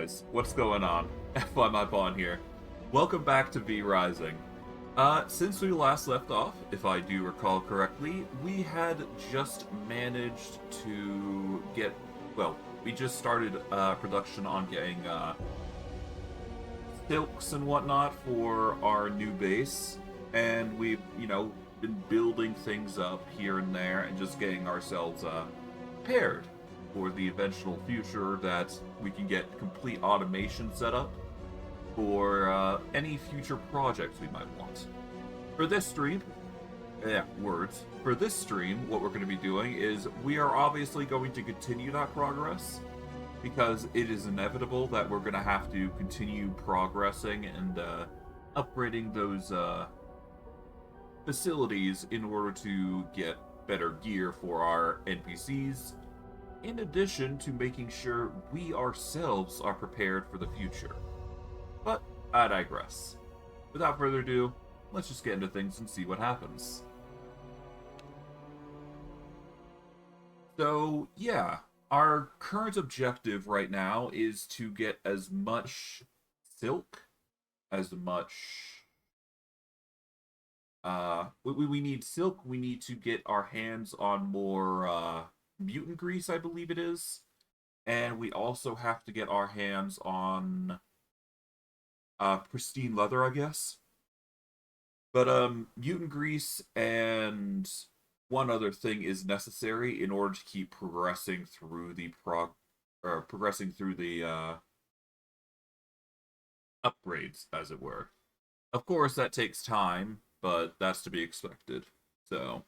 guys, what's going on? FYMyPawn here. Welcome back to V Rising. Since we last left off, if I do recall correctly, we had just managed to get, well, we just started production on getting silks and whatnot for our new base, and we've, been building things up here and there and just getting ourselves prepared for the eventual future that we can get complete automation set up for any future projects we might want. For this stream, For this stream, what we're going to be doing is we are obviously going to continue that progress because it is inevitable that we're going to have to continue progressing and upgrading those facilities in order to get better gear for our NPCs, in addition to making sure we ourselves are prepared for the future. But I digress. Without further ado, let's just get into things and see what happens. So, yeah, our current objective right now is to get as much silk, as much... we need silk, we need to get our hands on more, mutant grease, I believe it is. And we also have to get our hands on pristine leather, I guess. But mutant grease and one other thing is necessary in order to keep progressing through the upgrades, as it were. Of course, that takes time, but that's to be expected. So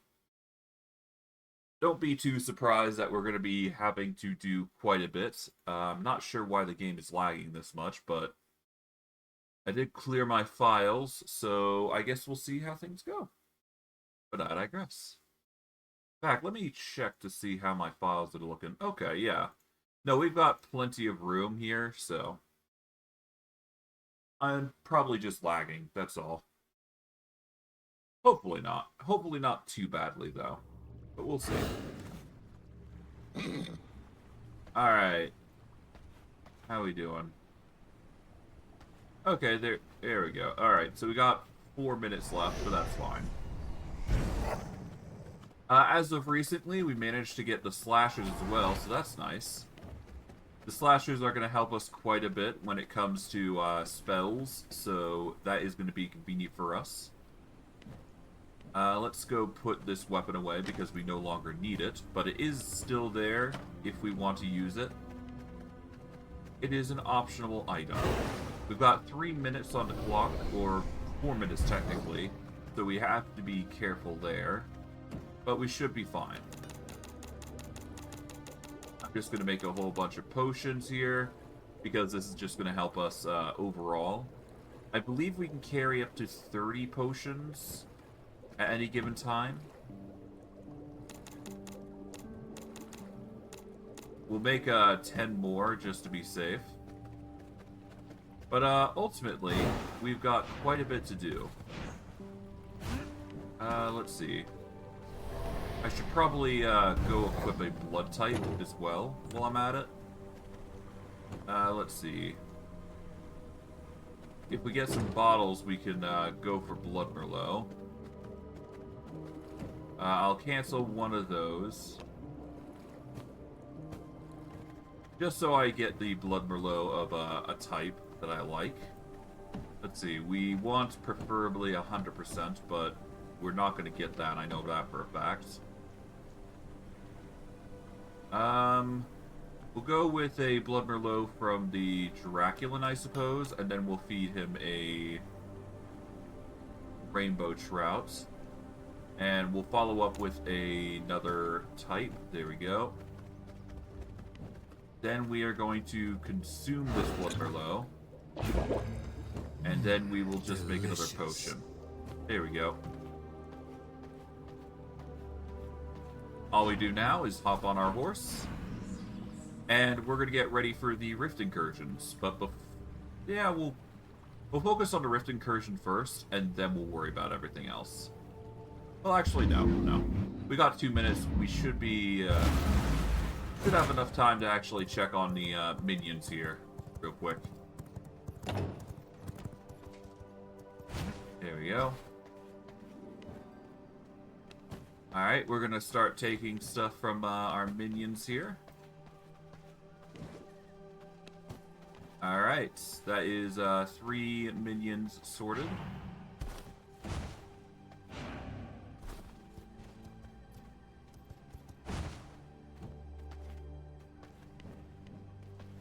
don't be too surprised that we're going to be having to do quite a bit. I'm not sure why the game is lagging this much, but I did clear my files, so I guess we'll see how things go. But I digress. In fact, let me check to see how my files are looking. Okay, yeah. No, we've got plenty of room here, so I'm probably just lagging, that's all. Hopefully not. Hopefully not too badly, though. But we'll see. Alright. How we doing? Okay, there we go. Alright, so we got 4 minutes left, but that's fine. As of recently, we managed to get the slashers as well, so that's nice. The slashers are going to help us quite a bit when it comes to spells, so that is going to be convenient for us. Let's go put this weapon away because we no longer need it, but it is still there if we want to use it. It is an optional item. We've got 3 minutes on the clock, or 4 minutes technically, so we have to be careful there, but we should be fine. I'm just going to make a whole bunch of potions here, because this is just going to help us overall. I believe we can carry up to 30 potions at any given time. We'll make 10 more just to be safe. But ultimately, we've got quite a bit to do. Let's see. I should probably go equip a blood type as well while I'm at it. Let's see. If we get some bottles, we can go for blood merlot. I'll cancel one of those. Just so I get the blood merlot of a type that I like. Let's see, we want preferably 100%, but we're not going to get that, I know that for a fact. We'll go with a blood merlot from the Draculan, I suppose, and then we'll feed him a rainbow trout. And we'll follow up with another type. There we go. Then we are going to consume this blood merlot. And then we will just make another potion. There we go. All we do now is hop on our horse. And we're going to get ready for the rift incursions. But yeah, we'll focus on the rift incursion first, and then we'll worry about everything else. Well, actually, no. We got 2 minutes. We should be, should have enough time to actually check on the minions here. real quick. There we go. Alright, we're gonna start taking stuff from our minions here. Alright, that is 3 minions sorted.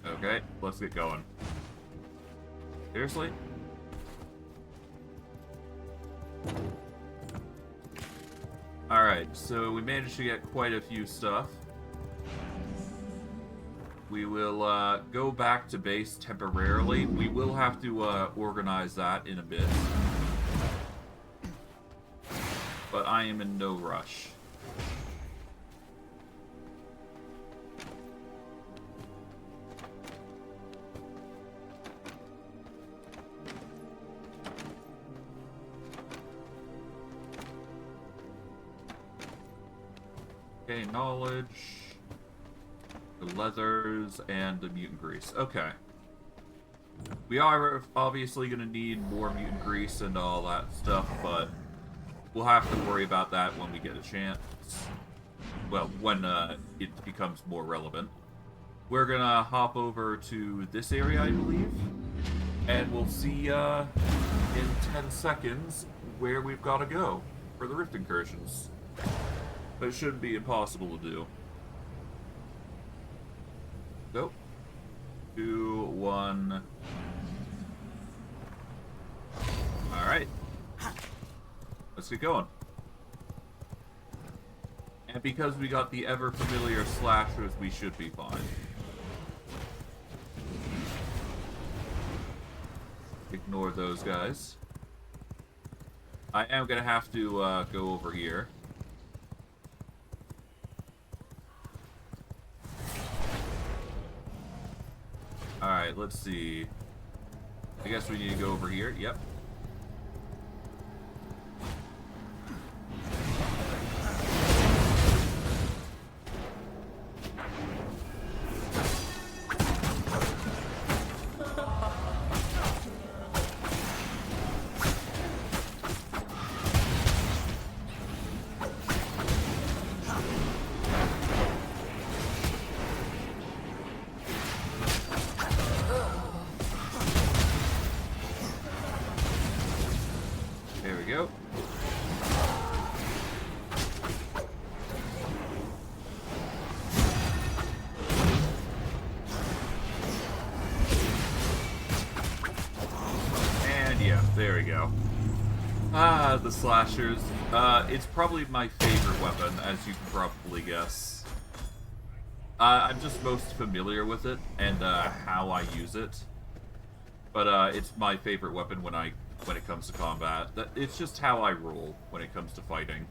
Okay, let's get going. Seriously? Alright, so we managed to get quite a few stuff. We will go back to base temporarily. We will have to organize that in a bit. But I am in no rush. Okay, knowledge, the leathers, and the mutant grease. Okay. We are obviously going to need more mutant grease and all that stuff, but we'll have to worry about that when we get a chance. Well, when it becomes more relevant. We're going to hop over to this area, I believe, and we'll see in 10 seconds where we've got to go for the rift incursions. But it shouldn't be impossible to do. Nope. 2, 1. Alright. Let's get going. And because we got the ever familiar slashers, we should be fine. Ignore those guys. I am gonna have to go over here. Alright, let's see. I guess we need to go over here. Yep. There we go. Ah, the slashers. It's probably my favorite weapon, as you can probably guess. I'm just most familiar with it and how I use it. But it's my favorite weapon when it comes to combat. It's just how I roll when it comes to fighting.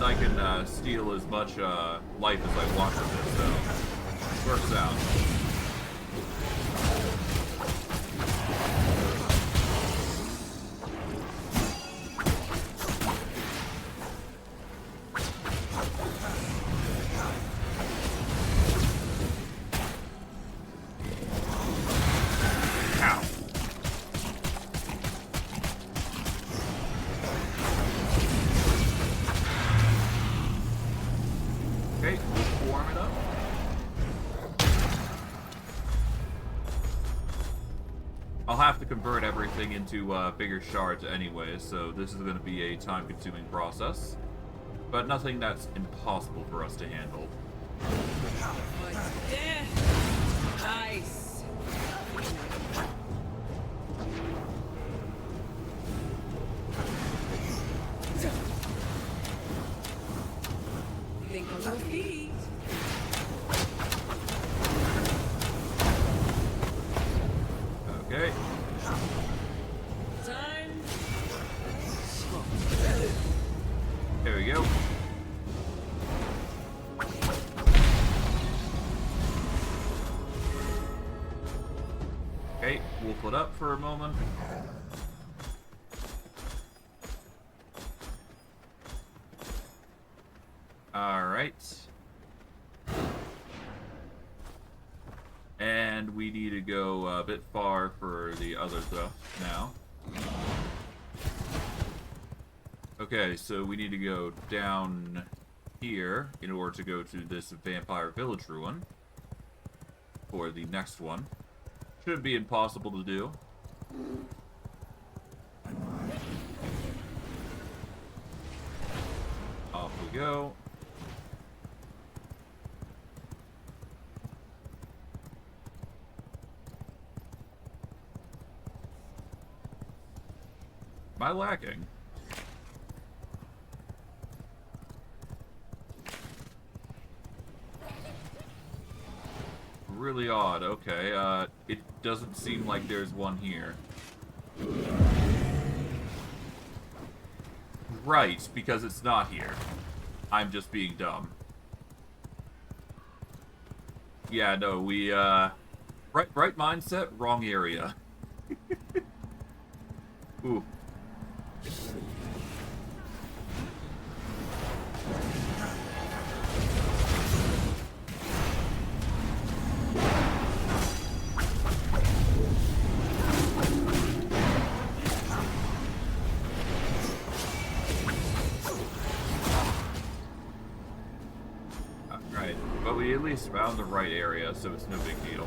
I can steal as much life as I want from it, so it works out. I'll have to convert everything into bigger shards anyway, so this is going to be a time-consuming process. But nothing that's impossible for us to handle. Nice. Think on your feet. Okay. Time split up for a moment. Alright. And we need to go a bit far for the other stuff now. Okay, so we need to go down here in order to go to this vampire village ruin for the next one. Should be impossible to do. Off we go. Am I lacking? Really odd. Okay, it doesn't seem like there's one here. Right, because it's not here. I'm just being dumb. Yeah, no, we, right mindset, wrong area. Ooh. Right, but we at least found the right area, so it's no big deal.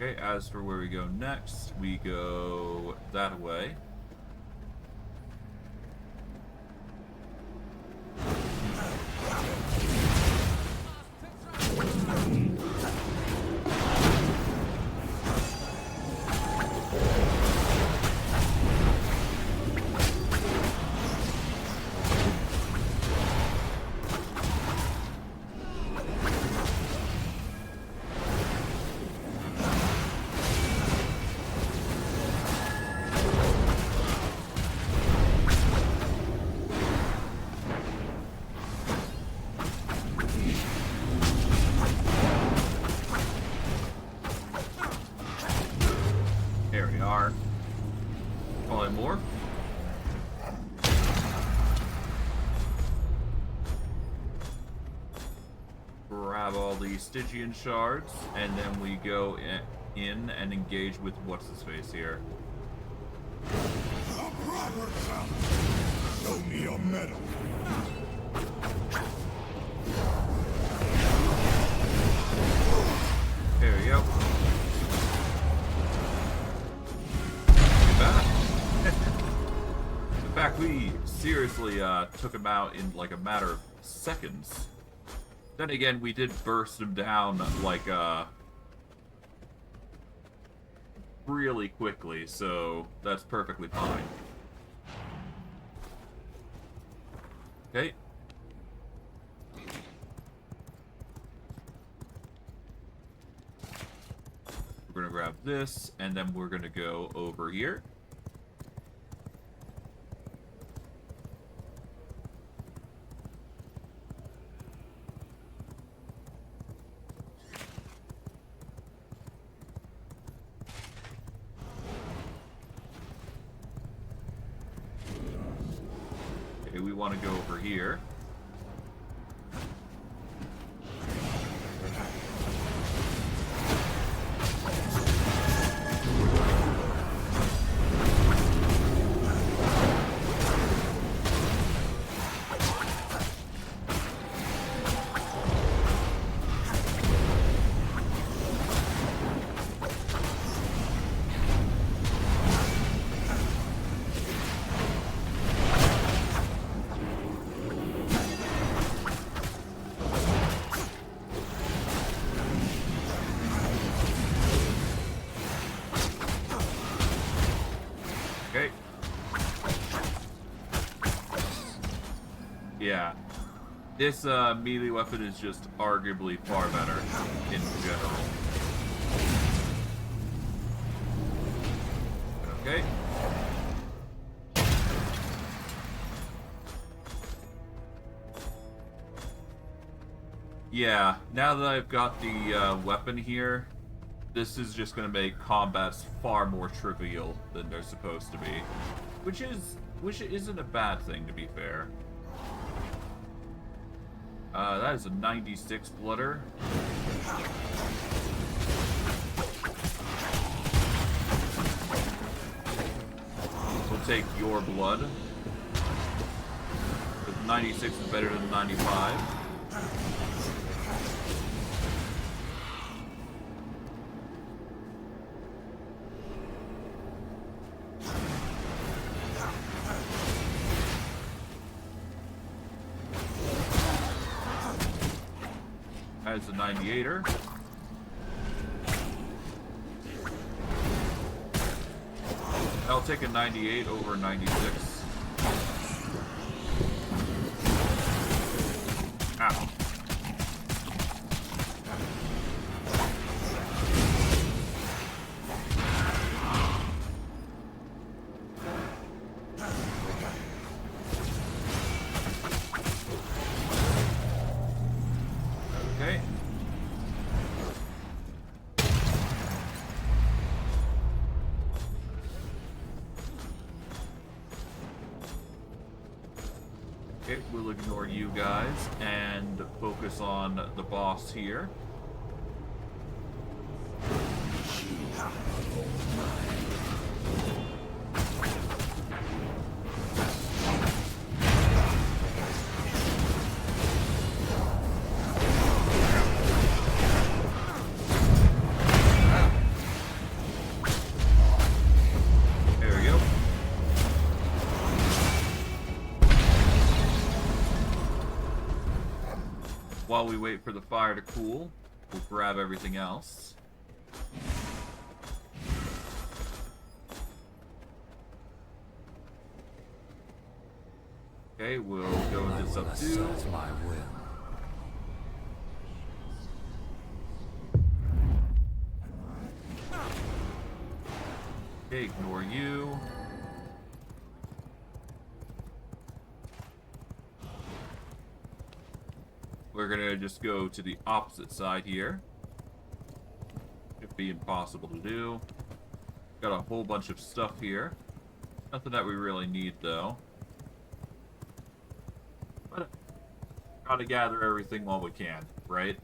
Okay, as for where we go next, we go that way. There we are. Probably more. Grab all the Stygian shards, and then we go in and engage with what's his face here. Show me your medal. There we go. In fact, we seriously took him out in like a matter of seconds. Then again, we did burst him down like really quickly, so that's perfectly fine. Okay. We're gonna grab this, and then we're gonna go over here. Okay, we want to go over here. This melee weapon is just arguably far better in general. Okay. Yeah, now that I've got the weapon here, this is just going to make combats far more trivial than they're supposed to be. Which isn't a bad thing, to be fair. That is a 96 blooder. We'll take your blood. But 96 is better than 95. That's a 98er. I'll take a 98 over a 96. Ow. Okay. Okay, we'll ignore you guys and focus on the boss here. There we go. While we wait for the fire to cool, we'll grab everything else. Okay, we'll go into subdue. My will. Okay, ignore you. We're gonna just go to the opposite side here. Should be impossible to do. Got a whole bunch of stuff here. Nothing that we really need though. But gotta gather everything while we can, right?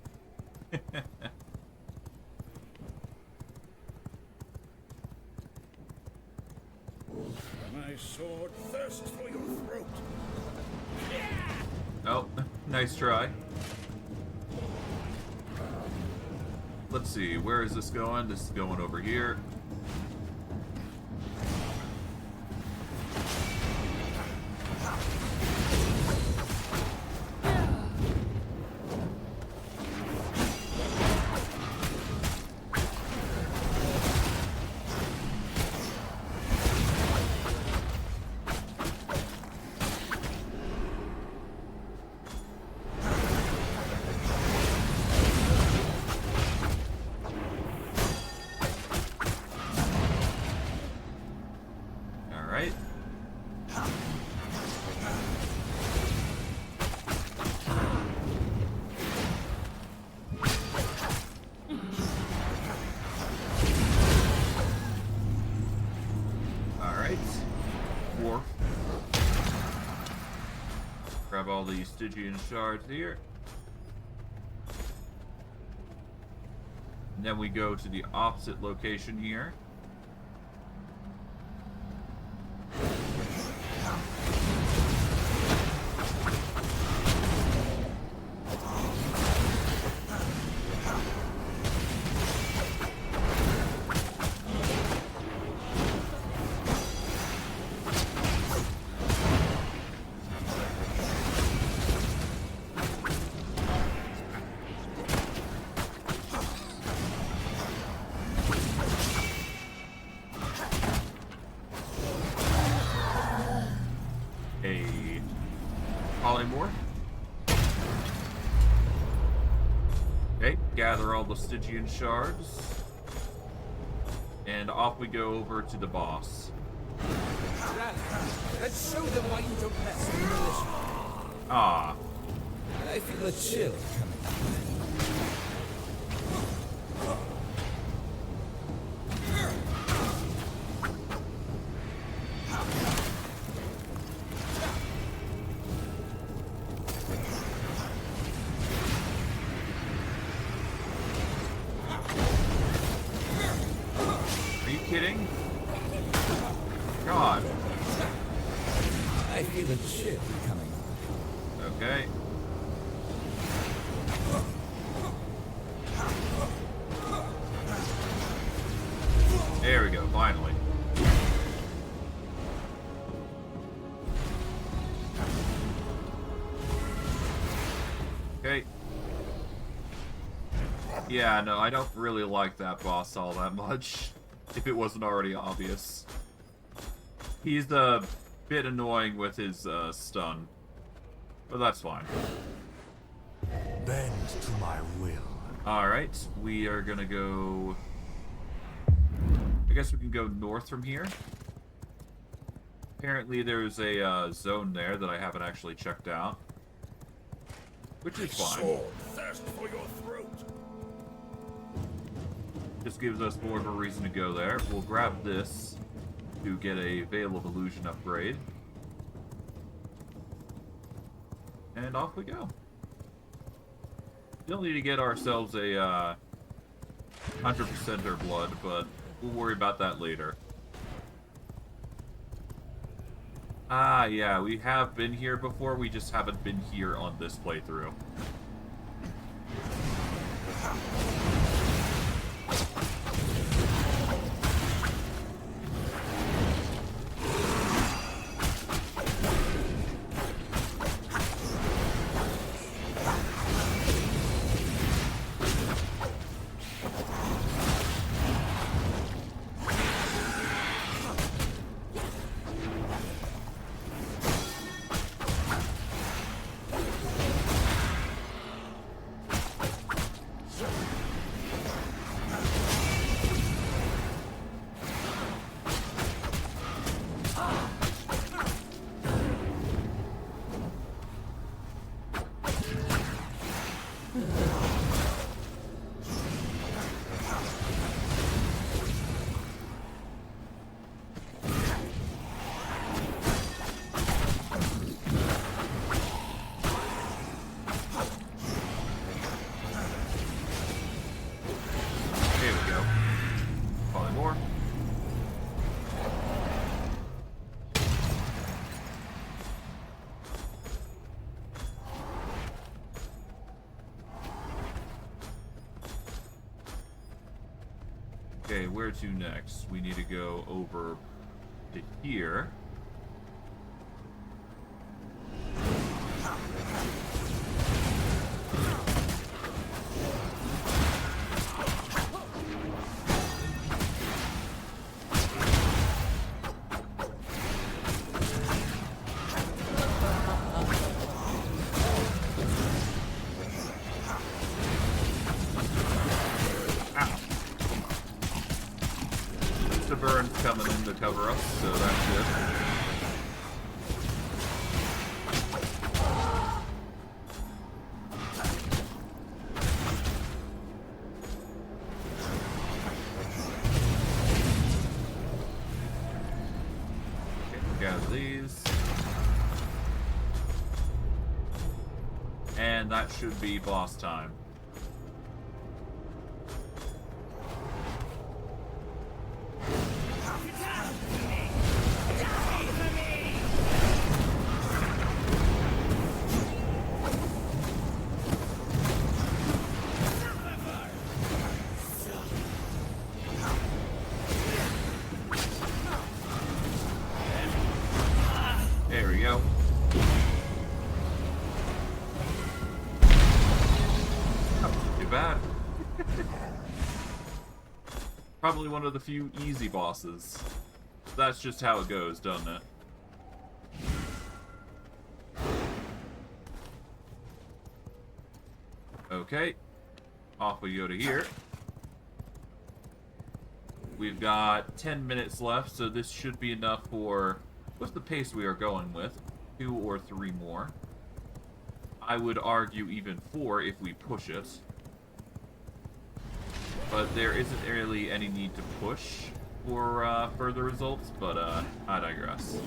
My sword thirsts for your throat. Oh, nice try. Let's see, where is this going? This is going over here. Alright. Alright. Dwarf. Grab all the Stygian shards here. And then we go to the opposite location here. gather all the Stygian shards, and off we go over to the boss. Rally, let's show them why you don't mess with the militia. Ah, I feel a chill coming. are you kidding? God. I feel a chill coming. Okay. There we go, finally. Okay. Yeah, no, I don't really like that boss all that much, if it wasn't already obvious. He's a bit annoying with his stun, but that's fine. Bend to my will. Alright, we are gonna go... I guess we can go north from here. Apparently there's a zone there that I haven't actually checked out. Which is fine. Sword thirst for your throat. Just gives us more of a reason to go there. We'll grab this to get a Veil of Illusion upgrade. And off we go. Still need to get ourselves a 100%er blood, but we'll worry about that later. Ah, yeah, we have been here before, we just haven't been here on this playthrough. Okay, where to next? We need to go over to here. The burn's coming in to cover us, so that's good. Okay, gather these. And that should be boss time. There we go. Not too bad. Probably one of the few easy bosses. That's just how it goes, doesn't it? Okay. off we go to here. We've got 10 minutes left, so this should be enough for, with the pace we are going with, 2 or 3 more. I would argue even 4 if we push it. But there isn't really any need to push for further results, but I digress.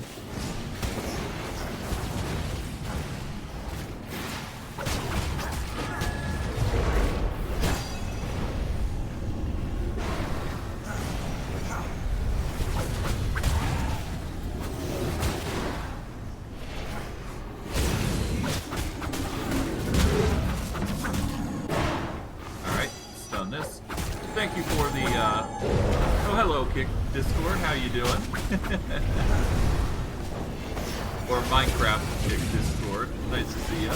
Thank you for the, oh, hello, Kick Discord. How you doing? Or Minecraft Kick Discord. Nice to see you.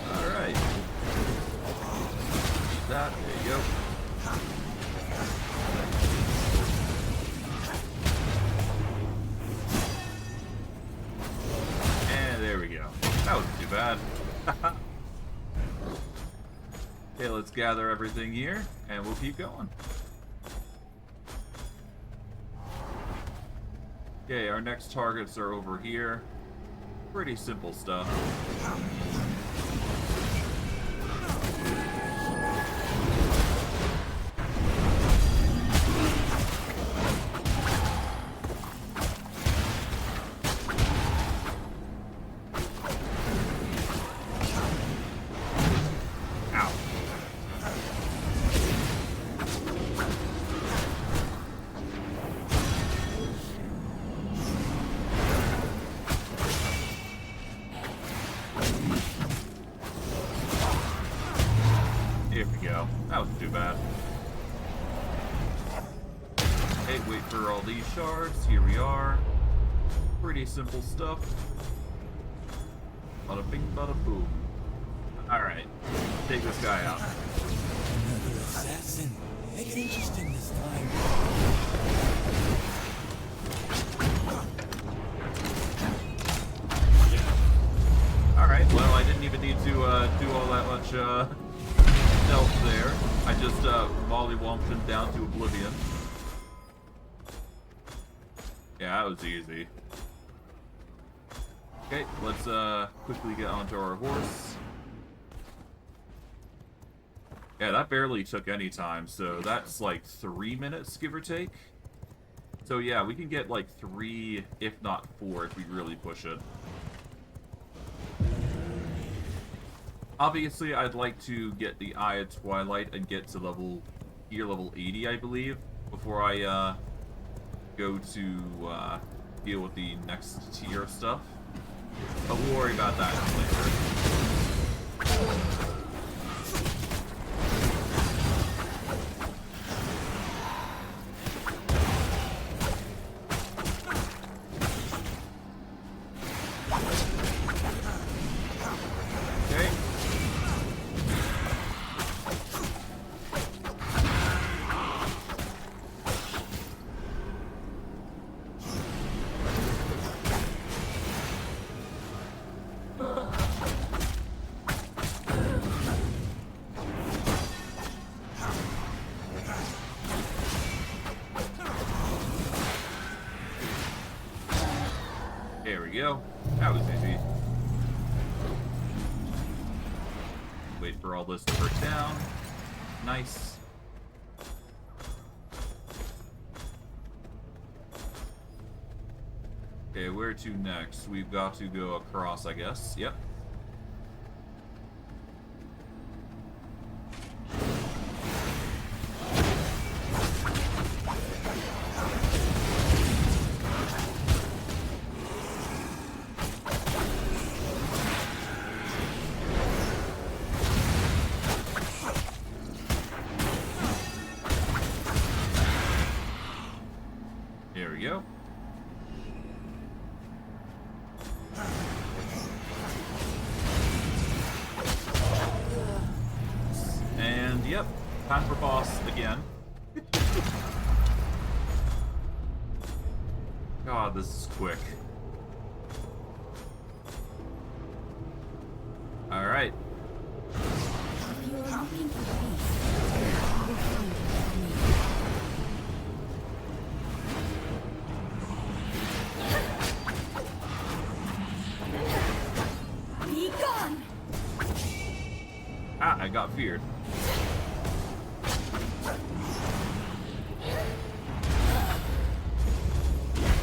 Alright. That, there you go. That wasn't too bad. Okay, let's gather everything here, and we'll keep going. Okay, our next targets are over here. Pretty simple stuff. Here we go. That wasn't too bad. Hey, wait for all these shards. Here we are. Pretty simple stuff. Bada bing, bada boom. Alright. Take this guy out. Another assassin. It's interesting this time. Alright, well, I didn't even need to do all that much stealth there. I just mollywomped him down to oblivion. Yeah, that was easy. Okay, let's quickly get onto our horse. Yeah, that barely took any time, so that's like 3 minutes, give or take. So yeah, we can get like 3, if not 4, if we really push it. Obviously, I'd like to get the Eye of Twilight and get to level 80, I believe, before I go to deal with the next tier stuff. But we'll worry about that later. There we go. That was easy. Wait for all this to break down. Nice. Okay, where to next? We've got to go across, I guess. Yep. There we go. And yep, time for boss again. God, this is quick. looking for peace, you'll find it with me. Be gone! Ah, I got feared.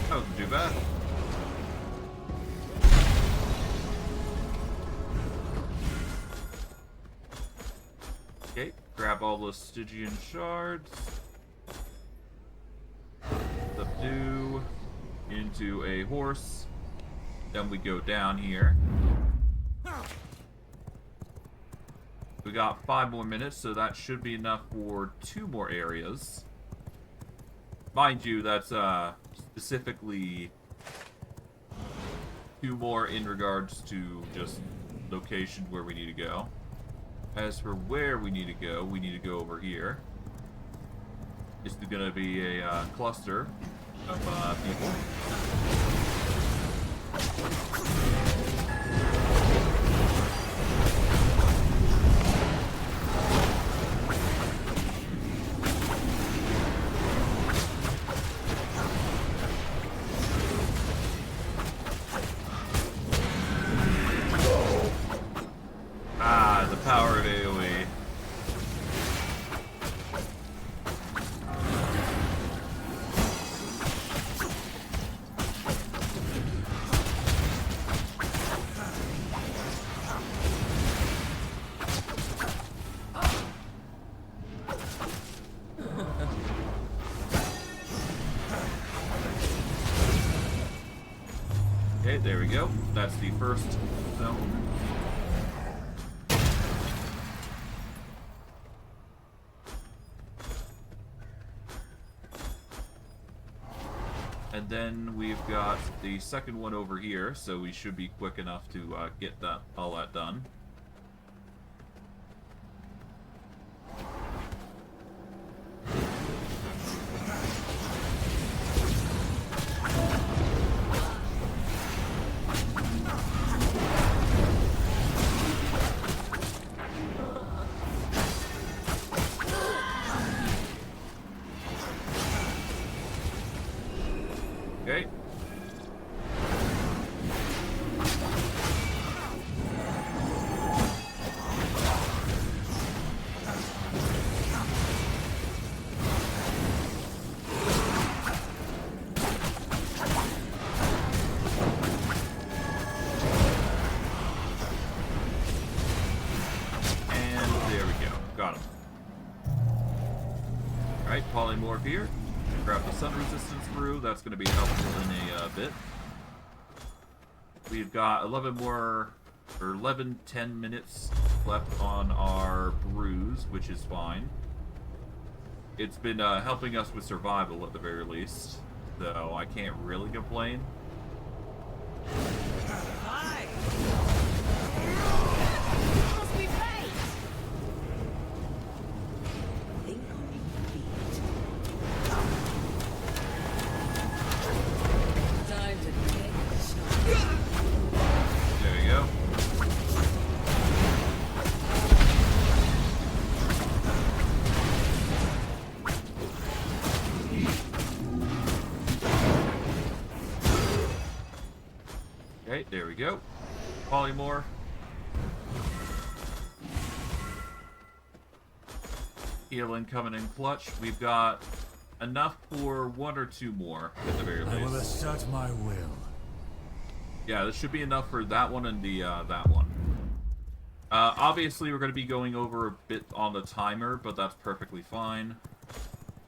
That wasn't too bad. Okay, grab all the Stygian shards. Subdue into a horse. Then we go down here. We got 5 more minutes, so that should be enough for 2 more areas. Mind you, that's specifically 2 more in regards to just location where we need to go. As for where we need to go over here. This is going to be a cluster of people. Ah, the power of AoE. Okay, there we go. That's the first zone. And then we've got the second one over here, so we should be quick enough to get all that done. Okay. And there we go. Got him. Alright, polymorph here. Grab the sun resistance brew. That's going to be helpful in a bit. We've got 10 minutes left on our brews, which is fine. It's been helping us with survival at the very least, so I can't really complain. Hi! Must be fate! Think on your feet. Time to take a shot. There you go. Okay, there we go. Polymorph. Healing coming in clutch. We've got enough for 1 or 2 more at the very I will least. assert my will. Yeah, this should be enough for that one and the that one. Obviously, we're going to be going over a bit on the timer, but that's perfectly fine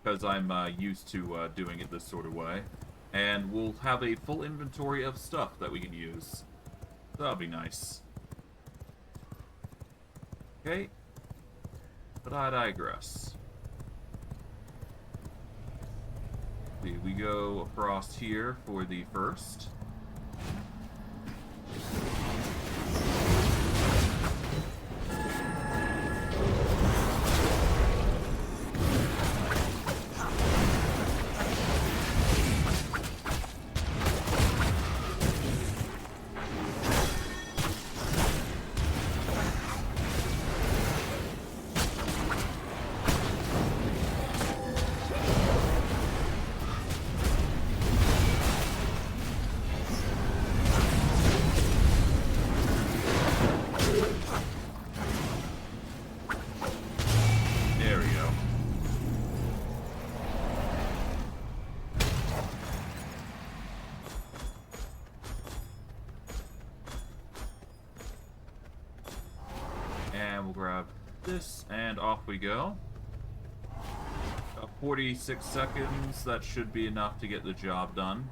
because I'm used to doing it this sort of way. And we'll have a full inventory of stuff that we can use. That'll be nice. Okay. But I digress. We go across here for the first. And we'll grab this, and off we go. 46 seconds, that should be enough to get the job done.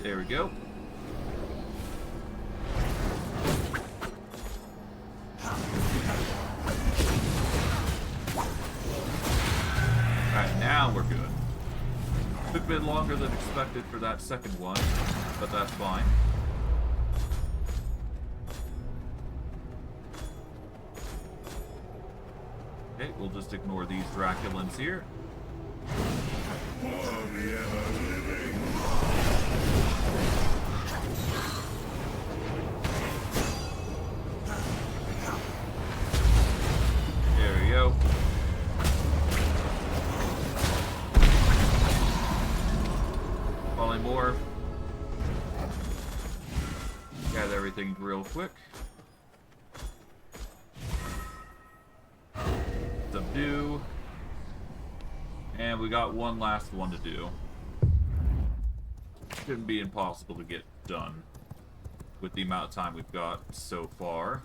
There we go. Alright, now we're good. Took a bit longer than expected for that second one, but that's fine. Okay, we'll just ignore these Draculans here. There we go. Polymorph. Gather everything real quick. Subdue. And we got one last one to do. Shouldn't be impossible to get done with the amount of time we've got so far.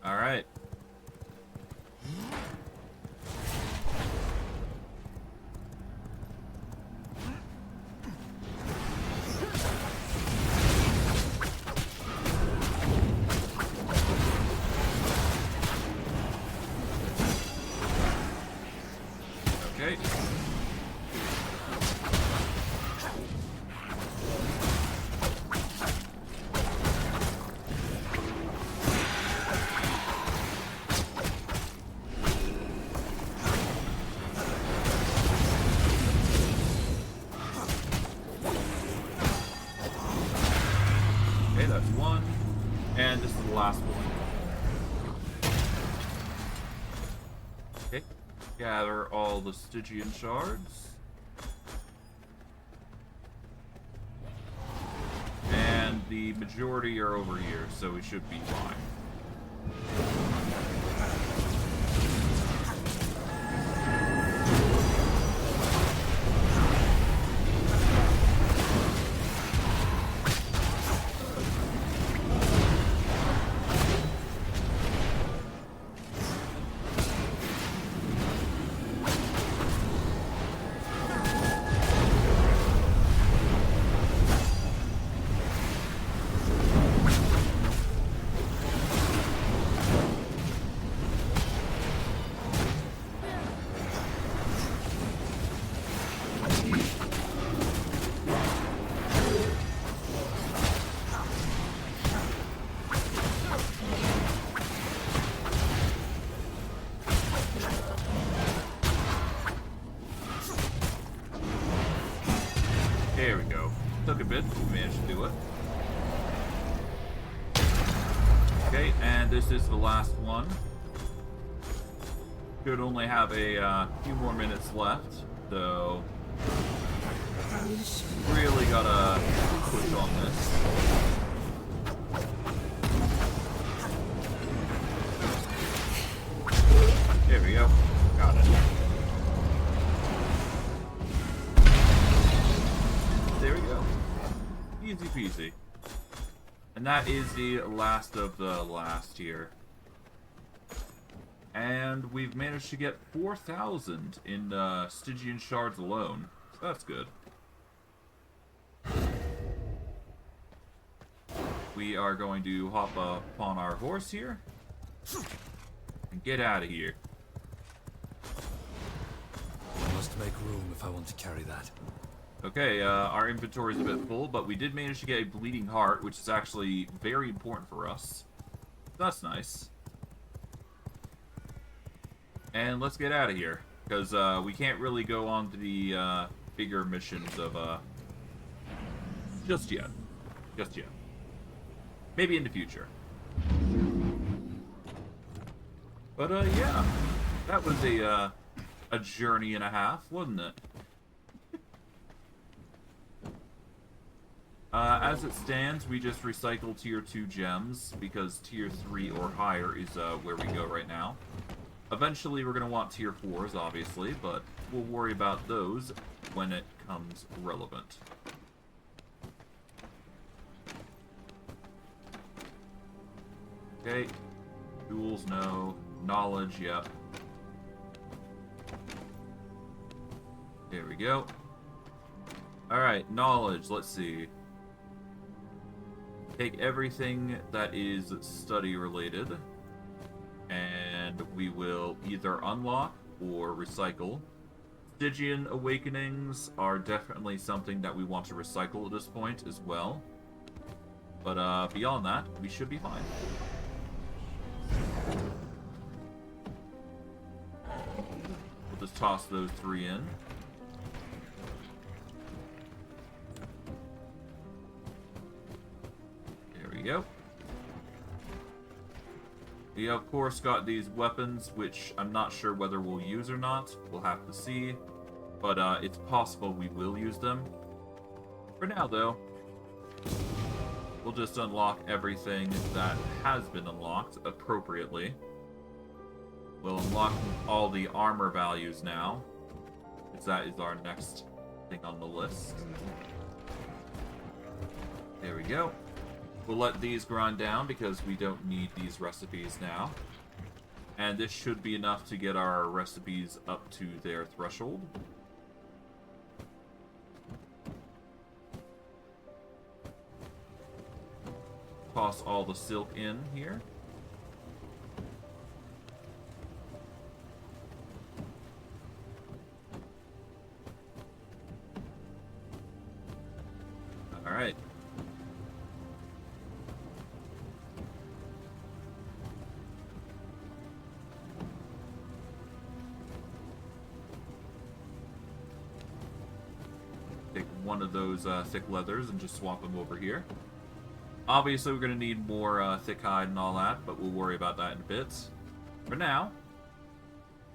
All right. Okay. Okay, that's one. And this is the last one. Okay. Gather all the Stygian shards. And the majority are over here, so we should be fine. There we go. Took a bit, but we managed to do it. Okay, and this is the last one. Should only have a few more minutes left, so really gotta push on this. There we go. Got it. There we go. Easy peasy. And that is the last of the last here. And we've managed to get 4,000 in Stygian shards alone. So that's good. we are going to hop upon our horse here and get out of here. I must make room if I want to carry that. Okay, our inventory is a bit full, but we did manage to get a bleeding heart, which is actually very important for us. That's nice. And let's get out of here, because we can't really go on to the bigger missions of just yet. Just yet. Maybe in the future. But yeah, that was a journey and a half, wasn't it? As it stands, we just recycle tier 2 gems, because tier 3 or higher is where we go right now. Eventually we're going to want tier 4s, obviously, but we'll worry about those when it comes relevant. Okay, tools, no. Knowledge, yep. There we go. Alright, knowledge, let's see. Take everything that is study related, and we will either unlock or recycle. Stygian awakenings are definitely something that we want to recycle at this point as well. But beyond that, we should be fine. We'll just toss those 3 in. Go. We of course got these weapons, which I'm not sure whether we'll use or not. We'll have to see. But it's possible we will use them. For now, though, we'll just unlock everything that has been unlocked appropriately. We'll unlock all the armor values now, because that is our next thing on the list. There we go. We'll let these grind down because we don't need these recipes now. And this should be enough to get our recipes up to their threshold. Toss all the silk in here. Alright. One of those thick leathers and just swap them over here. Obviously, we're going to need more thick hide and all that, but we'll worry about that in a bit. For now,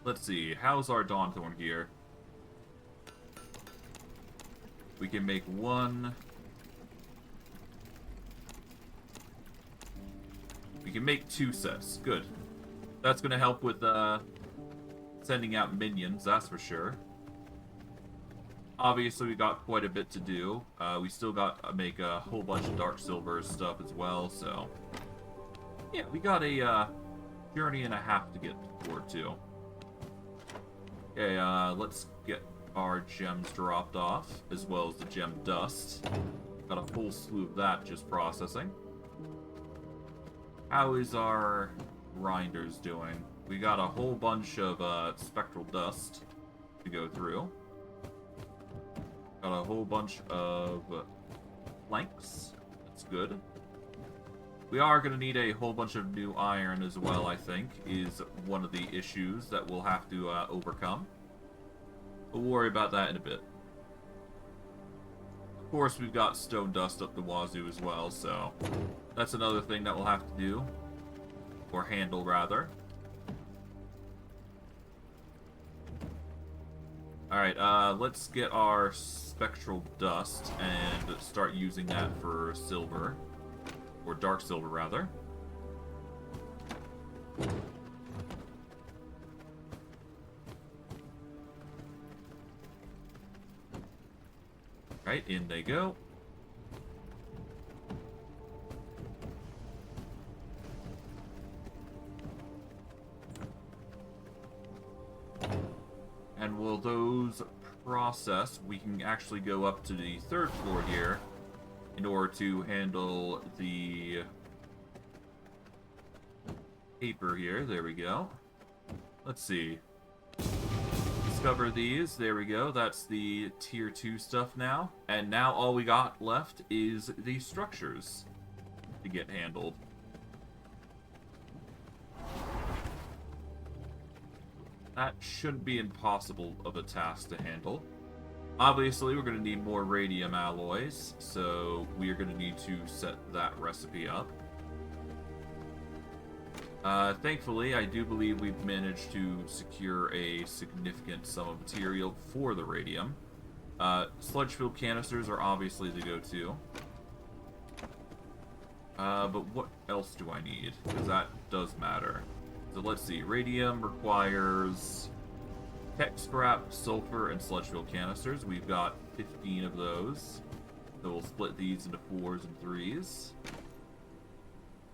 let's see. How's our Dawnthorn gear? We can make 1. We can make 2 sets. Good. That's going to help with sending out minions, that's for sure. Obviously, we got quite a bit to do. We still got to make a whole bunch of Dark Silver stuff as well, so... yeah, we got a journey and a half to get forward to. Okay, let's get our gems dropped off, as well as the gem dust. Got a whole slew of that just processing. How is our grinders doing? We got a whole bunch of spectral dust to go through. Got a whole bunch of planks. That's good. We are going to need a whole bunch of new iron as well, I think, is one of the issues that we'll have to overcome. We'll worry about that in a bit. Of course, we've got stone dust up the wazoo as well, so that's another thing that we'll have to do. Or handle, rather. Alright, let's get our spectral dust and start using that for silver. Or dark silver, rather. Right, in they go. And will those process, we can actually go up to the 3rd floor here in order to handle the paper here. There we go. Let's see. Discover these. There we go. That's the tier 2 stuff now. And now all we got left is the structures to get handled. That shouldn't be impossible of a task to handle. Obviously, we're going to need more radium alloys, so we are going to need to set that recipe up. Thankfully, I do believe we've managed to secure a significant sum of material for the radium. Sludge-filled canisters are obviously the go-to. But what else do I need? Because that does matter. So let's see. Radium requires tech scrap, sulfur, and sludge-filled canisters. We've got 15 of those. So we'll split these into 4s and 3s.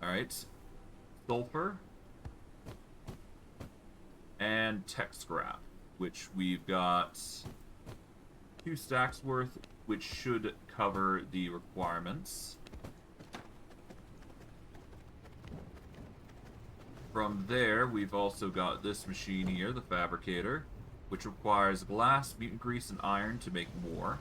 Alright. Sulfur. And tech scrap, which we've got 2 stacks worth, which should cover the requirements. From there, we've also got this machine here, the fabricator, which requires glass, mutant grease, and iron to make more.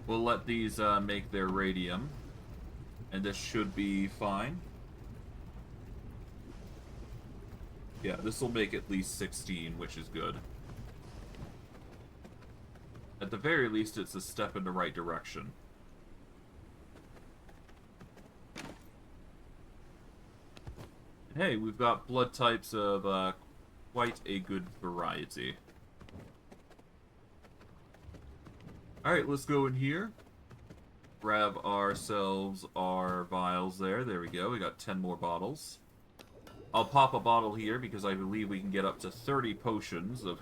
We'll let these make their radium, and this should be fine. Yeah, this will make at least 16, which is good. At the very least, it's a step in the right direction. And hey, we've got blood types of quite a good variety. Alright, let's go in here. Grab ourselves our vials there. There we go. We got 10 more bottles. I'll pop a bottle here because I believe we can get up to 30 potions of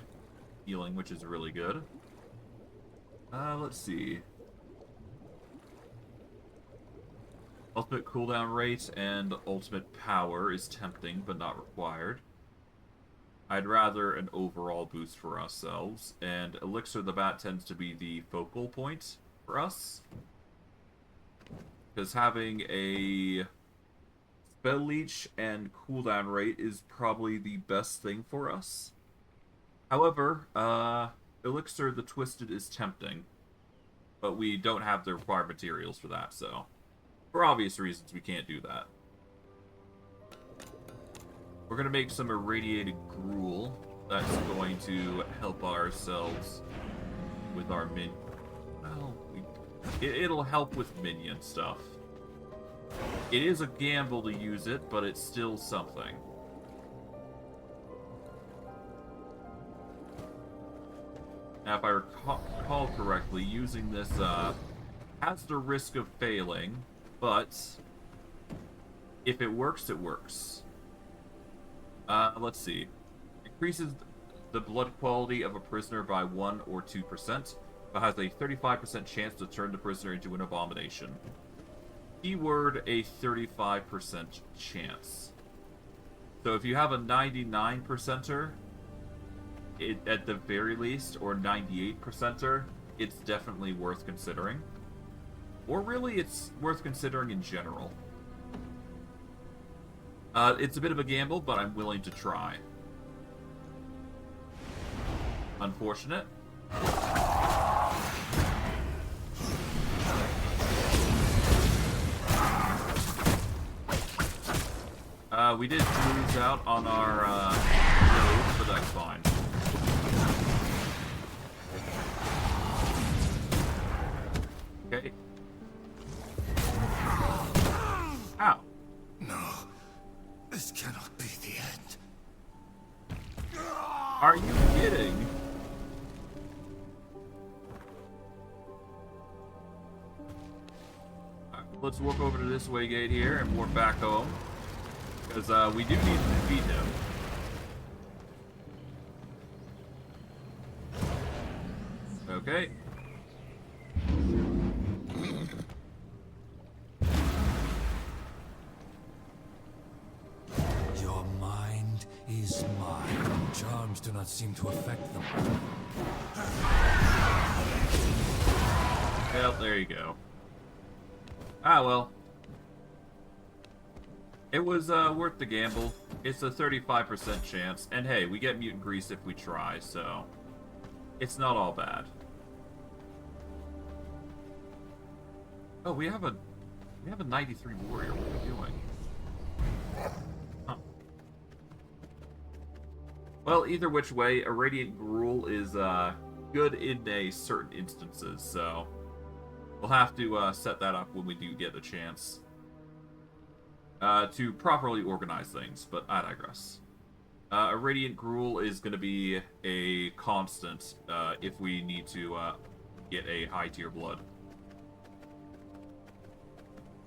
healing, which is really good. Let's see. Ultimate cooldown rate and ultimate power is tempting, but not required. I'd rather an overall boost for ourselves, and Elixir of the Bat tends to be the focal point for us. Because having a spell leech and cooldown rate is probably the best thing for us. However, Elixir the Twisted is tempting, but we don't have the required materials for that, so for obvious reasons we can't do that. We're going to make some irradiated gruel. That's going to help ourselves with our well, it'll help with minion stuff. It is a gamble to use it, but it's still something. Now, if I recall correctly, using this has the risk of failing, but if it works, it works. Let's see. Increases the blood quality of a prisoner by 1 or 2%, but has a 35% chance to turn the prisoner into an abomination. Keyword, a 35% chance. So if you have a 99%er, at the very least, or 98%er, it's definitely worth considering. Or really, it's worth considering in general. It's a bit of a gamble, but I'm willing to try. Unfortunate. We did lose out on our build, but that's fine. Okay. Ow. No. This cannot be the end. Are you kidding? Right, let's walk over to this way gate here and warp back home. Because we do need to defeat him. Okay. Your mind is mine. charms do not seem to affect them. Well, there you go. Ah, well. It was worth the gamble. It's a 35% chance, and hey, we get mutant grease if we try, so it's not all bad. Oh, we have a 93 warrior. What are we doing? Huh. Well, either which way, a radiant gruel is good in a certain instances, so we'll have to set that up when we do get the chance to properly organize things, but I digress. A radiant gruel is going to be a constant if we need to get a high tier blood.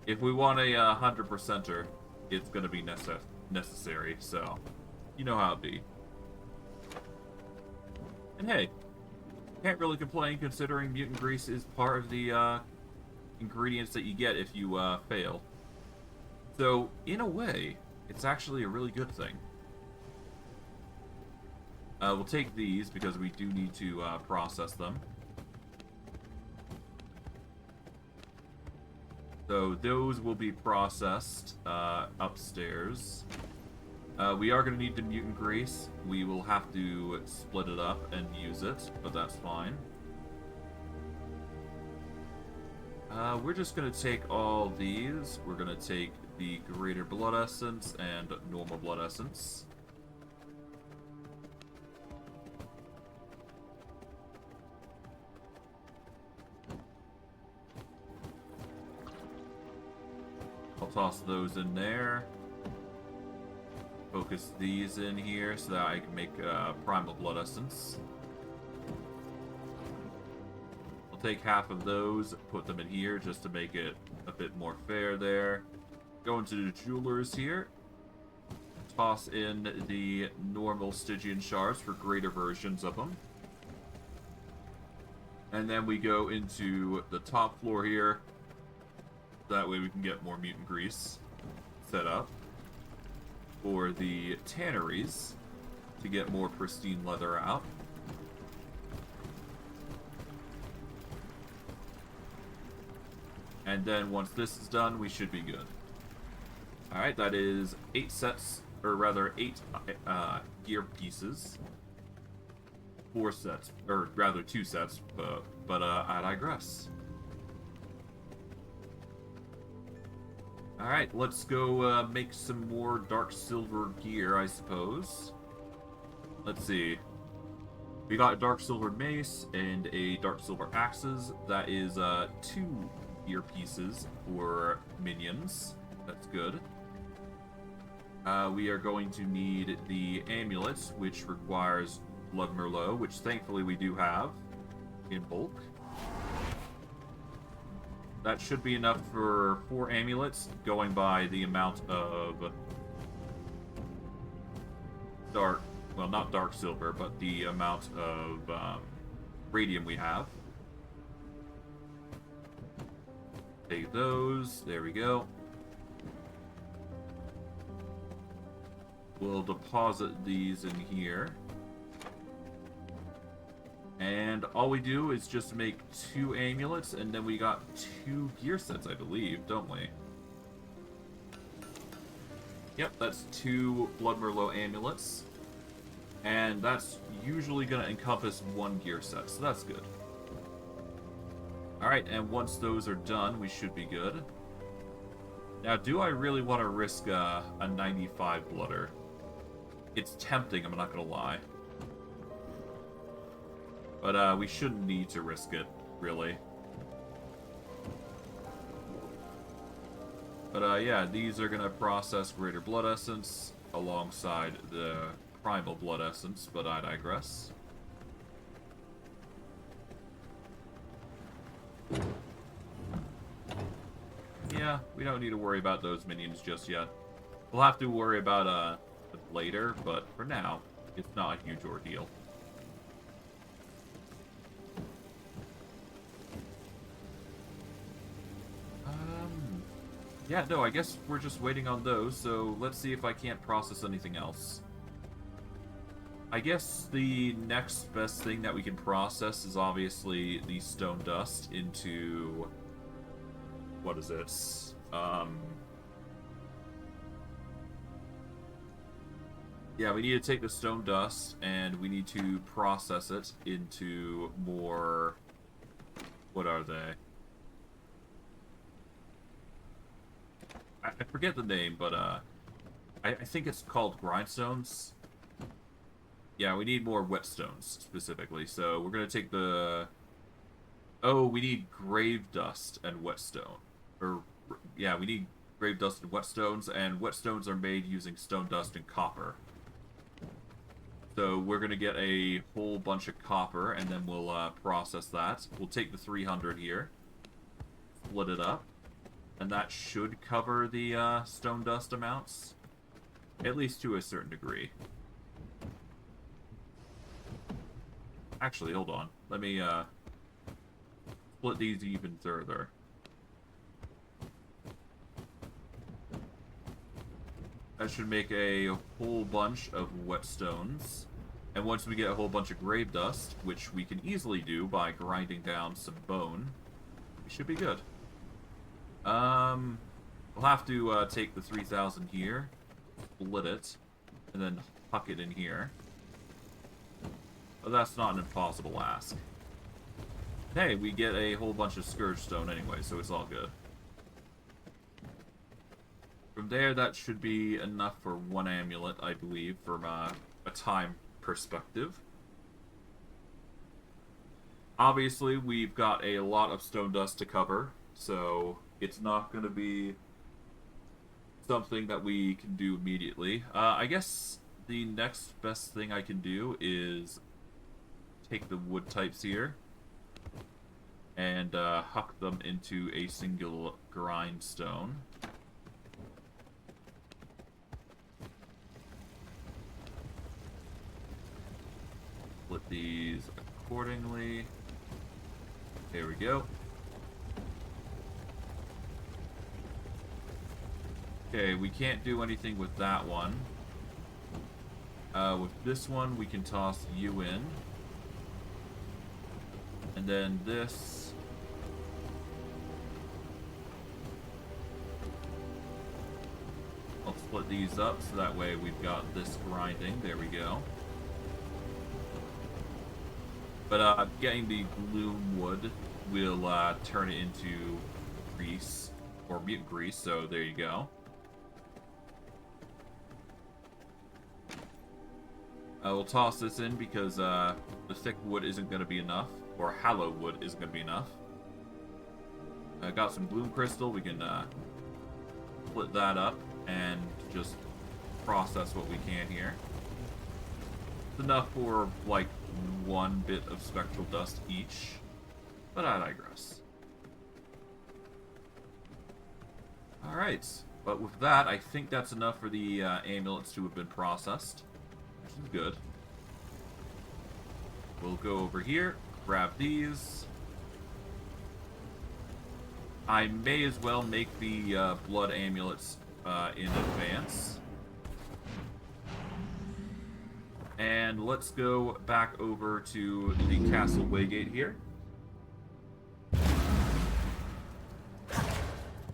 If we want a 100%er, it's going to be necessary, so you know how it be. And hey, can't really complain considering mutant grease is part of the ingredients that you get if you fail. So, in a way, it's actually a really good thing. We'll take these because we do need to process them. So those will be processed upstairs. We are going to need the mutant grease. We will have to split it up and use it, but that's fine. We're just going to take all these. We're going to take the greater blood essence and normal blood essence. I'll toss those in there. Focus these in here so that I can make primal blood essence. I'll take half of those, put them in here just to make it a bit more fair there. Go into the jewelers here. Toss in the normal Stygian shards for greater versions of them. And then we go into the top floor here. That way we can get more mutant grease set up. For the tanneries, to get more pristine leather out. And then once this is done, we should be good. Alright, that is 8 sets, or rather 8 gear pieces. 4 sets, or rather 2 sets, but I digress. Alright, let's go make some more dark silver gear, I suppose. Let's see. We got a dark silver mace and a dark silver axes. That is 2 gear pieces for minions. That's good. We are going to need the amulets, which requires Blood Merlot, which thankfully we do have in bulk. That should be enough for 4 amulets, going by the amount of dark, well, not dark silver, but the amount of radium we have. Take those, there we go. We'll deposit these in here. And all we do is just make 2 amulets, and then we got 2 gear sets, I believe, don't we? Yep, that's 2 Blood Merlot amulets. And that's usually going to encompass 1 gear set, so that's good. Alright, and once those are done, we should be good. Now, do I really want to risk a 95 blooder? It's tempting, I'm not going to lie. But we shouldn't need to risk it, really. But yeah, these are going to process greater blood essence alongside the primal blood essence, but I digress. Yeah, we don't need to worry about those minions just yet. We'll have to worry about it later, but for now, it's not a huge ordeal. Yeah, no, I guess we're just waiting on those, so let's see if I can't process anything else. I guess the next best thing that we can process is obviously the stone dust into... What is it? Yeah, we need to take the stone dust and we need to process it into more... What are they? I forget the name, but I think it's called grindstones. Yeah, we need more whetstones specifically. So we're gonna take the... Oh, we need grave dust and whetstone. Or yeah, we need grave dust and whetstones, and whetstones are made using stone dust and copper. So we're gonna get a whole bunch of copper, and then we'll process that. We'll take the 300 here, split it up, and that should cover the stone dust amounts, at least to a certain degree. Actually, hold on. Let me split these even further. That should make a whole bunch of whetstones. And once we get a whole bunch of grave dust, which we can easily do by grinding down some bone, we should be good. We'll have to take the 3,000 here, split it, and then huck it in here. But that's not an impossible ask. Hey, we get a whole bunch of Scourge Stone anyway, so it's all good. From there, that should be enough for one amulet, I believe, from a time perspective. Obviously, we've got a lot of stone dust to cover, so it's not going to be something that we can do immediately. I guess the next best thing I can do is take the wood types here and huck them into a single grindstone. Split these accordingly. There we go. Okay, we can't do anything with that one. With this one, we can toss you in. And then this... I'll split these up so that way we've got this grinding. There we go. But getting the gloom wood will turn it into grease, or mutant grease, so there you go. We'll toss this in because the thick wood isn't going to be enough, or hollow wood isn't going to be enough. I got some gloom crystal. We can split that up and just process what we can here. It's enough for like one bit of spectral dust each, but I digress. Alright, but with that, I think that's enough for the amulets to have been processed, which is good. We'll go over here, grab these. I may as well make the blood amulets in advance. And let's go back over to the Castle Waygate here.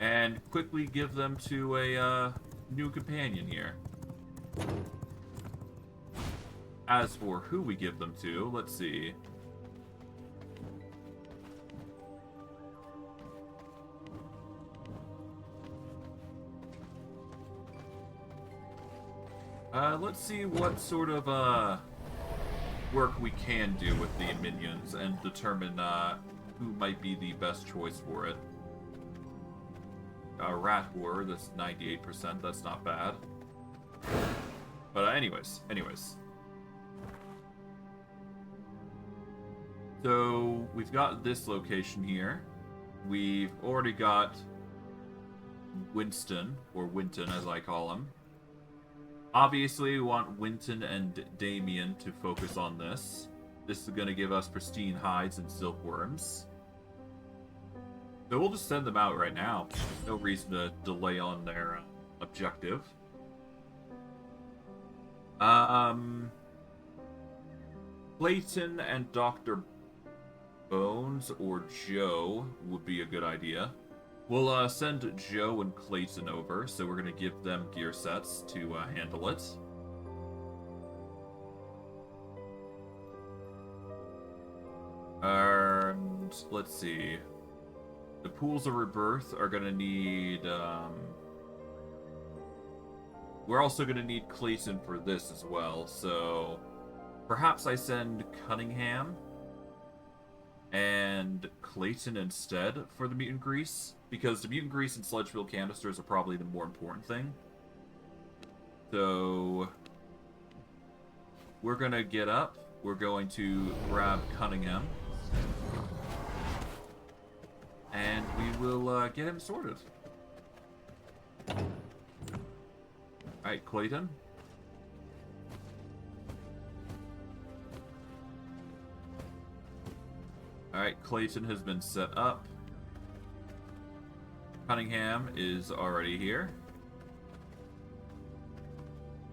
And quickly give them to a new companion here. As for who we give them to, let's see. Let's see what sort of work we can do with the minions and determine who might be the best choice for it. Rat War, that's 98%, that's not bad. But anyways. So, we've got this location here. We've already got Winston, or Winton as I call him. Obviously, we want Winton and Damien to focus on this. This is going to give us pristine hides and silkworms. So we'll just send them out right now. No reason to delay on their objective. Clayton and Dr. Bones or Joe would be a good idea. We'll send Joe and Clayton over, so we're going to give them gear sets to handle it. And let's see. The pools of rebirth are going to need... we're also going to need Clayton for this as well, so... Perhaps I send Cunningham and Clayton instead for the mutant grease, because the mutant grease and sludge fuel canisters are probably the more important thing. So we're gonna get up, we're going to grab Cunningham, and we will get him sorted. Alright, Clayton. Alright, Clayton has been set up. Cunningham is already here.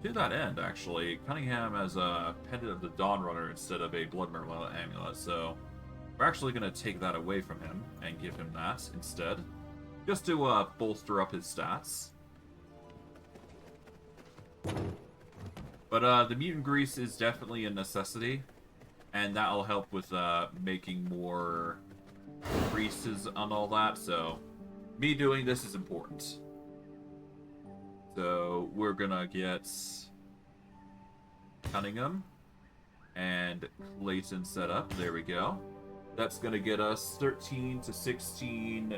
To that end, actually, Cunningham has a Pendant of the Dawn Runner instead of a Blood Merlin amulet, so we're actually going to take that away from him and give him that instead, just to bolster up his stats. But the mutant grease is definitely a necessity. And that'll help with making more greases and all that, so me doing this is important. So we're gonna get Cunningham and Clayton set up. There we go. That's gonna get us 13 to 16,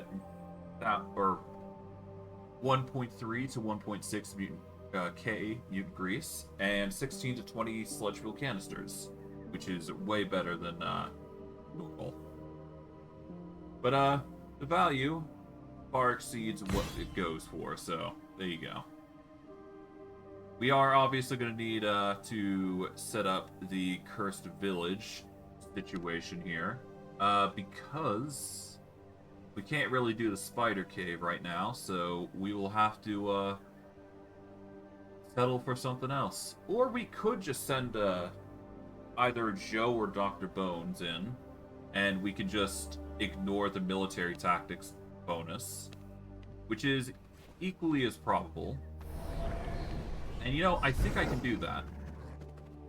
or 1.3 to 1.6 mutant K mutant grease, and 16 to 20 sludge fuel canisters, which is way better than normal. But the value far exceeds what it goes for, so there you go. We are obviously going to need to set up the Cursed Village situation here, because we can't really do the Spider Cave right now, so we will have to settle for something else. Or we could just send either Joe or Dr. Bones in, and we can just ignore the military tactics bonus, which is equally as probable. And you know, I think I can do that.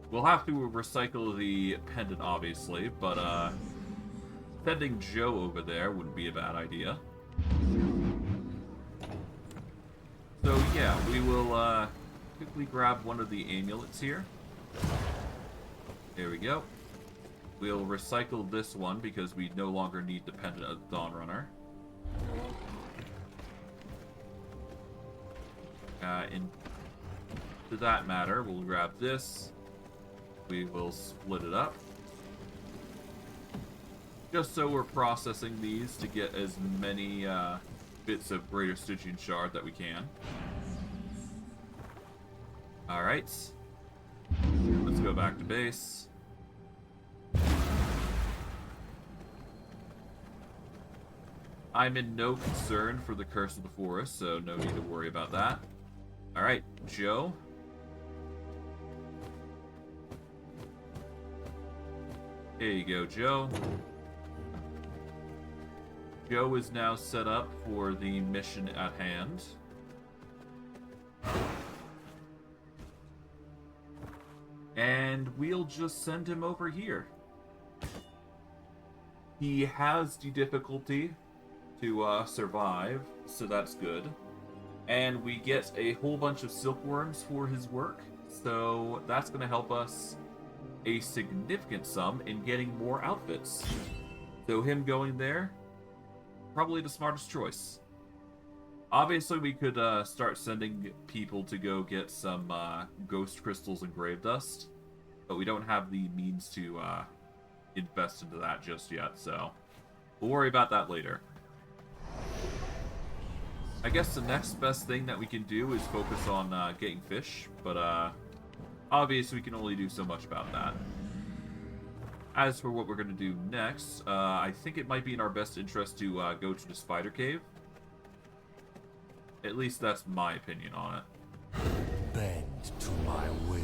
We'll have to recycle the pendant, obviously, but sending Joe over there wouldn't be a bad idea. So yeah, we will quickly grab one of the amulets here. There we go. We'll recycle this one because we no longer need the Pendant of the Dawn Runner. To that matter, we'll grab this. We will split it up. Just so we're processing these to get as many bits of Greater Stygian Shard that we can. Alright. Let's go back to base. I'm in no concern for the Curse of the Forest, so no need to worry about that. Alright, Joe. There you go, Joe. Joe is now set up for the mission at hand. And we'll just send him over here. He has the difficulty to survive, so that's good. And we get a whole bunch of silkworms for his work, so that's going to help us a significant sum in getting more outfits. So him going there, probably the smartest choice. Obviously, we could start sending people to go get some ghost crystals and grave dust, but we don't have the means to invest into that just yet, so we'll worry about that later. I guess the next best thing that we can do is focus on getting fish, but obviously we can only do so much about that. As for what we're going to do next, I think it might be in our best interest to go to the Spider Cave. At least that's my opinion on it. Bend to my will.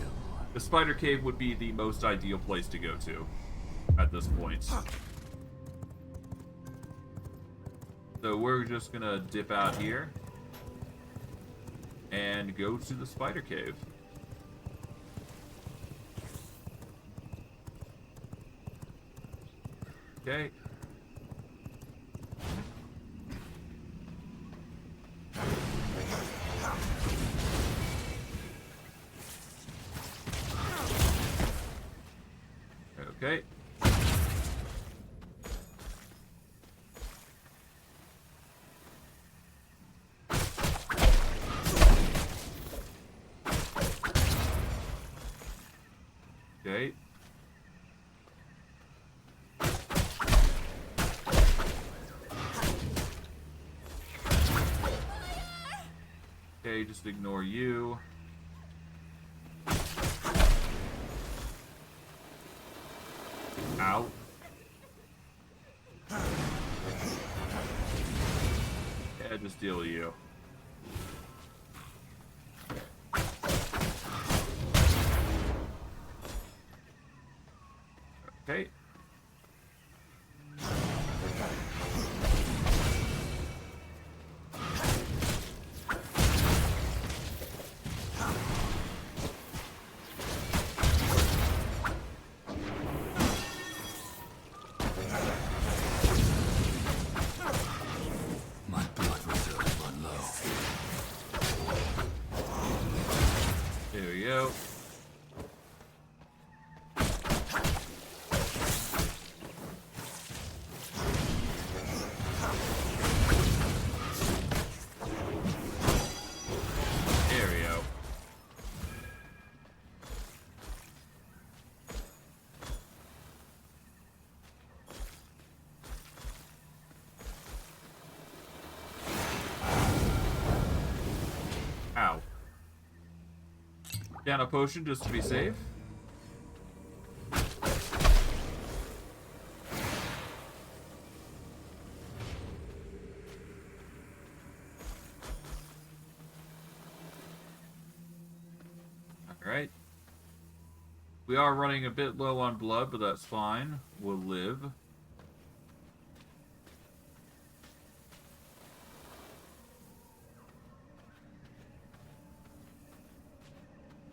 The spider cave would be the most ideal place to go to at this point. So we're just gonna dip out here and go to the spider cave. Okay. Okay. Okay. Okay, just ignore you. Out. Yeah, just deal with you. Okay. My blood reserves run low. There we go. There we go. Ow. Down a potion just to be safe. Alright. We are running a bit low on blood, but that's fine. We'll live.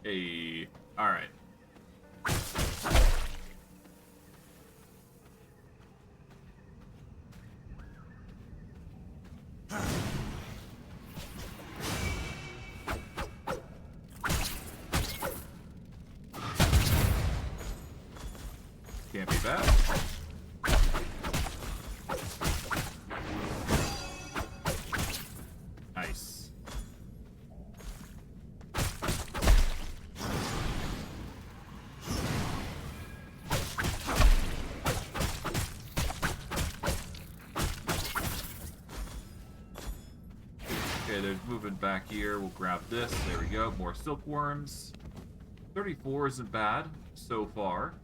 Hey. Alright. Can't be bad. Nice. Okay, there's movement back here. We'll grab this. There we go. More silkworms. 34 isn't bad so far.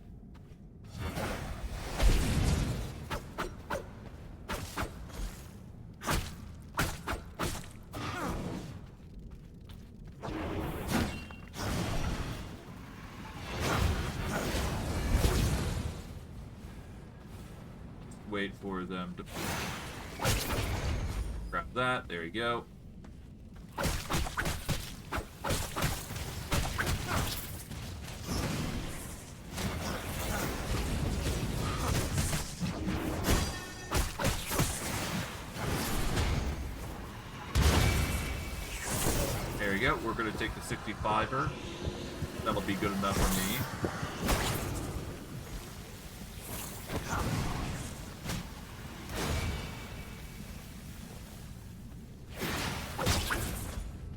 Wait for them to grab that. There you go. There you go. We're going to take the 65er. That'll be good enough for me.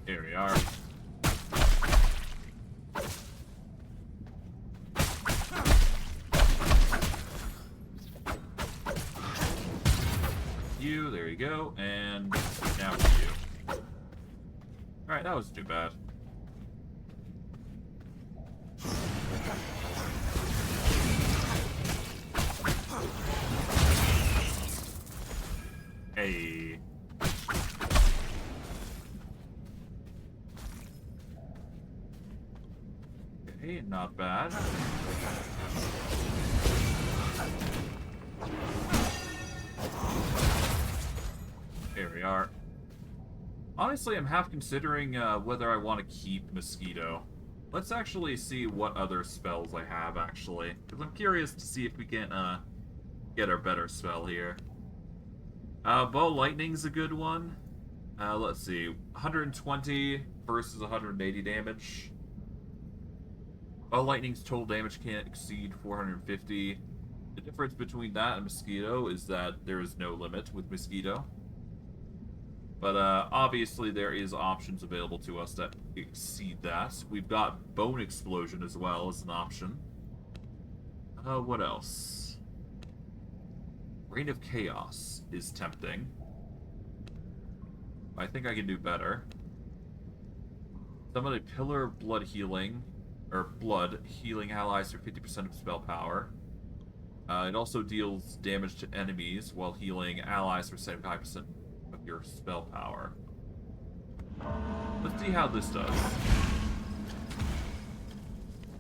Here we are. You, there you go, and now to you. Alright, that wasn't too bad. Hey. Okay. Okay, not bad. Here we are. Honestly, I'm half considering whether I want to keep Mosquito. Let's actually see what other spells I have, actually. Because I'm curious to see if we can get our better spell here. Ball Lightning's a good one. Let's see. 120 versus 180 damage. Ball Lightning's total damage can't exceed 450. The difference between that and Mosquito is that there is no limit with Mosquito. But obviously there is options available to us that exceed that. We've got Bone Explosion as well as an option. What else? Reign of Chaos is tempting. I think I can do better. Summon a Pillar of Blood Healing, or Blood, healing allies for 50% of spell power. It also deals damage to enemies while healing allies for 75% of your spell power. Let's see how this does.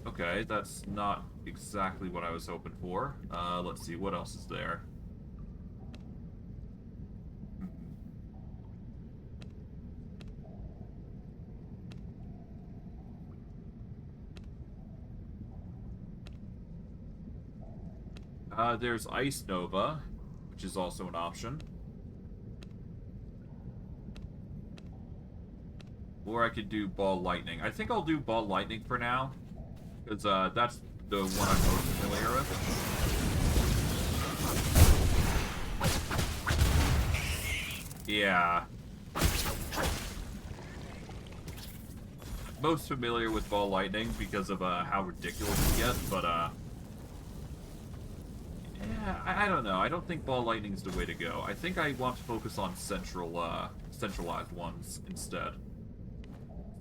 Okay, that's not exactly what I was hoping for. Let's see, what else is there? There's Ice Nova, which is also an option. Or I could do Ball Lightning. I think I'll do Ball Lightning for now, because that's the one I'm most familiar with. Yeah. Most familiar with Ball Lightning because of how ridiculous it gets, but yeah, I don't know. I don't think Ball Lightning is the way to go. I think I want to focus on centralized ones instead.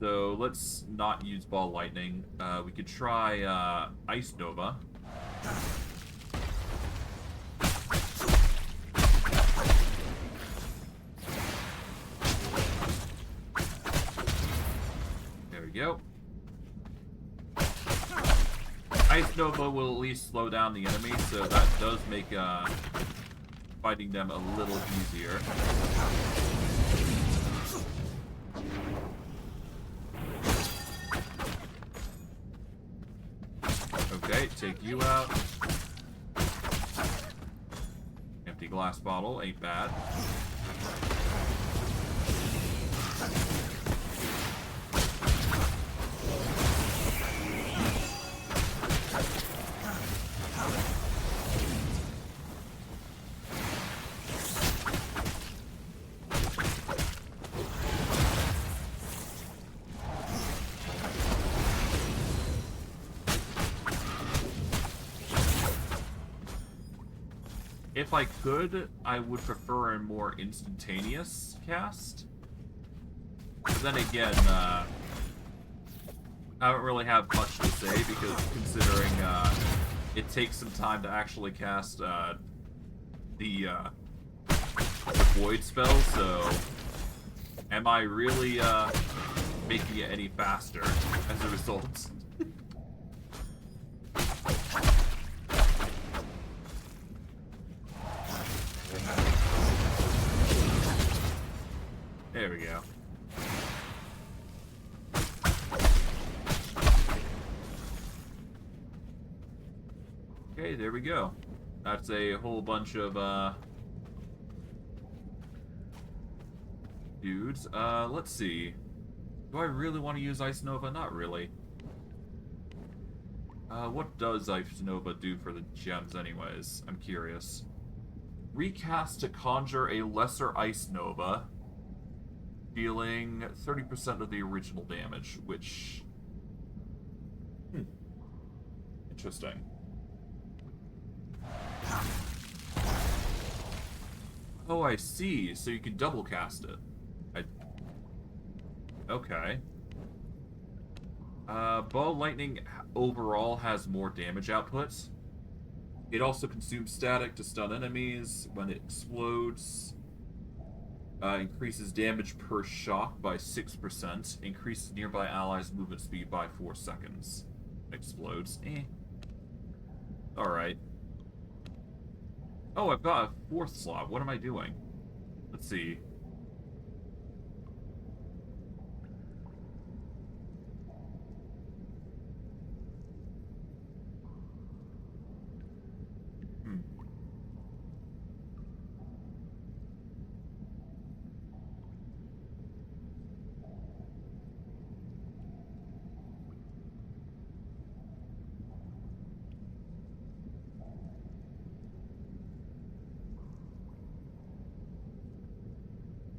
So let's not use Ball Lightning. We could try Ice Nova. There we go. Ice Nova will at least slow down the enemy, so that does make fighting them a little easier. Okay, take you out. Empty glass bottle, ain't bad. If I could, I would prefer a more instantaneous cast. But then again, I don't really have much to say because considering it takes some time to actually cast the Void spell, so am I really making it any faster as a result? There we go. Okay, there we go. That's a whole bunch of, dudes. Let's see. Do I really want to use Ice Nova? Not really. What does Ice Nova do for the gems anyways? I'm curious. Recast to conjure a lesser Ice Nova, dealing 30% of the original damage, which... Interesting. Oh, I see. So you can double cast it. Okay. Ball Lightning overall has more damage output. It also consumes static to stun enemies when it explodes. Increases damage per shock by 6%. Increases nearby allies' movement speed by 4 seconds. explodes. Alright. Oh, I've got a fourth slot. What am I doing? Let's see.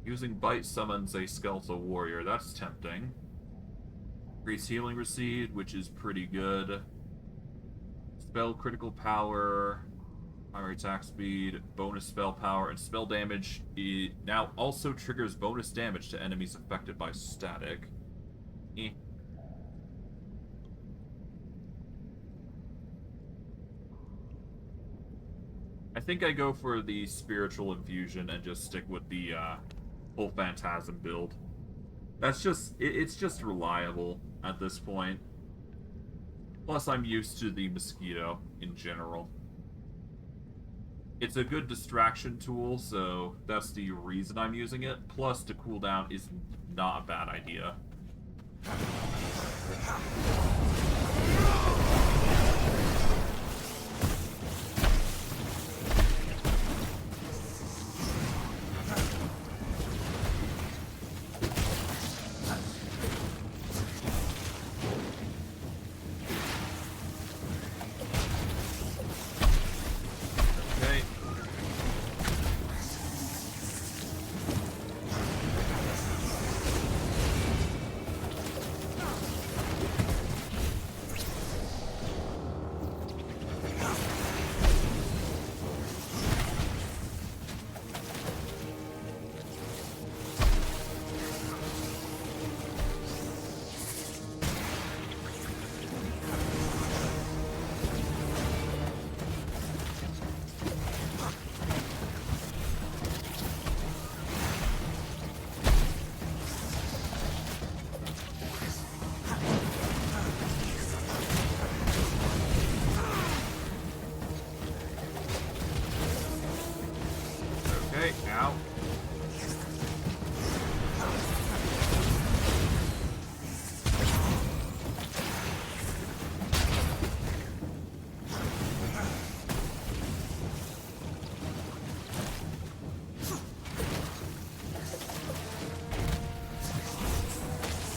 Using Bite summons a Skeletal Warrior. That's tempting. Increase healing received, which is pretty good. Spell critical power, primary attack speed, bonus spell power, and spell damage. It now also triggers bonus damage to enemies affected by static. I think I go for the spiritual infusion and just stick with the full phantasm build. That's just it's just reliable at this point. Plus, I'm used to the mosquito in general. It's a good distraction tool, so that's the reason I'm using it. Plus, the cooldown is not a bad idea. Ow.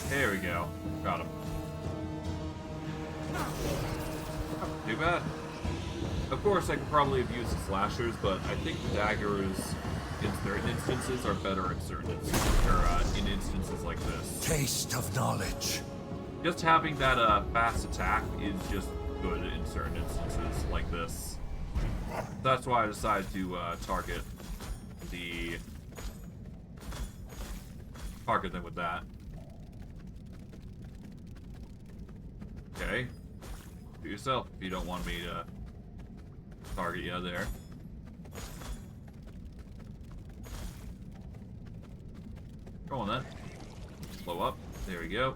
There we go. Got him. Too bad. Of course, I could probably have used the slashers, but I think the daggers in certain instances are better in certain in instances like this. Taste of knowledge. Just having that fast attack is just good in certain instances like this. That's why I decided to target them with that. Okay. Do yourself if you don't want me to target you there. Go on then. Slow up. There we go.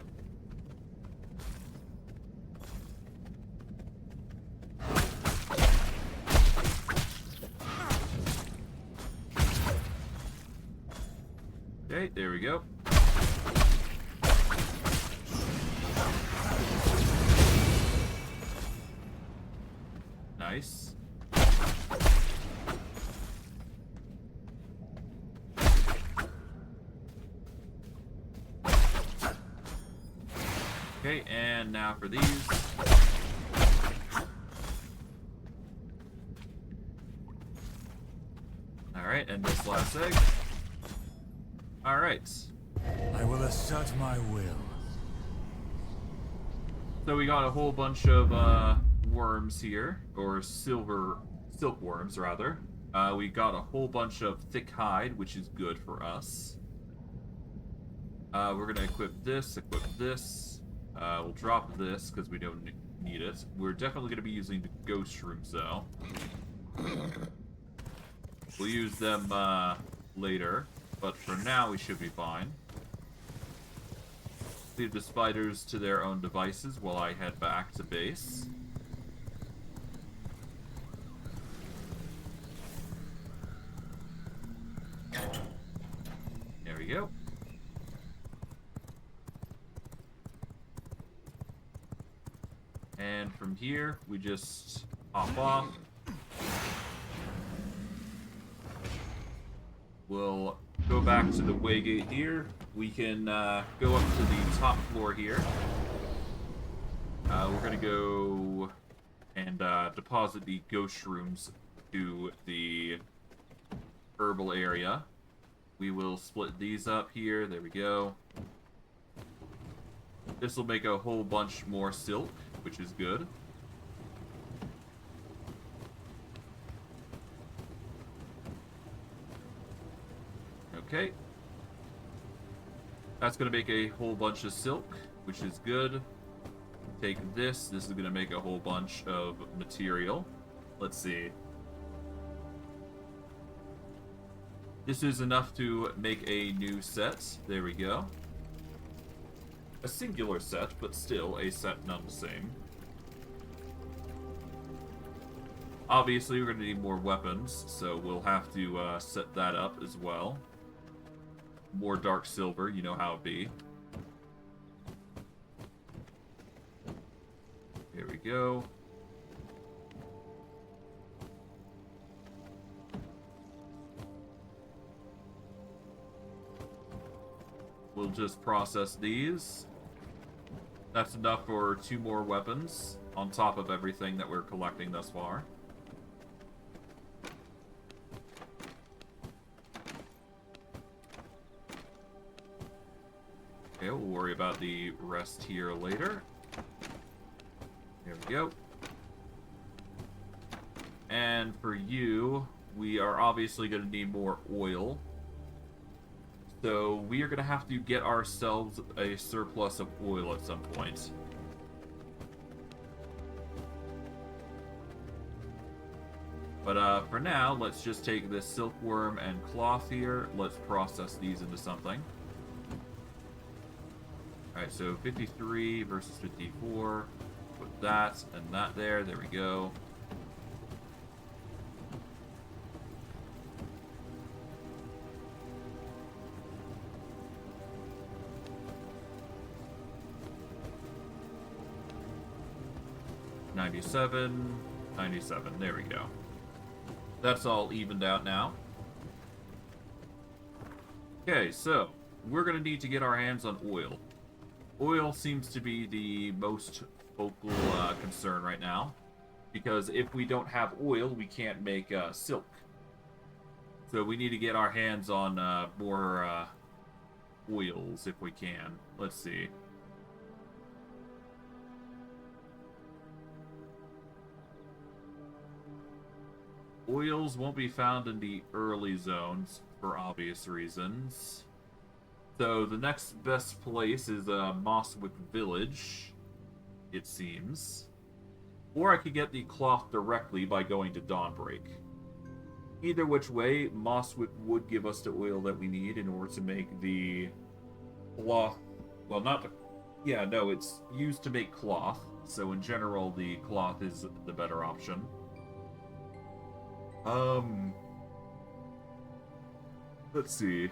Okay, there we go. Nice. Okay, and now for these. Alright, and this last egg. Alright. I will assert my will. So we got a whole bunch of worms here, or silkworms rather. We got a whole bunch of thick hide, which is good for us. We're gonna equip this. We'll drop this because we don't need it. We're definitely gonna be using the ghost shrooms though. We'll use them later, but for now we should be fine. Leave the spiders to their own devices while I head back to base. There we go. And from here, we just hop off. We'll go back to the waygate here. We can go up to the top floor here. We're gonna go and deposit the ghost rooms to the herbal area. We will split these up here. There we go. This will make a whole bunch more silk, which is good. Okay. That's going to make a whole bunch of silk, which is good. Take this. This is going to make a whole bunch of material. Let's see. This is enough to make a new set. There we go. A singular set, but still a set none the same. Obviously, we're going to need more weapons, so we'll have to set that up as well. More dark silver, you know how it be. Here we go. We'll just process these. That's enough for 2 more weapons, on top of everything that we're collecting thus far. Okay, we'll worry about the rest here later. There we go. And for you, we are obviously going to need more oil. So we are going to have to get ourselves a surplus of oil at some point. But for now, let's just take this silkworm and cloth here. Let's process these into something. Alright, so 53 versus 54. Put that and that there. There we go. $97, $97. There we go. That's all evened out now. Okay, so we're going to need to get our hands on oil. Oil seems to be the most focal concern right now, because if we don't have oil, we can't make silk. So we need to get our hands on more oils if we can. Let's see. Oils won't be found in the early zones for obvious reasons. So the next best place is Mosswick Village, it seems. Or I could get the cloth directly by going to Dawnbreak. Either which way, Mosswick would give us the oil that we need in order to make the cloth. Well, not the... Yeah, no, it's used to make cloth. So in general, the cloth is the better option. Let's see.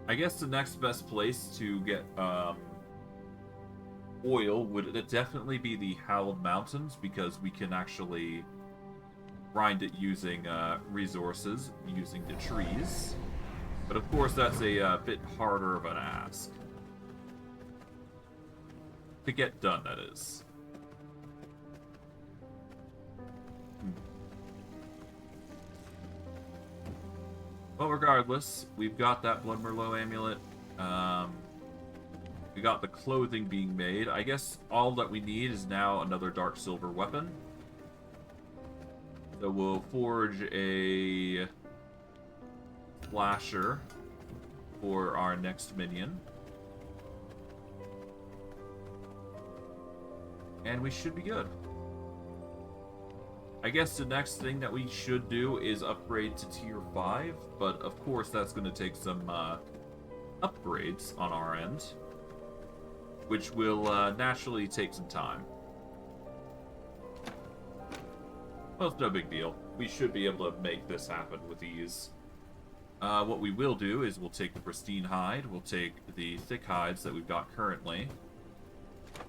I guess the next best place to get oil would definitely be the Howled Mountains, because we can actually grind it using resources, using the trees. But of course, that's a bit harder of an ask. To get done, that is. Well, regardless, we've got that Blood Merlot amulet. We got the clothing being made. I guess all that we need is now another dark silver weapon. So we'll forge a slasher for our next minion. And we should be good. I guess the next thing that we should do is upgrade to tier 5, but of course that's going to take some upgrades on our end, which will naturally take some time. Well, it's no big deal. We should be able to make this happen with ease. What we will do is we'll take the pristine hide, we'll take the thick hides that we've got currently,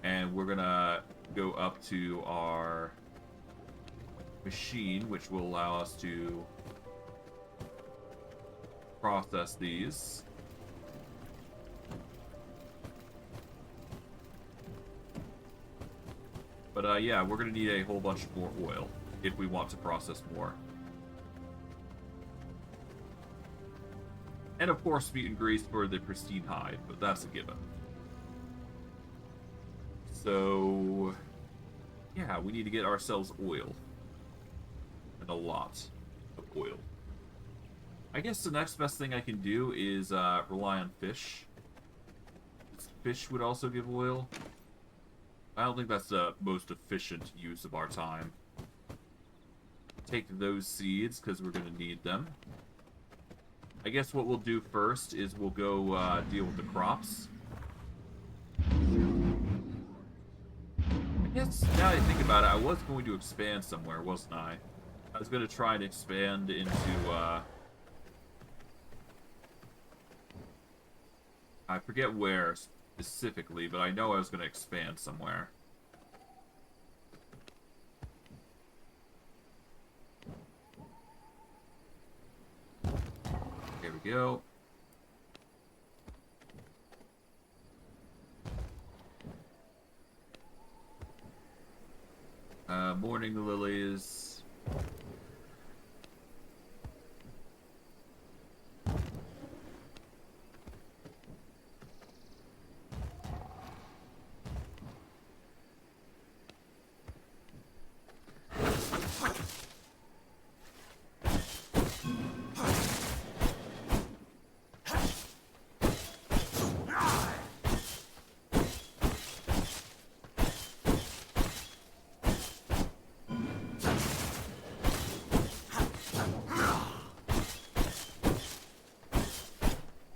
and we're gonna go up to our machine, which will allow us to process these. But yeah, we're gonna need a whole bunch more oil if we want to process more. And of course, meat and grease for the pristine hide, but that's a given. So, yeah, we need to get ourselves oil. And a lot of oil. I guess the next best thing I can do is rely on fish. Fish would also give oil. I don't think that's the most efficient use of our time. Take those seeds, because we're going to need them. I guess what we'll do first is we'll go deal with the crops. I guess, now that I think about it, I was going to expand somewhere, wasn't I? I was going to try and expand into, I forget where specifically, but I know I was going to expand somewhere. Here we go. Morning lilies.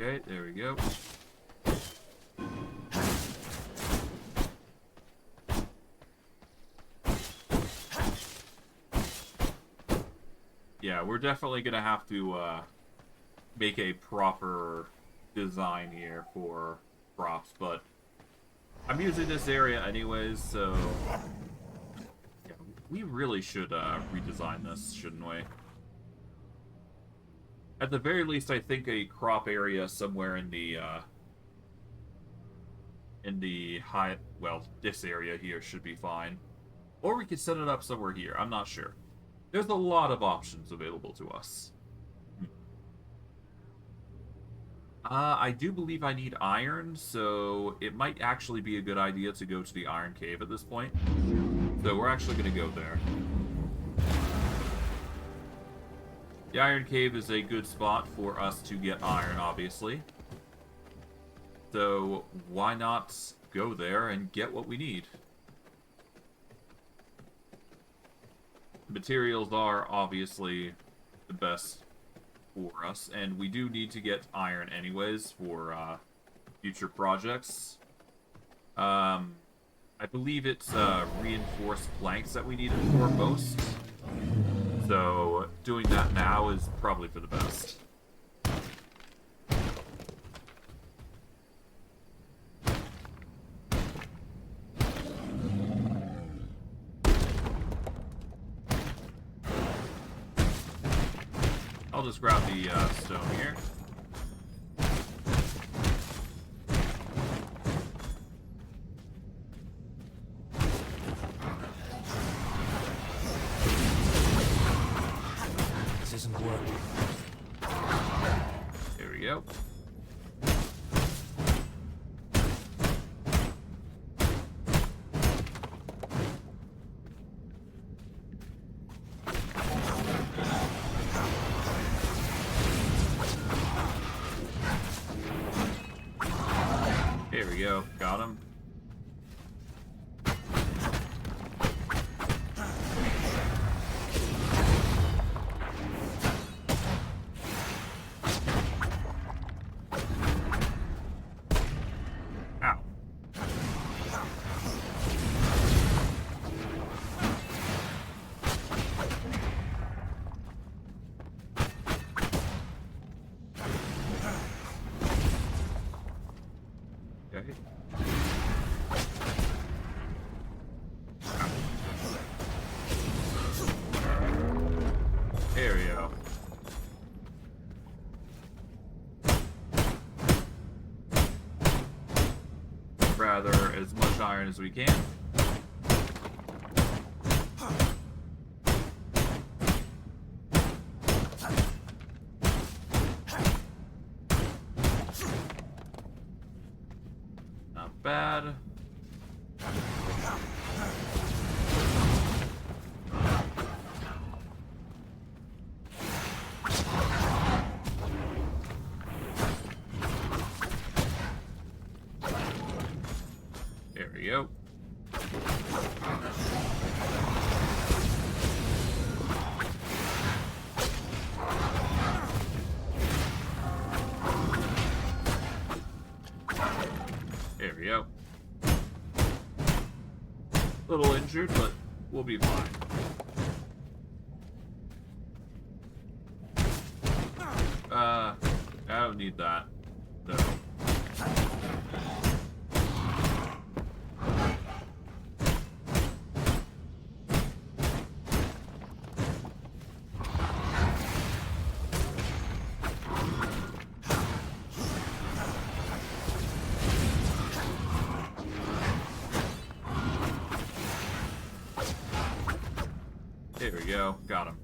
Okay, there we go. Yeah, we're definitely gonna have to make a proper design here for crops, but I'm using this area anyways, so yeah, we really should redesign this, shouldn't we? At the very least, I think a crop area somewhere in the high, well, this area here should be fine. Or we could set it up somewhere here, I'm not sure. There's a lot of options available to us. I do believe I need iron, so it might actually be a good idea to go to the Iron Cave at this point. So we're actually going to go there. The Iron Cave is a good spot for us to get iron, obviously. So, why not go there and get what we need? Materials are obviously the best for us, and we do need to get iron anyways for future projects. I believe it's reinforced planks that we need it for most. So, doing that now is probably for the best. I'll just grab the stone here. Isn't working. There we go. There we go. Got him. Okay. There we go. Rather as much iron as we can. Not bad. There we go. There we go. A little injured, but we'll be fine. I don't need that. No. There we go. Got him.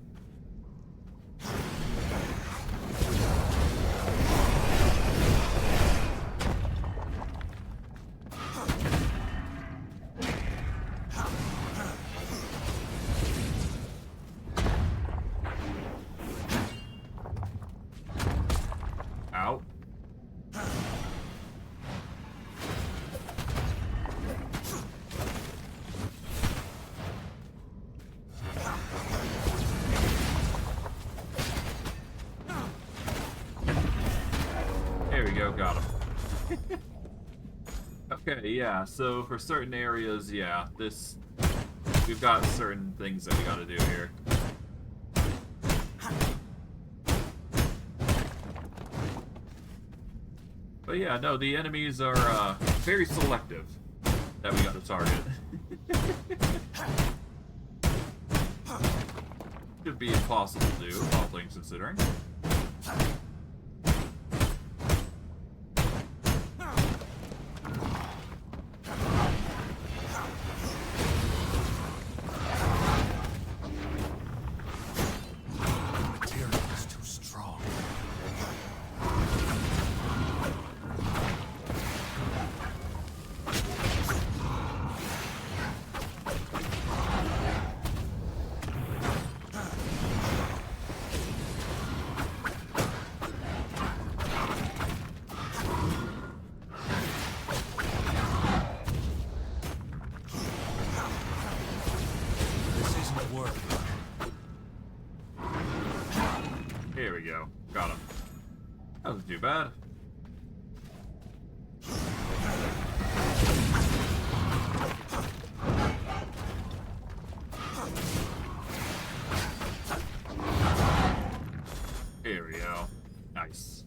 Out. There we go, got him. Okay, yeah, so for certain areas, yeah, we've got certain things that we gotta do here. But yeah, no, the enemies are very selective that we gotta target. Could be impossible to do, all things considering. Material is too strong. This isn't working. Here we go. Got him. That wasn't too bad. Here we go. Nice.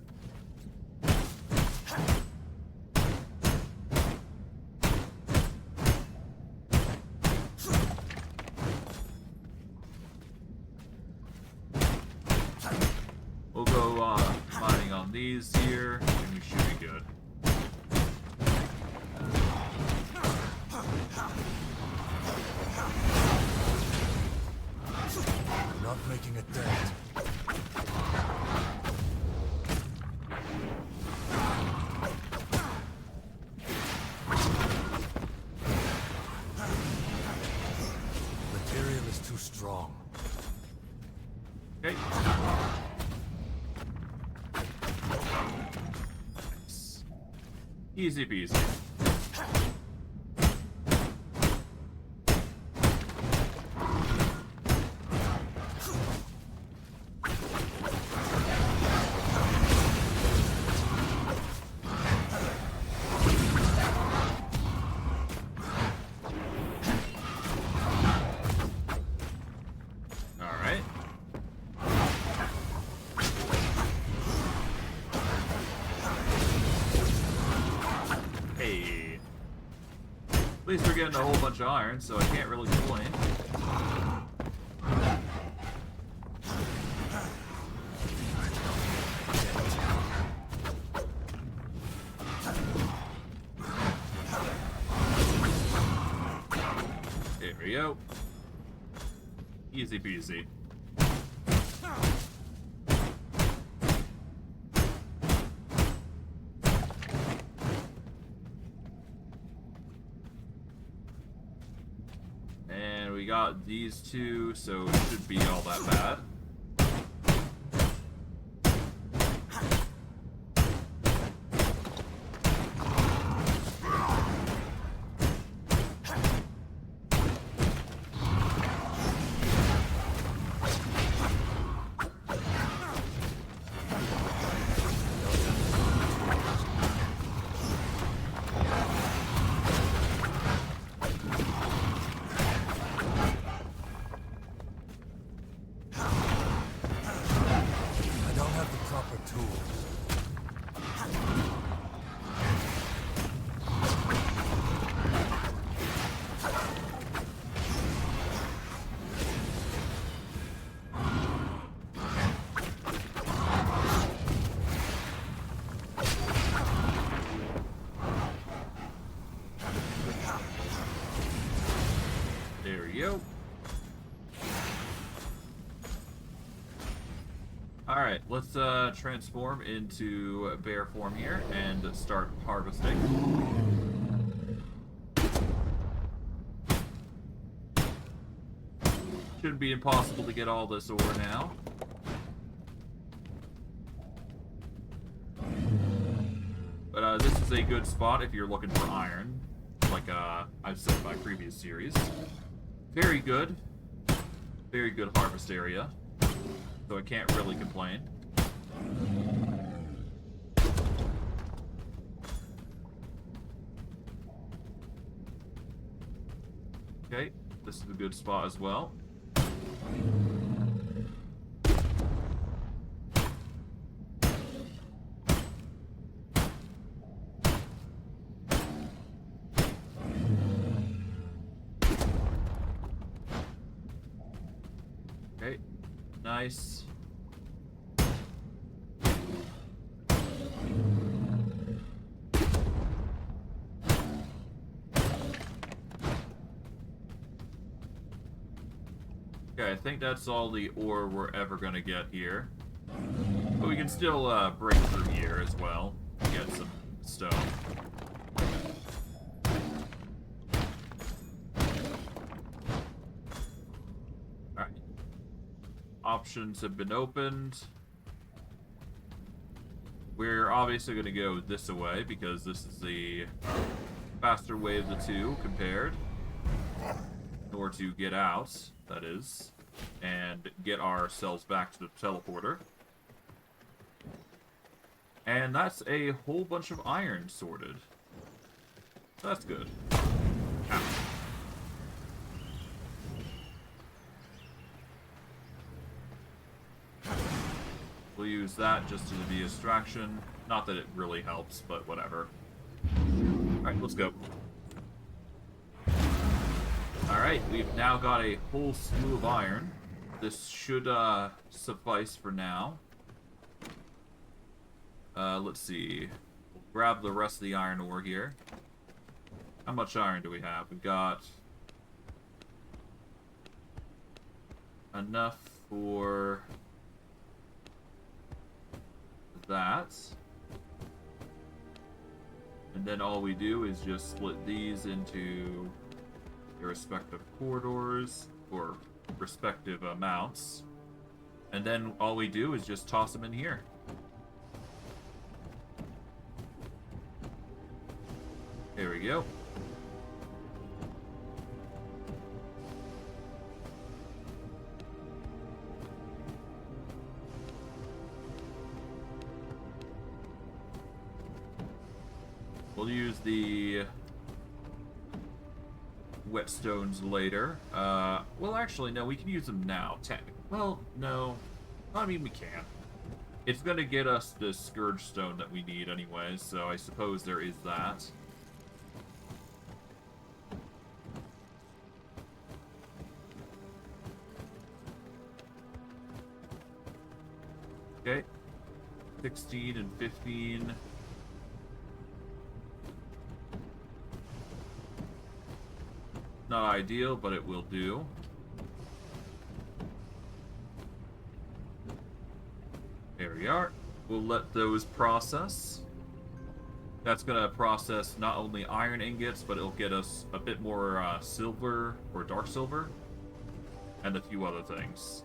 We'll go mining on these here, and we should be good. We're not making a dent. Material is too strong. Okay. Nice. Easy peasy. Alright. Hey. least we're getting a whole bunch of iron, so I can't really complain. There we go. Easy peasy. And we got these two, so it should be all that bad. I don't have the proper tools. There we go. Alright, let's transform into bear form here and start harvesting. Shouldn't be impossible to get all this ore now. But this is a good spot if you're looking for iron, like I've said in my previous series. Very good harvest area, so I can't really complain. Okay, this is a good spot as well. Okay, nice. Okay, I think that's all the ore we're ever gonna get here. But we can still break through here as well and get some stone. Alright. Options have been opened. We're obviously gonna go this way because this is the faster way of the two compared. In order to get out, that is, and get ourselves back to the teleporter. And that's a whole bunch of iron sorted. That's good. Ow. We'll use that just to be a distraction. Not that it really helps, but whatever. Alright, let's go. Alright, we've now got a whole slew of iron. This should suffice for now. Let's see. We'll grab the rest of the iron ore here. How much iron do we have? We've got enough for that. And then all we do is just split these into their respective corridors or respective amounts. And then all we do is just toss them in here. There we go. We'll use the whetstones later. Well, actually, no, we can use them now. Well, no. I mean, we can. It's gonna get us the Scourge Stone that we need anyway, so I suppose there is that. 16 and 15. Not ideal, but it will do. There we are. We'll let those process. That's going to process not only iron ingots, but it'll get us a bit more silver or dark silver. And a few other things.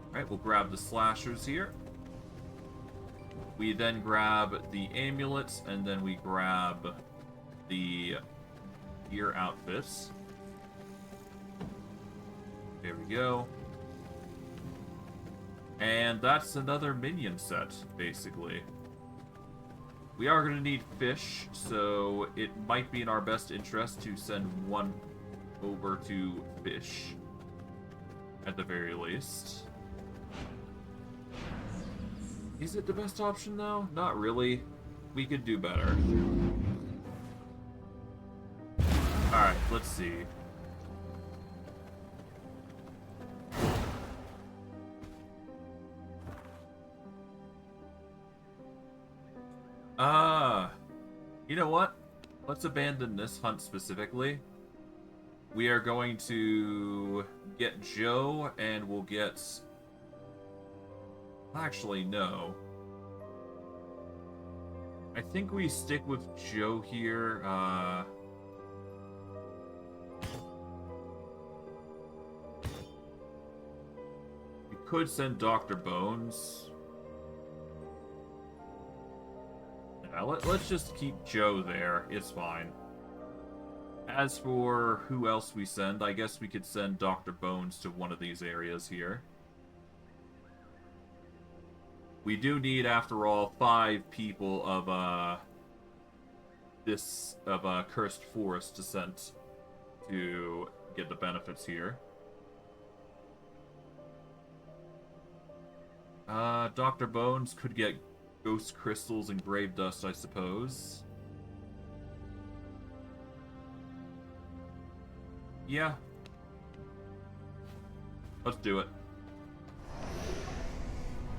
Alright, we'll grab the slashers here. We then grab the amulets, and then we grab the gear outfits. There we go. And that's another minion set, basically. We are going to need fish, so it might be in our best interest to send one over to fish. At the very least. Is it the best option, though? Not really. We could do better. Alright, let's see. You know what? Let's abandon this hunt specifically. We are going to get Joe, and we'll get... Actually, no. I think we stick with Joe here. We could send Dr. Bones. Yeah, let's just keep Joe there. It's fine. As for who else we send, I guess we could send Dr. Bones to one of these areas here. We do need, after all, 5 people of Cursed Forest to send to get the benefits here. Dr. Bones could get ghost crystals and grave dust, I suppose. Yeah. Let's do it.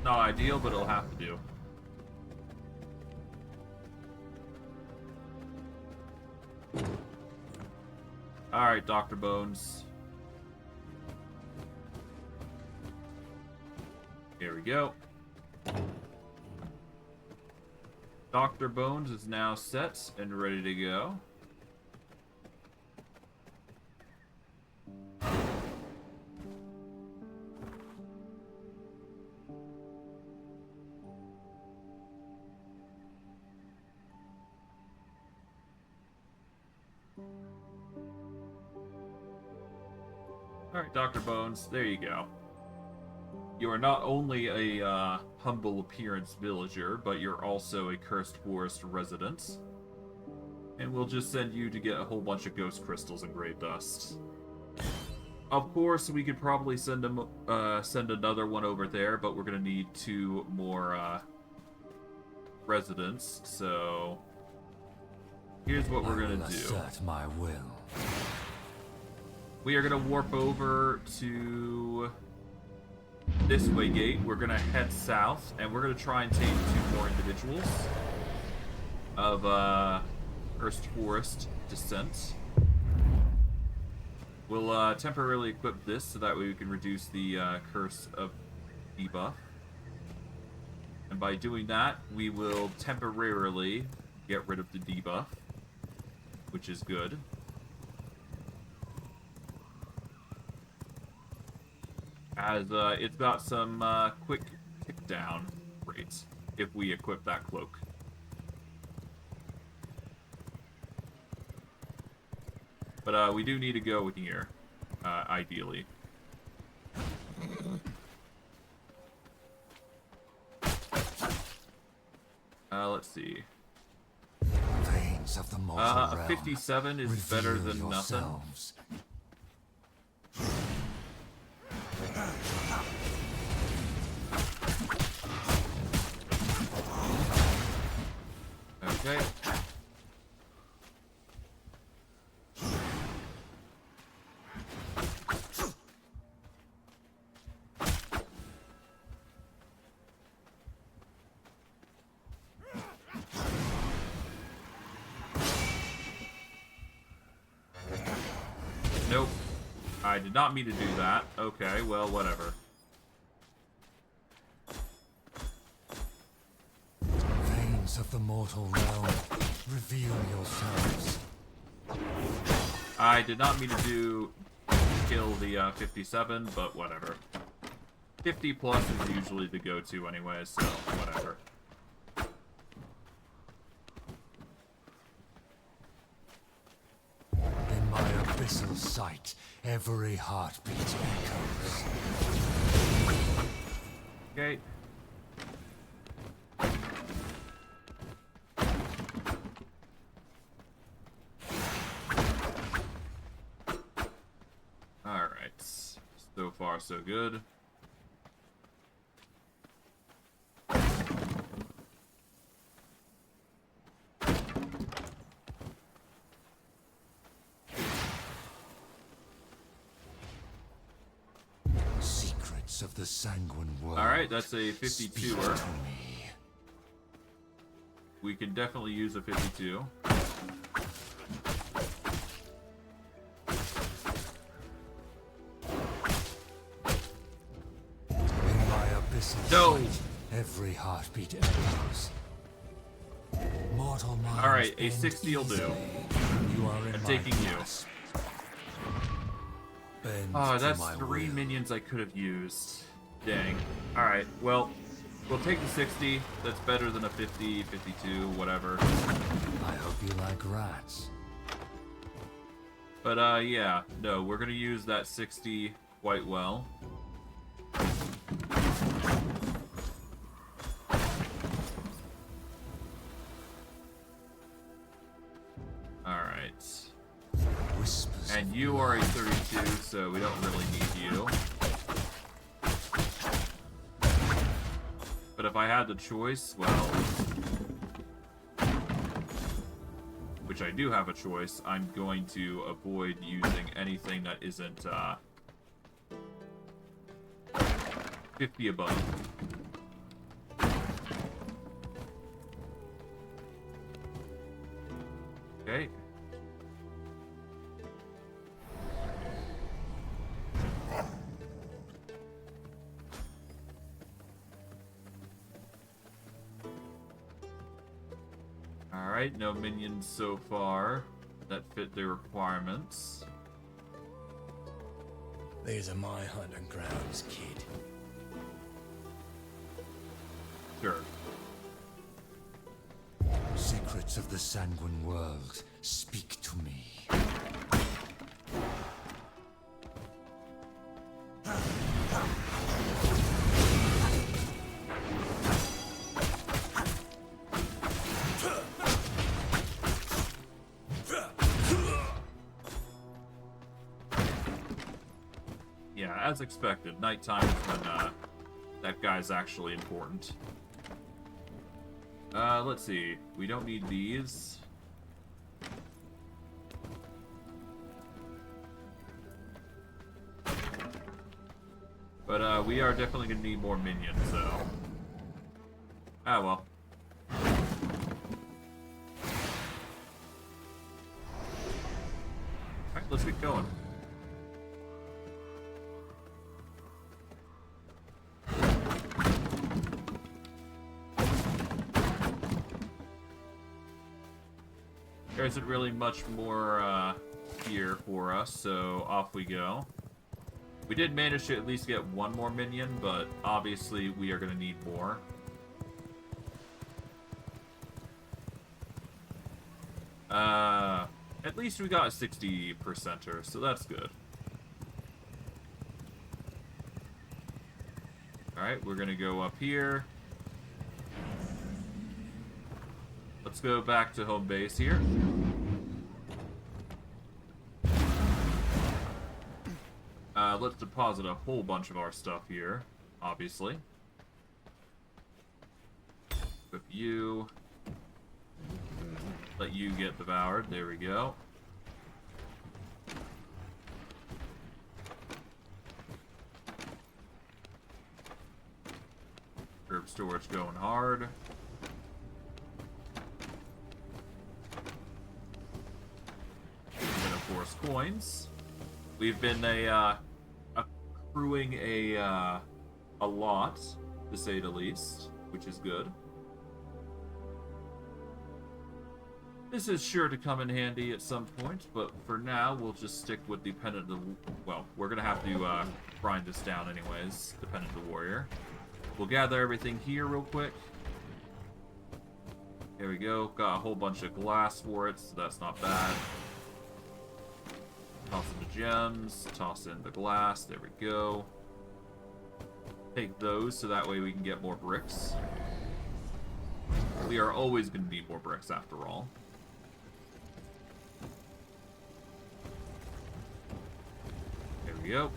Not ideal, but it'll have to do. Alright, Dr. Bones. Here we go. Dr. Bones is now set and ready to go. Alright, Dr. Bones, there you go. You are not only a humble appearance villager, but you're also a Cursed Forest resident. And we'll just send you to get a whole bunch of ghost crystals and grave dust. Of course, we could probably send another one over there, but we're gonna need 2 more residents, so here's what we're gonna do. Assert my will. We are gonna warp over to this way gate. We're gonna head south, and we're gonna try and tame 2 more individuals of Cursed Forest descent. We'll temporarily equip this so that way we can reduce the curse of debuff. And by doing that, we will temporarily get rid of the debuff, which is good. As it's got some quick kick down rates if we equip that cloak. But we do need to go here, ideally. Let's see. Veins of the mortal A realm, 57 is better reveal than yourselves. nothing. Okay. I did not mean to do that. Okay, well, whatever. Veins of the mortal realm, reveal yourselves. I did not mean to kill the 57, but whatever. 50 plus is usually the go-to anyway, so whatever. In my abyssal sight, every heartbeat echoes. Okay. Alright. So far, so good. Secrets of the sanguine world. Alright, that's a Speak 52er. to me. We can definitely use a 52. In my abyssal No. sight, every heartbeat echoes. Mortal minds Alright, a bend 60 will do. easily. You are in I'm my taking you. grasp. Bend Oh, to that's my 3 will. minions I could have used. Dang. Alright, well, we'll take the 60. That's better than a 50, 52, whatever. I hope you like rats. But, yeah. No, we're gonna use that 60 quite well. Alright. Whispers. And of you are a blood. 32, so we don't really need you. But if I had the choice, well... Which I do have a choice, I'm going to avoid using anything that isn't, 50 above. Okay. Alright, no minions so far that fit the requirements. These are my hunting grounds, kid. Sure. Secrets of the sanguine world, speak to me. Yeah, as expected, nighttime is when that guy's actually important. Let's see. We don't need these. But we are definitely gonna need more minions, so. Ah well. Alright, let's get going. There isn't really much more here for us, so off we go. We did manage to at least get one more minion, but obviously we are going to need more. At least we got a 60%er, so that's good. Alright, we're going to go up here. Let's go back to home base here. Let's deposit a whole bunch of our stuff here, obviously. Equip you. Let you get devoured. There we go. Herb storage going hard. And then, of course, coins. We've been accruing a lot, to say the least, which is good. This is sure to come in handy at some point, but for now, we'll just stick with Dependent of the... Well, we're going to have to grind this down anyways, Dependent of the Warrior. We'll gather everything here real quick. Here we go. Got a whole bunch of glass for it, so that's not bad. Toss in the gems, toss in the glass, there we go. Take those, so that way we can get more bricks. We are always going to need more bricks, after all. There we go.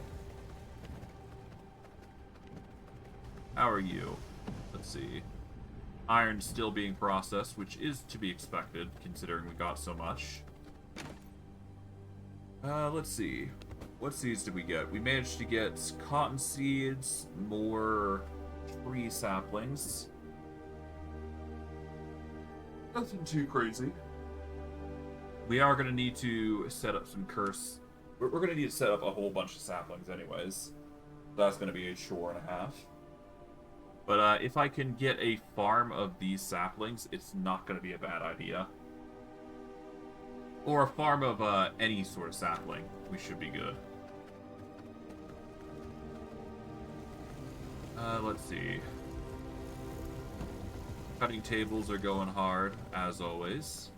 How are you? Let's see. Iron still being processed, which is to be expected, considering we got so much. Let's see. What seeds did we get? We managed to get cotton seeds, more tree saplings. Nothing too crazy. We are going to need to set up some curse. We're going to need to set up a whole bunch of saplings anyways. That's going to be a chore and a half. But if I can get a farm of these saplings, it's not going to be a bad idea. Or a farm of any sort of sapling. We should be good. Let's see. Cutting tables are going hard, as always.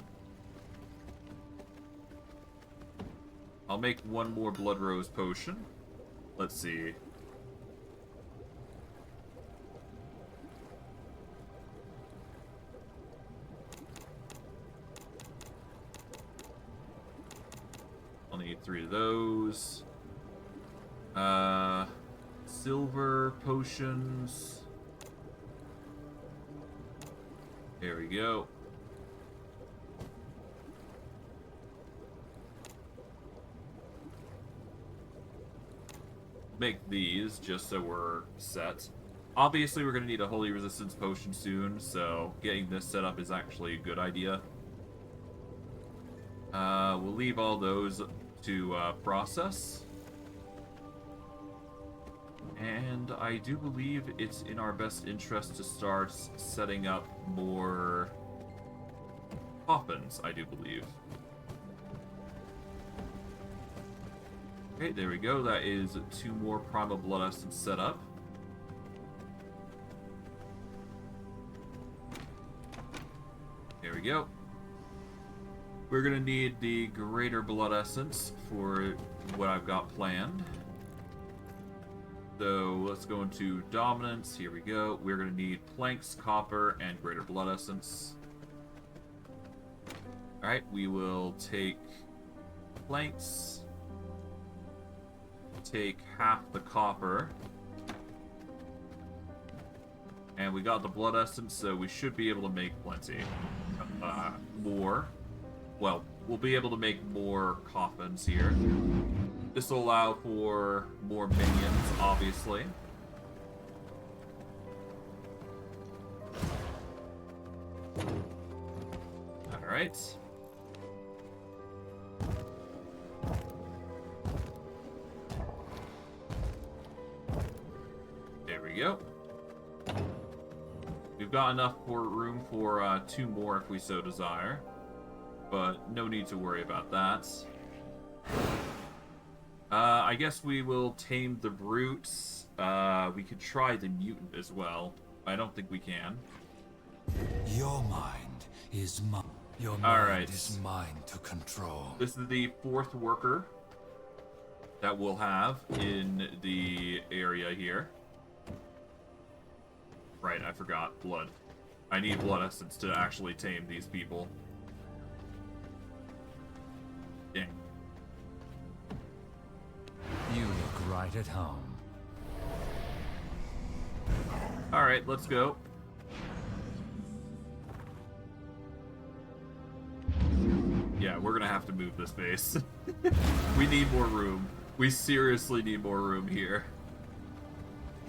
I'll make one more Blood Rose potion. Let's see. I'll need 3 of those. Silver potions. There we go. Make these just so we're set. Obviously, we're going to need a Holy Resistance potion soon, so getting this set up is actually a good idea. We'll leave all those to process. And I do believe it's in our best interest to start setting up more coffins, I do believe. Okay, there we go. That is 2 more Primal Blood Essence set up. There we go. We're going to need the Greater Blood Essence for what I've got planned. So let's go into Dominance. Here we go. We're going to need Planks, Copper, and Greater Blood Essence. Alright, we will take Planks. Take half the Copper. And we got the Blood Essence, so we should be able to make plenty. More. Well, we'll be able to make more coffins here. This will allow for more minions, obviously. Alright. There we go. We've got enough room for 2 more if we so desire. But no need to worry about that. I guess we will tame the brutes. We could try the mutant as well. I don't think we can. Your mind is mine. Your mind is mine to control. This is the 4th worker that we'll have in the area here. Right, I forgot. Blood. I need blood essence to actually tame these people. Dang. You look right at home. Alright, let's go. Yeah, we're gonna have to move this base. We need more room. We seriously need more room here.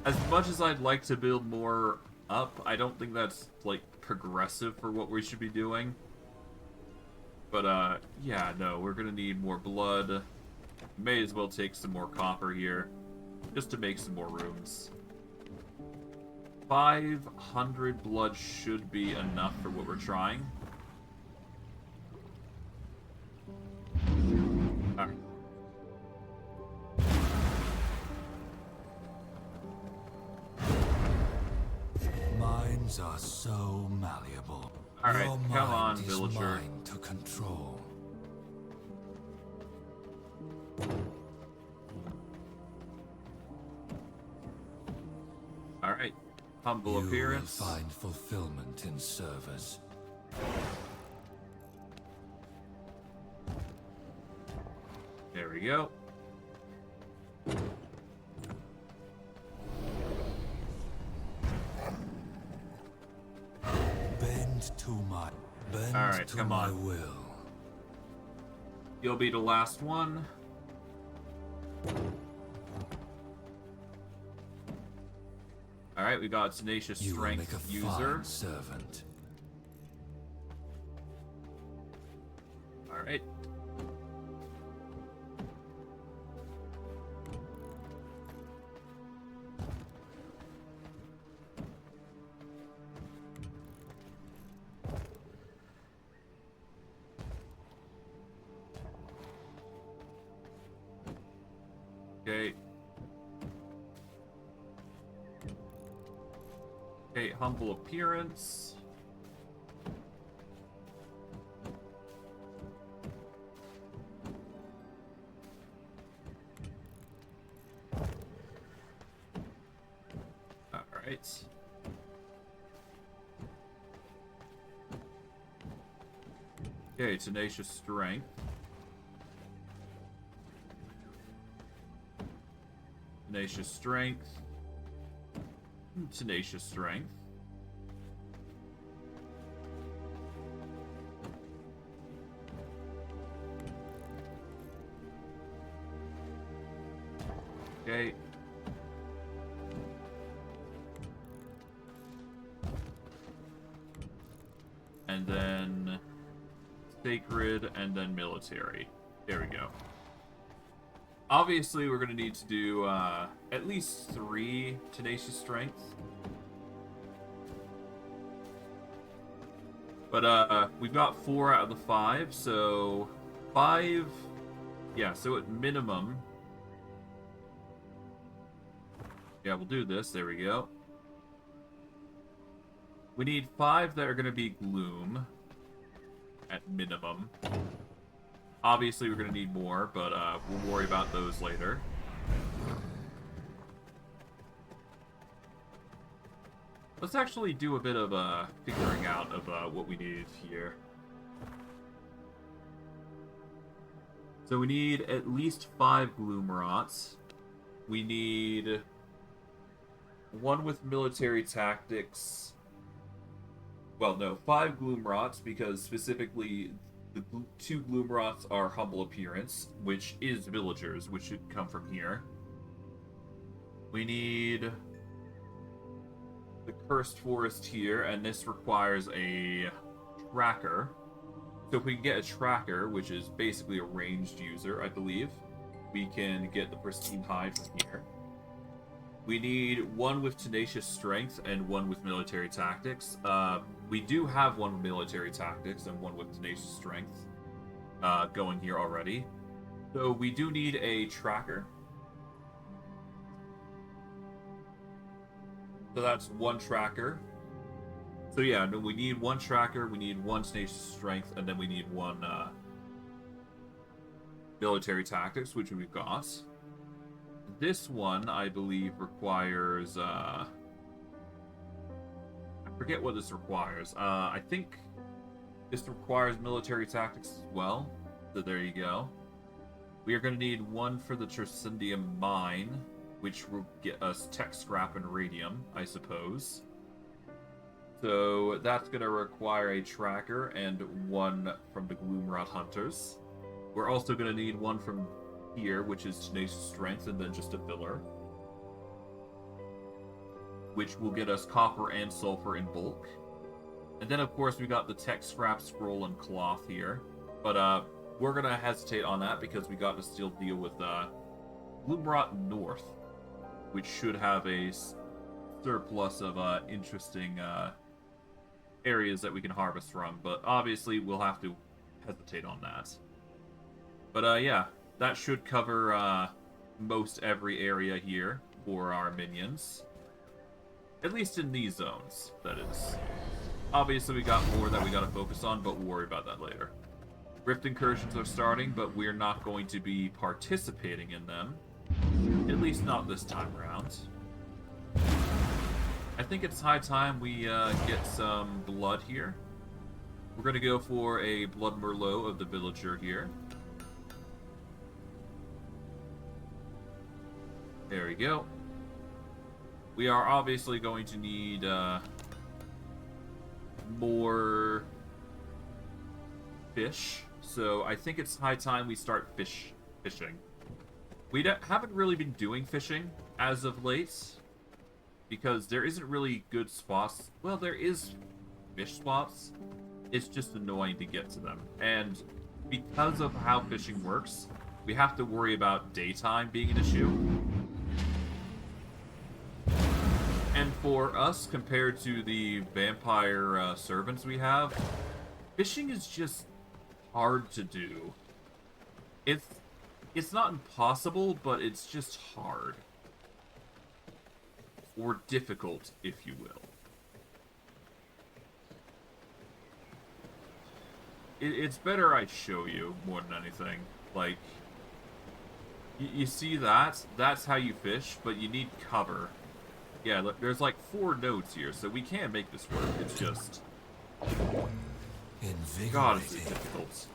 As much as I'd like to build more up, I don't think that's, like, progressive for what we should be doing. But, yeah, no, we're gonna need more blood. May as well take some more copper here, just to make some more rooms. 500 blood should be enough for what we're trying. Alright. Minds are so malleable. Alright, Your come on, mind is villager. mine to control. Alright. Humble You appearance. will find fulfillment in service. There we go. Bend to my Alright, to come my on. will. You'll be the last one. Alright, we got Tenacious You will make Strength a user. fine servant. Alright. Okay. Okay, humble appearance. Alright. Okay, Tenacious Strength. Tenacious Strength. Tenacious Strength. Okay. And then Sacred, and then Military. There we go. Obviously, we're going to need to do at least 3 Tenacious Strength. But we've got 4 out of the 5, so 5... Yeah, so at minimum... Yeah, we'll do this. There we go. We need 5 that are going to be Gloom. At minimum. Obviously, we're going to need more, but we'll worry about those later. Let's actually do a bit of figuring out of what we need here. So we need at least 5 Gloom Rots. We need 1 with Military Tactics. Well, no, 5 Gloom Rots, because specifically the 2 Gloom Rots are Humble Appearance, which is Villagers, which should come from here. We need the Cursed Forest here, and this requires a Tracker. So if we can get a Tracker, which is basically a ranged user, I believe, we can get the Pristine Hide from here. We need 1 with Tenacious Strength and 1 with Military Tactics. We do have 1 with Military Tactics and 1 with Tenacious Strength going here already. So we do need a Tracker. So that's 1 Tracker. So yeah, no, we need 1 Tracker, we need 1 Tenacious Strength, and then we need 1 Military Tactics, which we've got. This one, I believe, requires, I forget what this requires. I think this requires Military Tactics as well. So there you go. We are going to need 1 for the Tercendium Mine, which will get us Tech Scrap and Radium, I suppose. So that's going to require a Tracker and 1 from the Gloomrot Hunters. We're also going to need 1 from here, which is Tenacious Strength, and then just a filler, which will get us copper and sulfur in bulk. And then, of course, we got the Tech Scrap, Scroll, and Cloth here. But we're gonna hesitate on that because we got to still deal with Gloomrot North, which should have a surplus of interesting areas that we can harvest from. But obviously, we'll have to hesitate on that. But yeah, that should cover most every area here for our minions. At least in these zones, that is. Obviously, we got more that we gotta focus on, but we'll worry about that later. Rift incursions are starting, but we're not going to be participating in them. At least not this time around. I think it's high time we get some blood here. We're gonna go for a Blood Merlot of the villager here. There we go. We are obviously going to need more fish, so I think it's high time we start fishing. We haven't really been doing fishing as of late, because there isn't really good spots. Well, there is fish spots. It's just annoying to get to them. And because of how fishing works, we have to worry about daytime being an issue. And for us, compared to the vampire servants we have, fishing is just hard to do. It's not impossible, but it's just hard. Or difficult, if you will. It's better I show you more than anything. Like, you see that? That's how you fish, but you need cover. Yeah, look, there's like 4 nodes here, so we can make this work. It's just... God, it's difficult.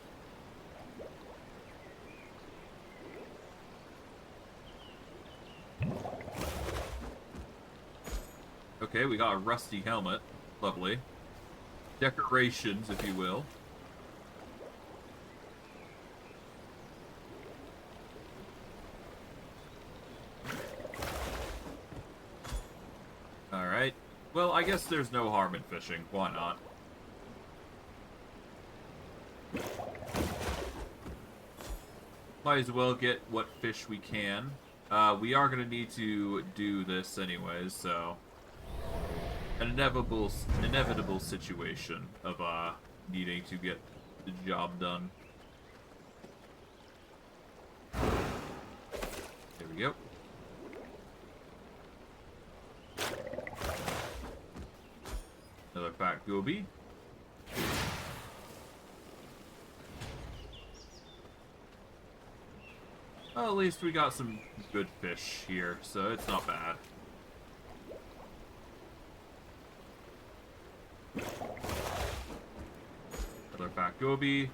Okay, we got a rusty helmet. Lovely. Decorations, if you will. Alright. Well, I guess there's no harm in fishing. Why not? Might as well get what fish we can. We are going to need to do this anyways, so... An inevitable situation of needing to get the job done. There we go. Another fat goby. Well, at least we got some good fish here, so it's not bad. Another fat goby.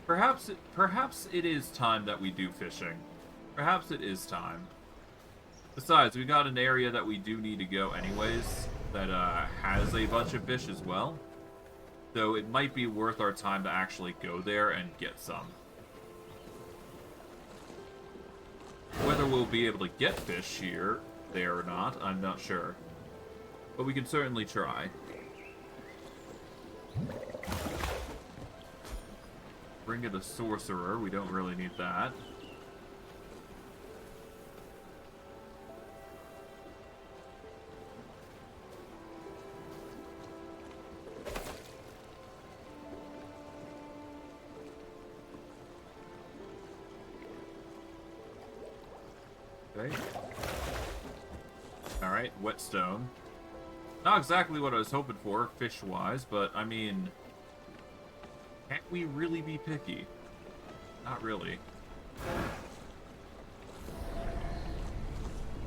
Perhaps it is time that we do fishing. Perhaps it is time. Besides, we got an area that we do need to go anyways that has a bunch of fish as well. So it might be worth our time to actually go there and get some. Whether we'll be able to get fish there or not, I'm not sure. But we can certainly try. Bring it a sorcerer, we don't really need that. Okay. Alright, whetstone. Not exactly what I was hoping for, fish-wise, but, I mean... Can't we really be picky? Not really.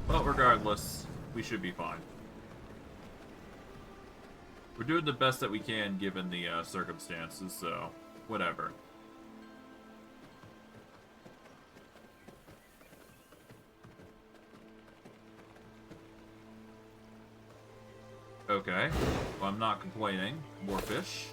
But regardless, we should be fine. We're doing the best that we can given the circumstances, so whatever. Okay, well, I'm not complaining. More fish.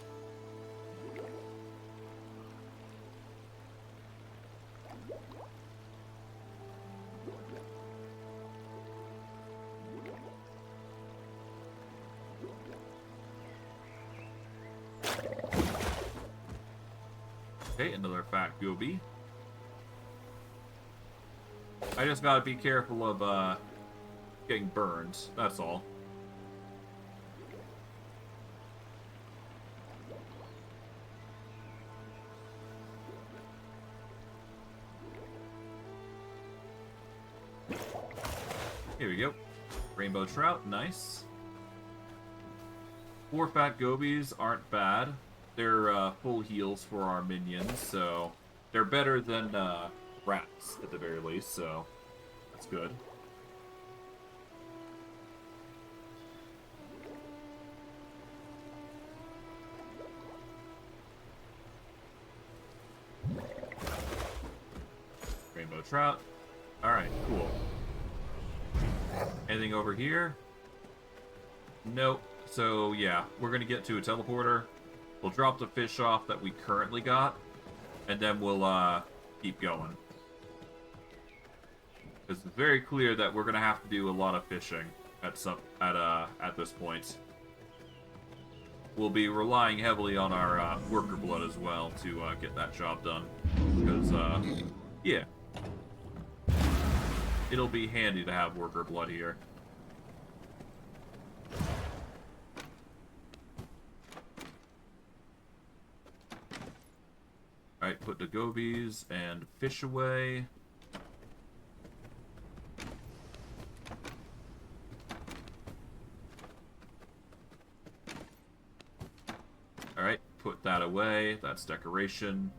Okay, another fat goby. I just gotta be careful of, getting burned. That's all. Here we go. Rainbow trout, nice. 4 fat gobies aren't bad. They're full heals for our minions, so they're better than rats at the very least, so that's good. Rainbow trout. Alright, cool. Anything over here? Nope. So, yeah, we're going to get to a teleporter. We'll drop the fish off that we currently got, and then we'll keep going. It's very clear that we're going to have to do a lot of fishing at this point. We'll be relying heavily on our worker blood as well to get that job done. Because, yeah. It'll be handy to have worker blood here. Alright, put the gobies and fish away. Alright, put that away. That's decoration.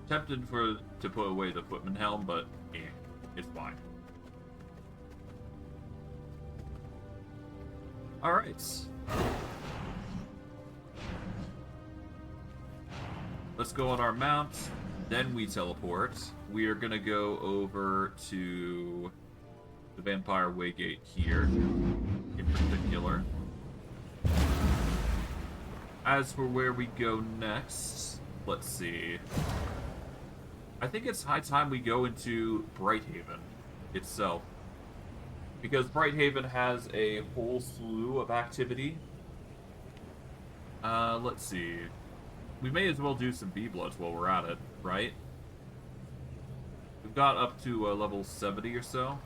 Tempted to put away the footman helm, but it's fine. Alright. Let's go on our mount, then we teleport. We are gonna go over to the Vampire Waygate here, in particular. As for where we go next, let's see. I think it's high time we go into Brighthaven itself. Because Brighthaven has a whole slew of activity. Let's see. We may as well do some B-Bloods while we're at it, right? We've got up to level 70 or so.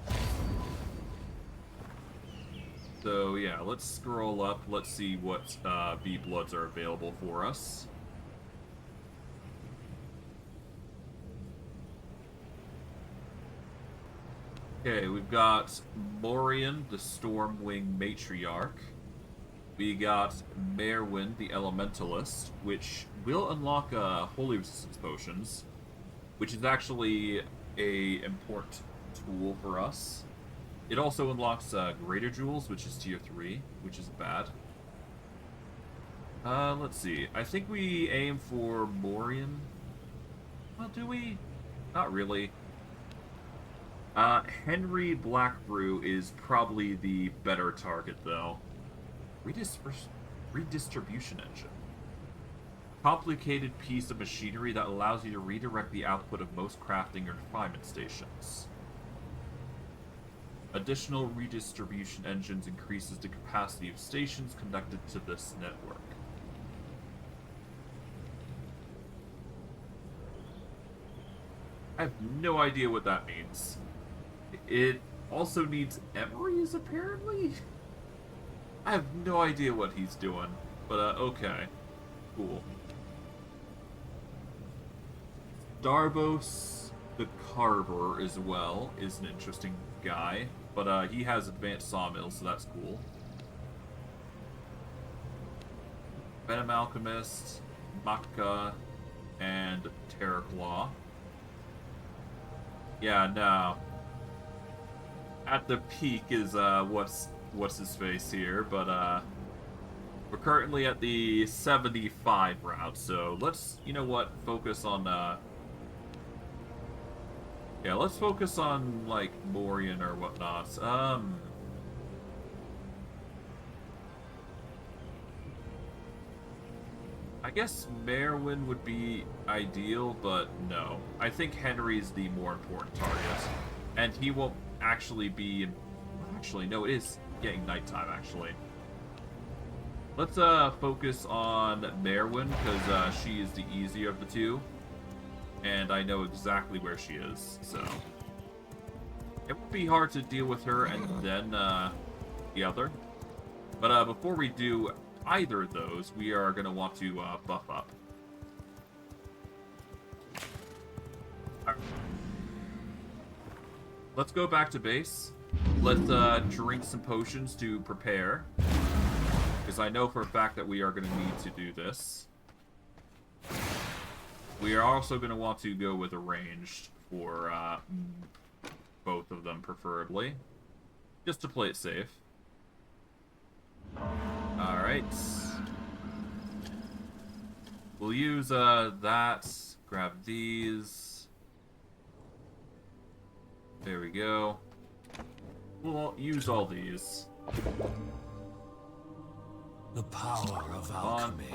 So, yeah, let's scroll up. Let's see what B-Bloods are available for us. Okay, we've got Morian, the Stormwing Matriarch. We got Merwin, the Elementalist, which will unlock Holy Resistance Potions, which is actually a important tool for us. It also unlocks Greater Jewels, which is tier 3, which is bad. Let's see. I think we aim for Morian. Well, do we? Not really. Henry Blackbrew is probably the better target, though. Redistribution engine. Complicated piece of machinery that allows you to redirect the output of most crafting or refinement stations. Additional redistribution engines increases the capacity of stations connected to this network. I have no idea what that means. It also needs emeries, apparently? I have no idea what he's doing, but okay. Cool. Darbos the Carver as well is an interesting guy, but he has advanced sawmills, so that's cool. Venom Alchemist, Makka, and Terraclaw. Yeah, no. At the peak is what's his face here, but we're currently at the 75 route, so let's, you know what, focus on yeah, let's focus on like Morian or whatnot. I guess Merwin would be ideal, but no. I think Henry's the more important target. And he won't actually be... Actually, no, it is getting nighttime, actually. Let's focus on Merwin, because she is the easier of the two. And I know exactly where she is, so... It would be hard to deal with her and then the other. But before we do either of those, we are going to want to buff up. All right. Let's go back to base. Let's drink some potions to prepare. Because I know for a fact that we are going to need to do this. We are also going to want to go with a ranged for both of them, preferably. Just to play it safe. Alright. We'll use that. Grab these. There we go. We'll use all these. The power of alchemy.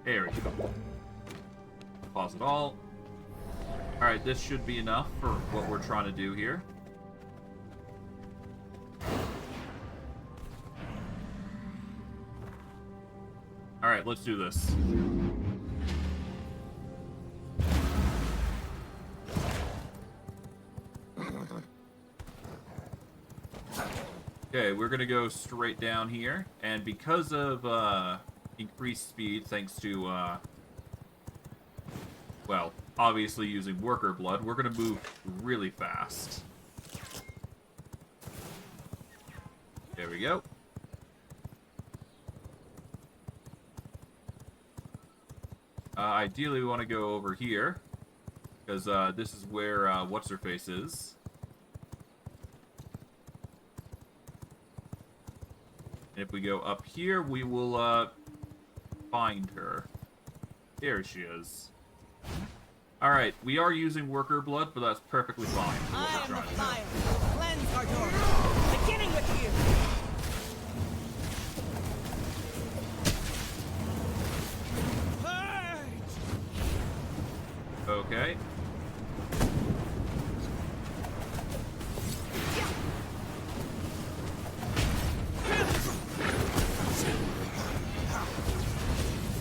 There we go. Pause it all. Alright, this should be enough for what we're trying to do here. Alright, let's do this. Okay, we're gonna go straight down here, and because of increased speed, thanks to well, obviously using worker blood, we're gonna move really fast. There we go. Ideally, we want to go over here, because this is where what's-her-face is. And if we go up here, we will find her. There she is. Alright, we are using worker blood, but that's perfectly fine for what I we're am the trying to do. fire. Cleanse our door. Beginning with you. Okay.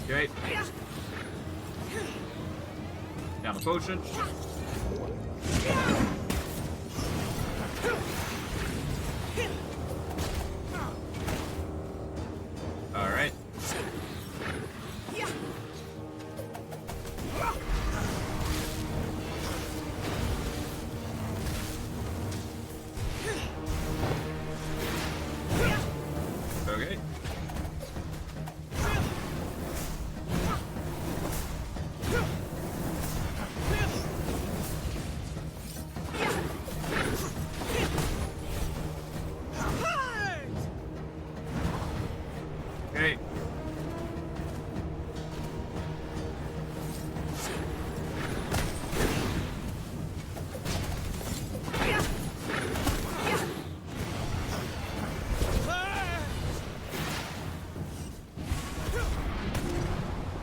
Okay. Down the potion. All right. Okay. Okay.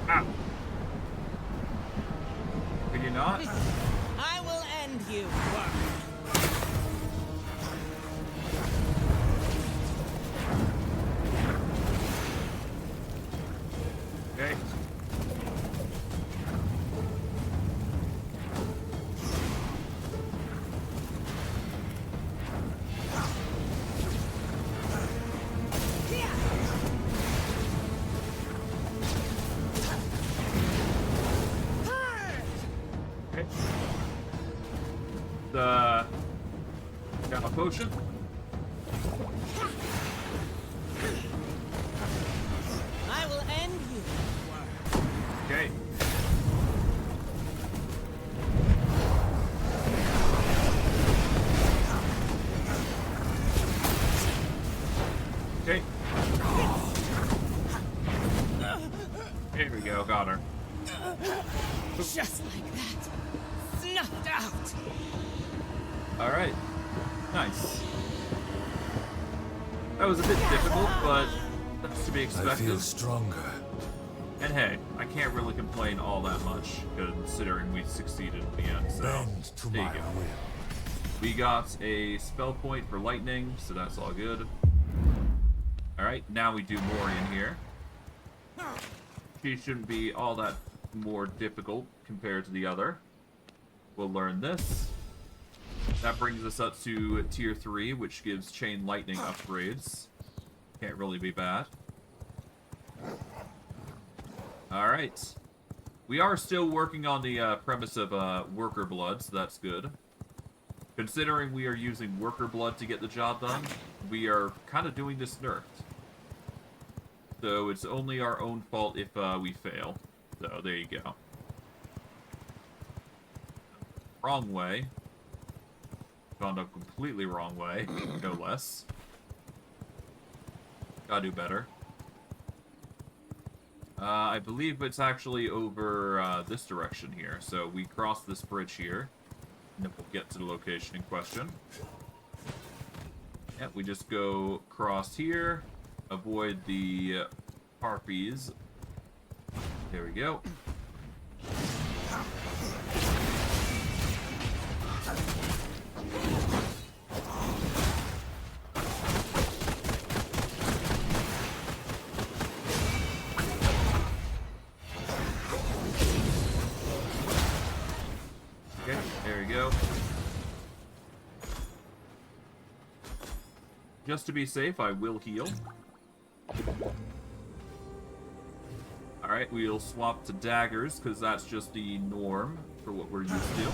Ow. Can you not? I will end you. Okay. Okay. Got my potion. I will end you. Okay. Okay. There we go, got her. Just like that. Snuffed out. Alright. Nice. That was a bit difficult, but that's to be I expected. feel stronger. And hey, I can't really complain all that much, considering we succeeded in the end, so Bend to there you my go. will. We got a spell point for lightning, so that's all good. Alright, now we do Morian here. She shouldn't be all that more difficult compared to the other. We'll learn this. That brings us up to tier 3, which gives chain lightning upgrades. Can't really be bad. Alright. We are still working on the premise of worker blood, so that's good. Considering we are using worker blood to get the job done, we are kind of doing this nerfed. So it's only our own fault if we fail. So there you go. Wrong way. Gone a completely wrong way, no less. Gotta do better. I believe it's actually over this direction here. So we cross this bridge here, and then we'll get to the location in question. Yeah, we just go across here, avoid the harpies. There we go. Okay, there we go. Just to be safe, I will heal. Alright, we'll swap to daggers, because that's just the norm for what we're used to.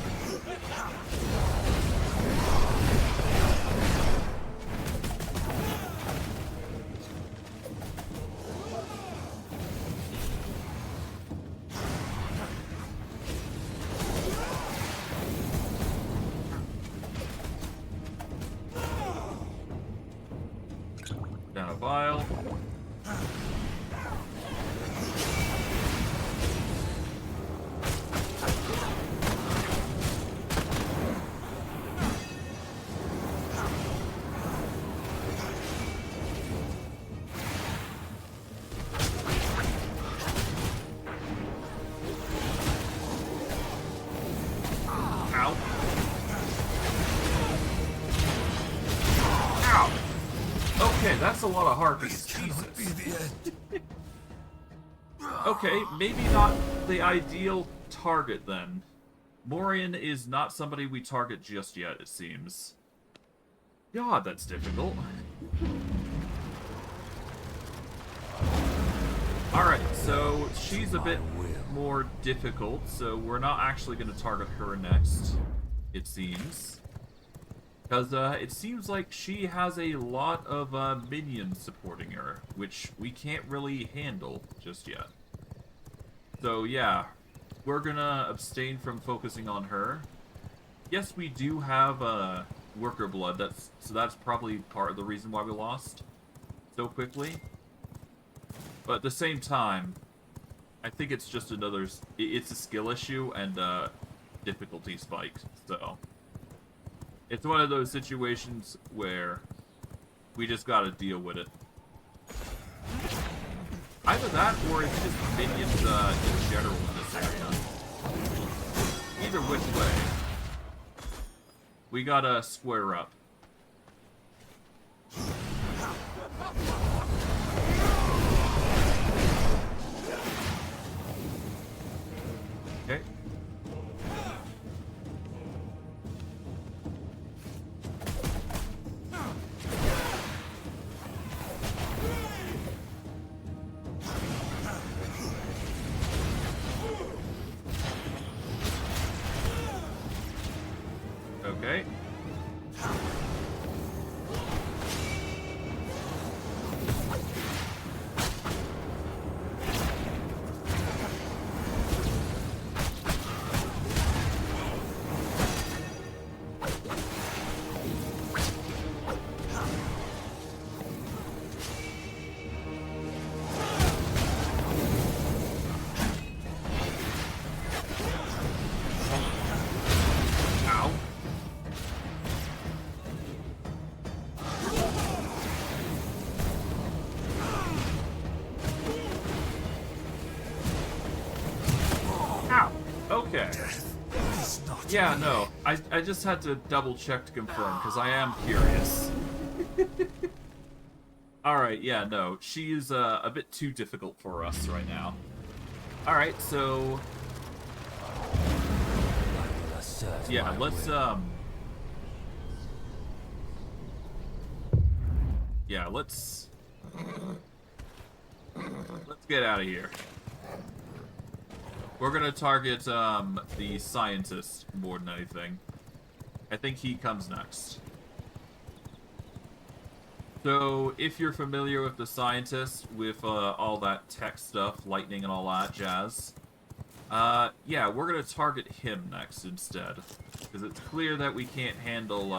Down a vial. Okay, that's a lot of harpies. Jesus. Okay, maybe not the ideal target then. Morian is not somebody we target just yet, it seems. God, that's difficult. Alright, so she's a bit more difficult, so we're not actually going to target her next, it seems. Because it seems like she has a lot of minions supporting her, which we can't really handle just yet. So yeah, we're gonna abstain from focusing on her. Yes, we do have worker blood, so that's probably part of the reason why we lost so quickly. But at the same time, I think it's just another, it's a skill issue and difficulty spike, so. It's one of those situations where we just gotta deal with it. Either that, or it's just minions in general in this area. Either which way, we gotta square up. Okay. Okay. Yeah, no. I just had to double check to confirm, because I am curious. Alright, yeah, no. She is a bit too difficult for us right now. Alright, so... yeah, let's, yeah, let's get out of here. We're gonna target, the scientist more than anything. I think he comes next. So, if you're familiar with the scientist, with, all that tech stuff, lightning and all that jazz, yeah, we're gonna target him next instead. Because it's clear that we can't handle,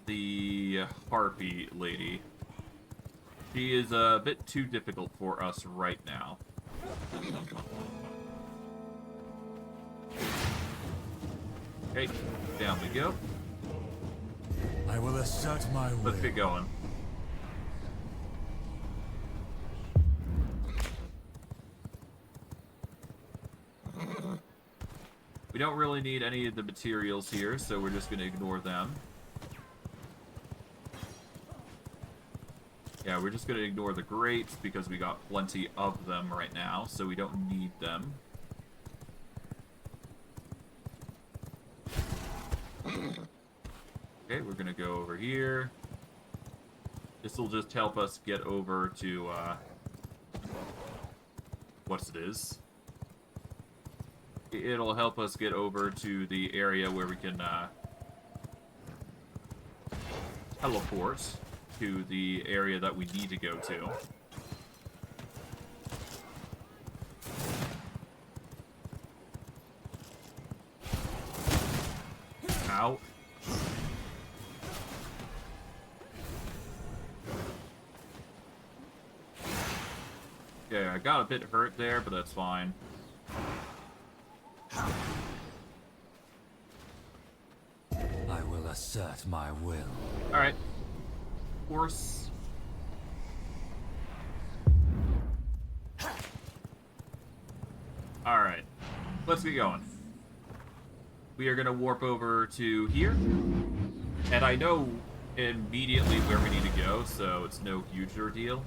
the harpy lady. She is a bit too difficult for us right now. Okay, down we go. I will assert my will. Let's get going. We don't really need any of the materials here, so we're just going to ignore them. Yeah, we're just going to ignore the grapes because we got plenty of them right now, so we don't need them. Okay, we're going to go over here. This will just help us get over to, what it is. It'll help us get over to the area where we can, teleport to the area that we need to go to. Ow. Yeah, I got a bit hurt there, but that's fine. I will assert my will. Alright. Horse. Alright. Let's get going. We are gonna warp over to here. And I know immediately where we need to go, so it's no huge ordeal.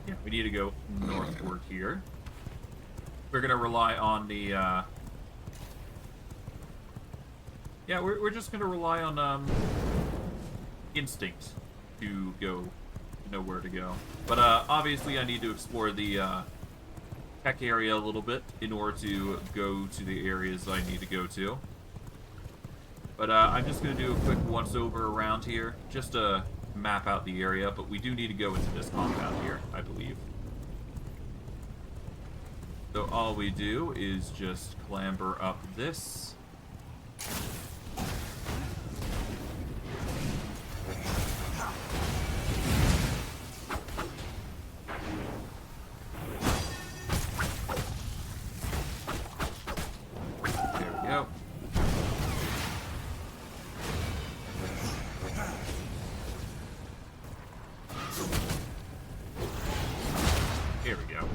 Yeah, we need to go northward here. We're gonna rely on the, yeah, we're just gonna rely on, instinct to go, to know where to go. But, obviously I need to explore the, tech area a little bit in order to go to the areas I need to go to. But, I'm just gonna do a quick once-over around here, just to map out the area, but we do need to go into this compound here, I believe. So all we do is just clamber up this. There we go. Here we go.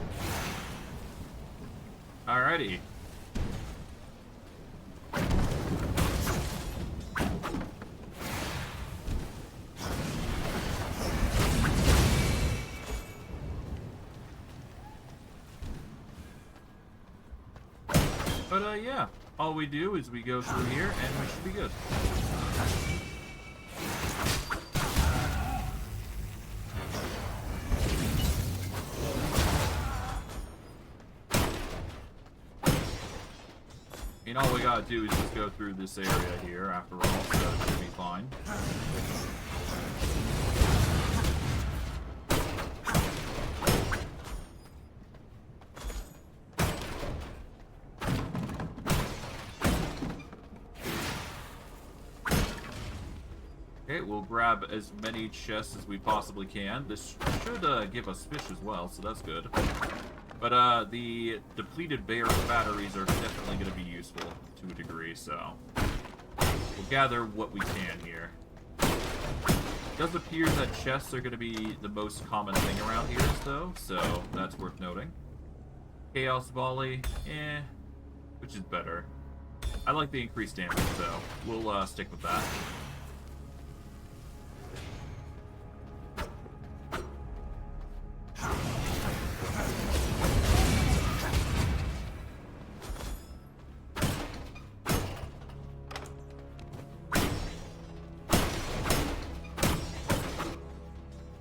Alrighty. But, yeah. All we do is we go through here, and we should be good. I mean, all we gotta do is just go through this area here, after all, so it should be fine. Okay, we'll grab as many chests as we possibly can. This should give us fish as well, so that's good. But the depleted batteries are definitely going to be useful to a degree, so we'll gather what we can here. It does appear that chests are going to be the most common thing around here, though, so that's worth noting. Chaos Volley, which is better. I like the increased damage, so we'll stick with that.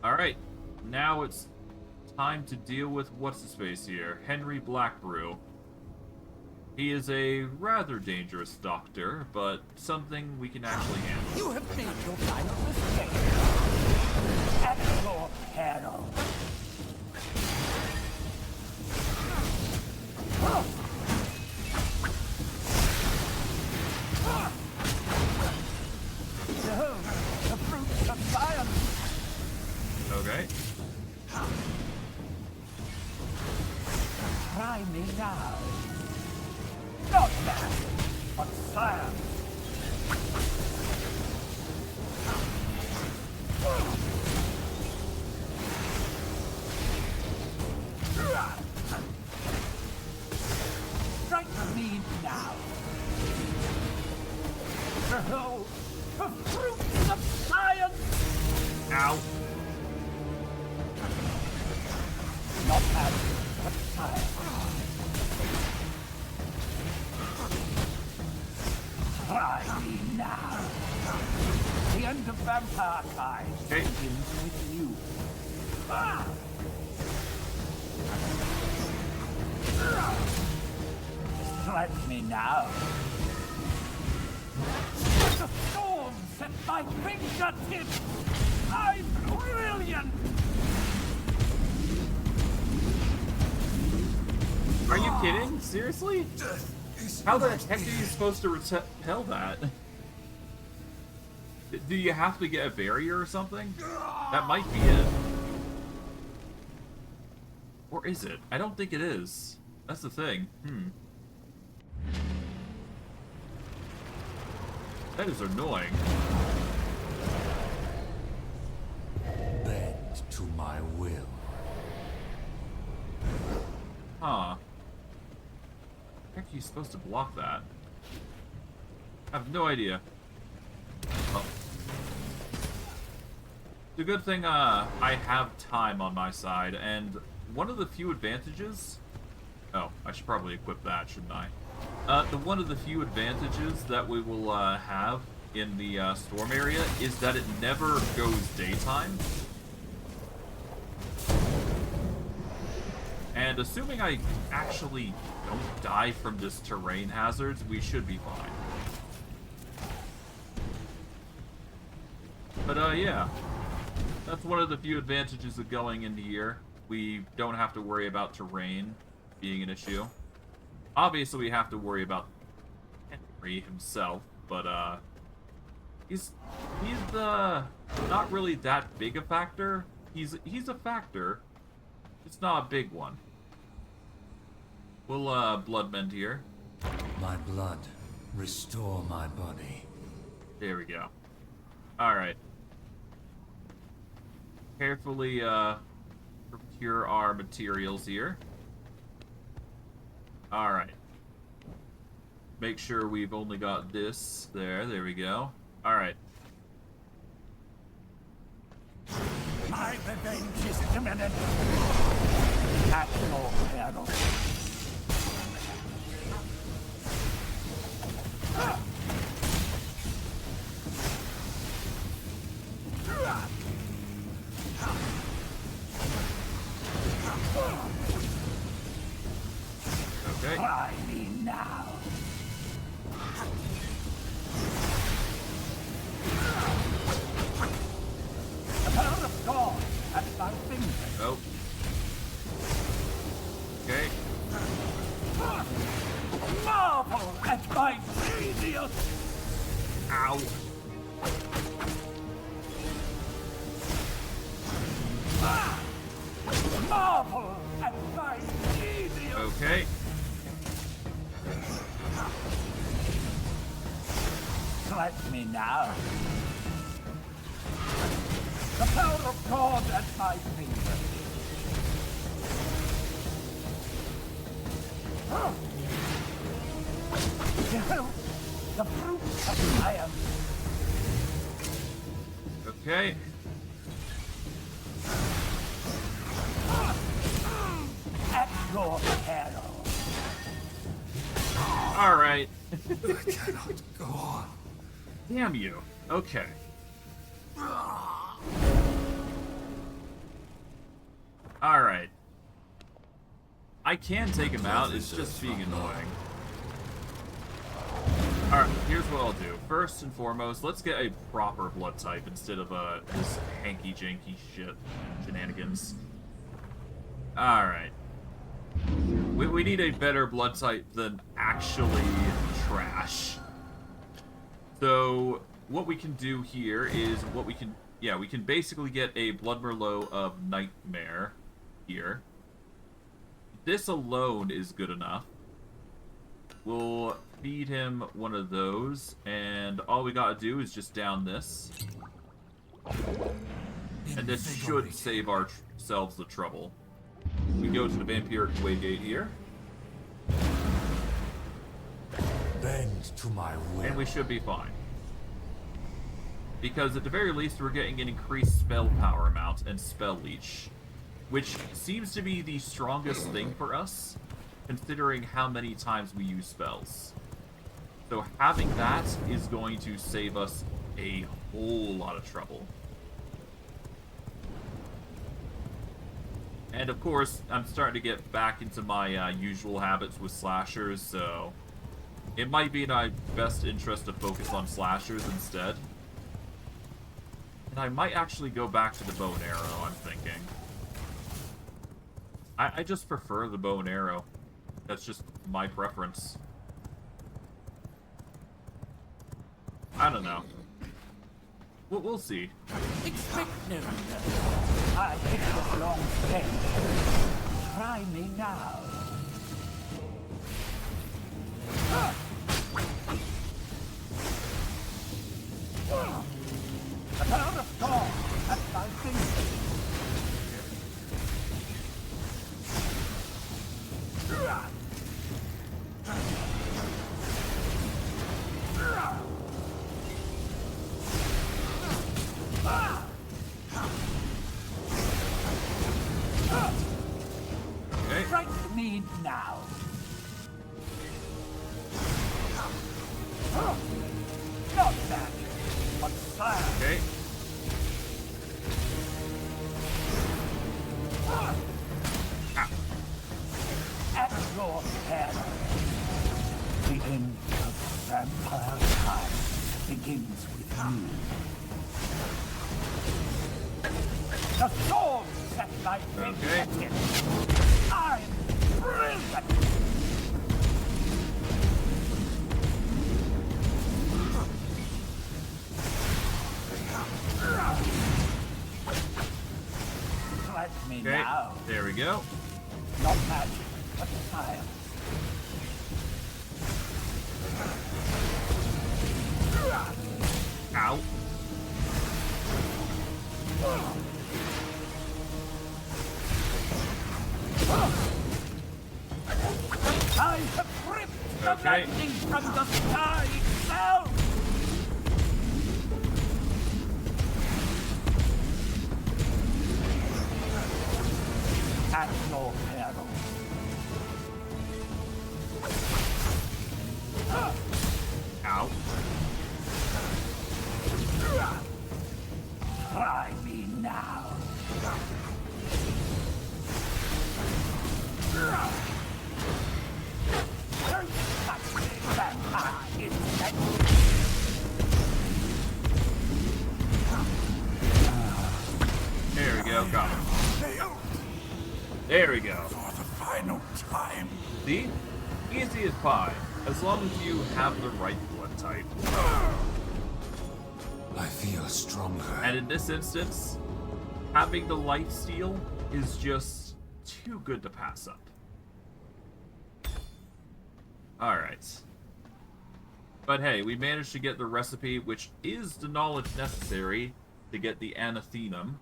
Alright, now it's time to deal with what's-his-face here, Henry Blackbrew. He is a rather dangerous doctor, but something we can actually handle. You have made your final mistake. At your peril. Behold, the fruits of science. Okay. Try me now. Not that, but science. Strike me now. Behold, the fruits of science. Ow. Not that, but science. Try me now. The end of vampire time begins with you. Ah! Strike me now. Like a storm set my fingertips. I'm brilliant. Are you kidding? Seriously? How the heck are you supposed to repel that? Do you have to get a barrier or something? That might be it. Or is it? I don't think it is. That's the thing. That is annoying. Bend to my will. Huh. How are you supposed to block that? I have no idea. Oh. It's a good thing I have time on my side, and one of the few advantages... Oh, I should probably equip that, shouldn't I? One of the few advantages that we will have in the storm area is that it never goes daytime. And assuming I actually don't die from just terrain hazards, we should be fine. But yeah, that's one of the few advantages of going into here. We don't have to worry about terrain being an issue. Obviously, we have to worry about Henry himself, but he's not really that big a factor. He's a factor. It's not a big one. We'll blood mend here. My blood, restore my body. There we go. Alright. Carefully procure our materials here. Alright. Make sure we've only got this there. There we go. Alright. My revenge is imminent. At your peril. Okay. Try me now. The power of God at my fingers. Oh. Okay. Marvel at my genius. Ow. Marvel at my genius. Okay. Strike me now. The power of God at my fingers. The fruit of science. Okay. At your peril. Alright. I cannot go on. Damn you. Okay. Alright. I can take him out, it's just being annoying. Alright, here's what I'll do. First and foremost, let's get a proper blood type instead of this hanky-janky shit shenanigans. Alright. We need a better blood type than actually trash. So, what we can do here is we can basically get a Blood Merlot of Nightmare here. This alone is good enough. We'll feed him one of those, and all we gotta do is just down this. And this should save ourselves the trouble. We go to the Vampiric Waygate here. Bend to my will. And we should be fine. Because at the very least, we're getting an increased spell power amount and spell leech. Which seems to be the strongest thing for us, considering how many times we use spells. So having that is going to save us a whole lot of trouble. And of course, I'm starting to get back into my usual habits with slashers, so it might be in my best interest to focus on slashers instead. And I might actually go back to the bow and arrow, I'm thinking. I just prefer the bow and arrow. That's just my preference. I don't know. We'll see. Expect no one. I hit this long stay. Try me now. A cloud of storm at my feet. Okay. Strike me now. Not that, but fire. Okay. At your head. The end of vampire time begins with you. The sword set my face Okay. at him. I'm brilliant. Let me Okay. now. There we go. Not magic, but science. Ow. I have ripped the Okay. lightning from the sky itself! At your peril. Ow. Try me now. Don't touch me, vampire insect! There we go. Got him. There we go. For the final time. See? Easy as pie. As long as you have the right blood type. I feel stronger. And in this instance, having the lifesteal is just too good to pass up. Alright. But hey, we managed to get the recipe, which is the knowledge necessary to get the Anathenum,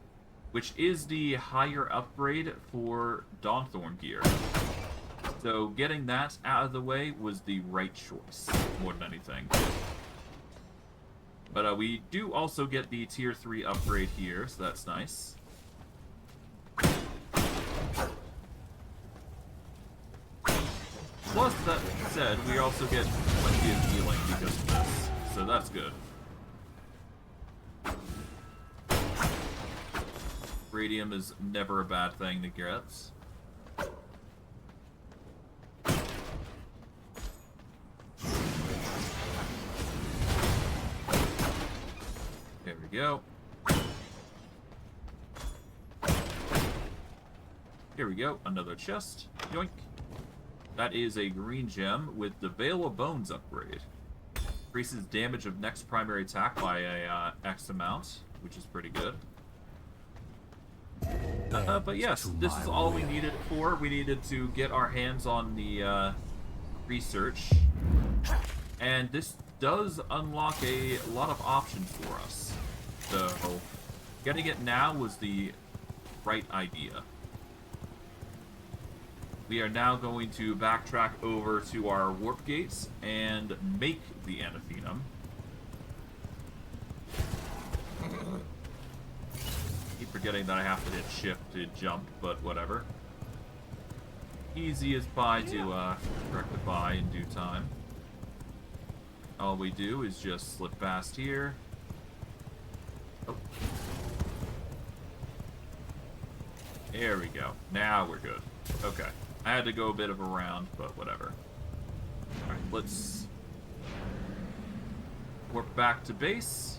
which is the higher upgrade for Dawnthorn gear. So getting that out of the way was the right choice, more than anything. But we do also get the tier 3 upgrade here, so that's nice. Plus, that said, we also get plenty of healing because of this, so that's good. Radium is never a bad thing to get. There we go. Here we go, another chest. Yoink. That is a green gem with the Veil of Bones upgrade. Increases damage of next primary attack by a X amount, which is pretty good. But yes, this is all we needed it for. We needed to get our hands on the research. And this does unlock a lot of options for us. So, getting it now was the right idea. We are now going to backtrack over to our warp gates and make the Anathenum. Keep forgetting that I have to hit shift to jump, but whatever. Easy as pie to rectify in due time. All we do is just slip past here. Oh. There we go. Now we're good. Okay. I had to go a bit of a round, but whatever. Alright, let's warp back to base.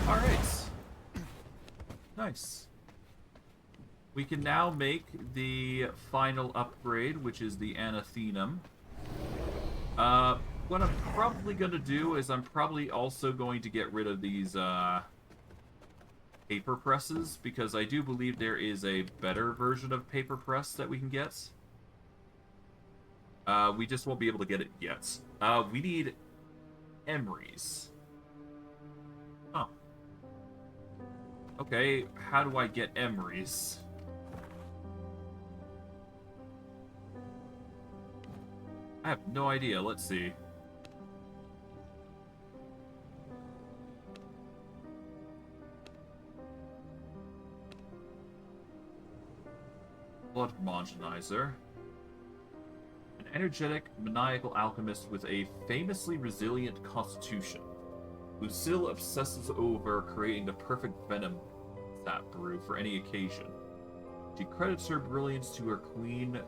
Alright. Nice. We can now make the final upgrade, which is the Anathenum. What I'm probably going to do is I'm probably also going to get rid of these, paper presses, because I do believe there is a better version of paper press that we can get. We just won't be able to get it yet. We need emeries. Oh. Okay, how do I get emeries? I have no idea. Let's see. Blood homogenizer. An energetic, maniacal alchemist with a famously resilient constitution. Lucille obsesses over creating the perfect venom sap brew for any occasion. She credits her brilliance to her queen,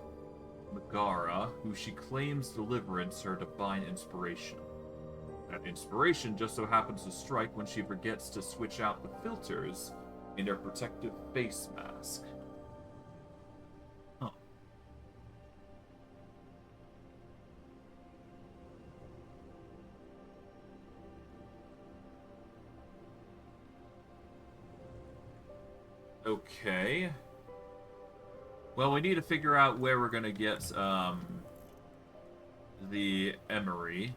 Megara, who she claims deliverance her divine inspiration. That inspiration just so happens to strike when she forgets to switch out the filters in her protective face mask. Okay. Well, we need to figure out where we're gonna get, the emery.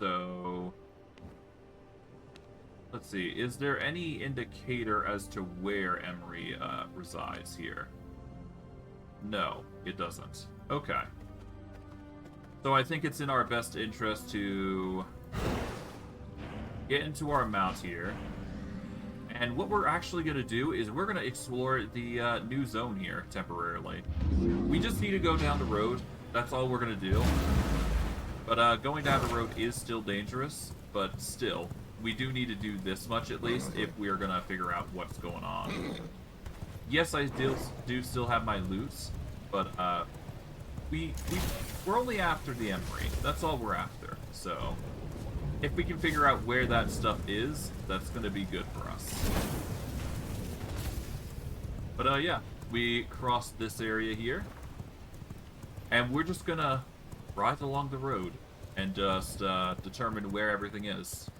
So, let's see. Is there any indicator as to where emery, resides here? No, it doesn't. Okay. So I think it's in our best interest to get into our mount here. And what we're actually going to do is we're going to explore the new zone here temporarily. We just need to go down the road. That's all we're going to do. But going down the road is still dangerous. But still, we do need to do this much at least if we are going to figure out what's going on. Yes, I do still have my loot. But we're only after the emery. That's all we're after. So if we can figure out where that stuff is, that's going to be good for us. But, yeah, we crossed this area here. And we're just going to ride along the road and just determine where everything is.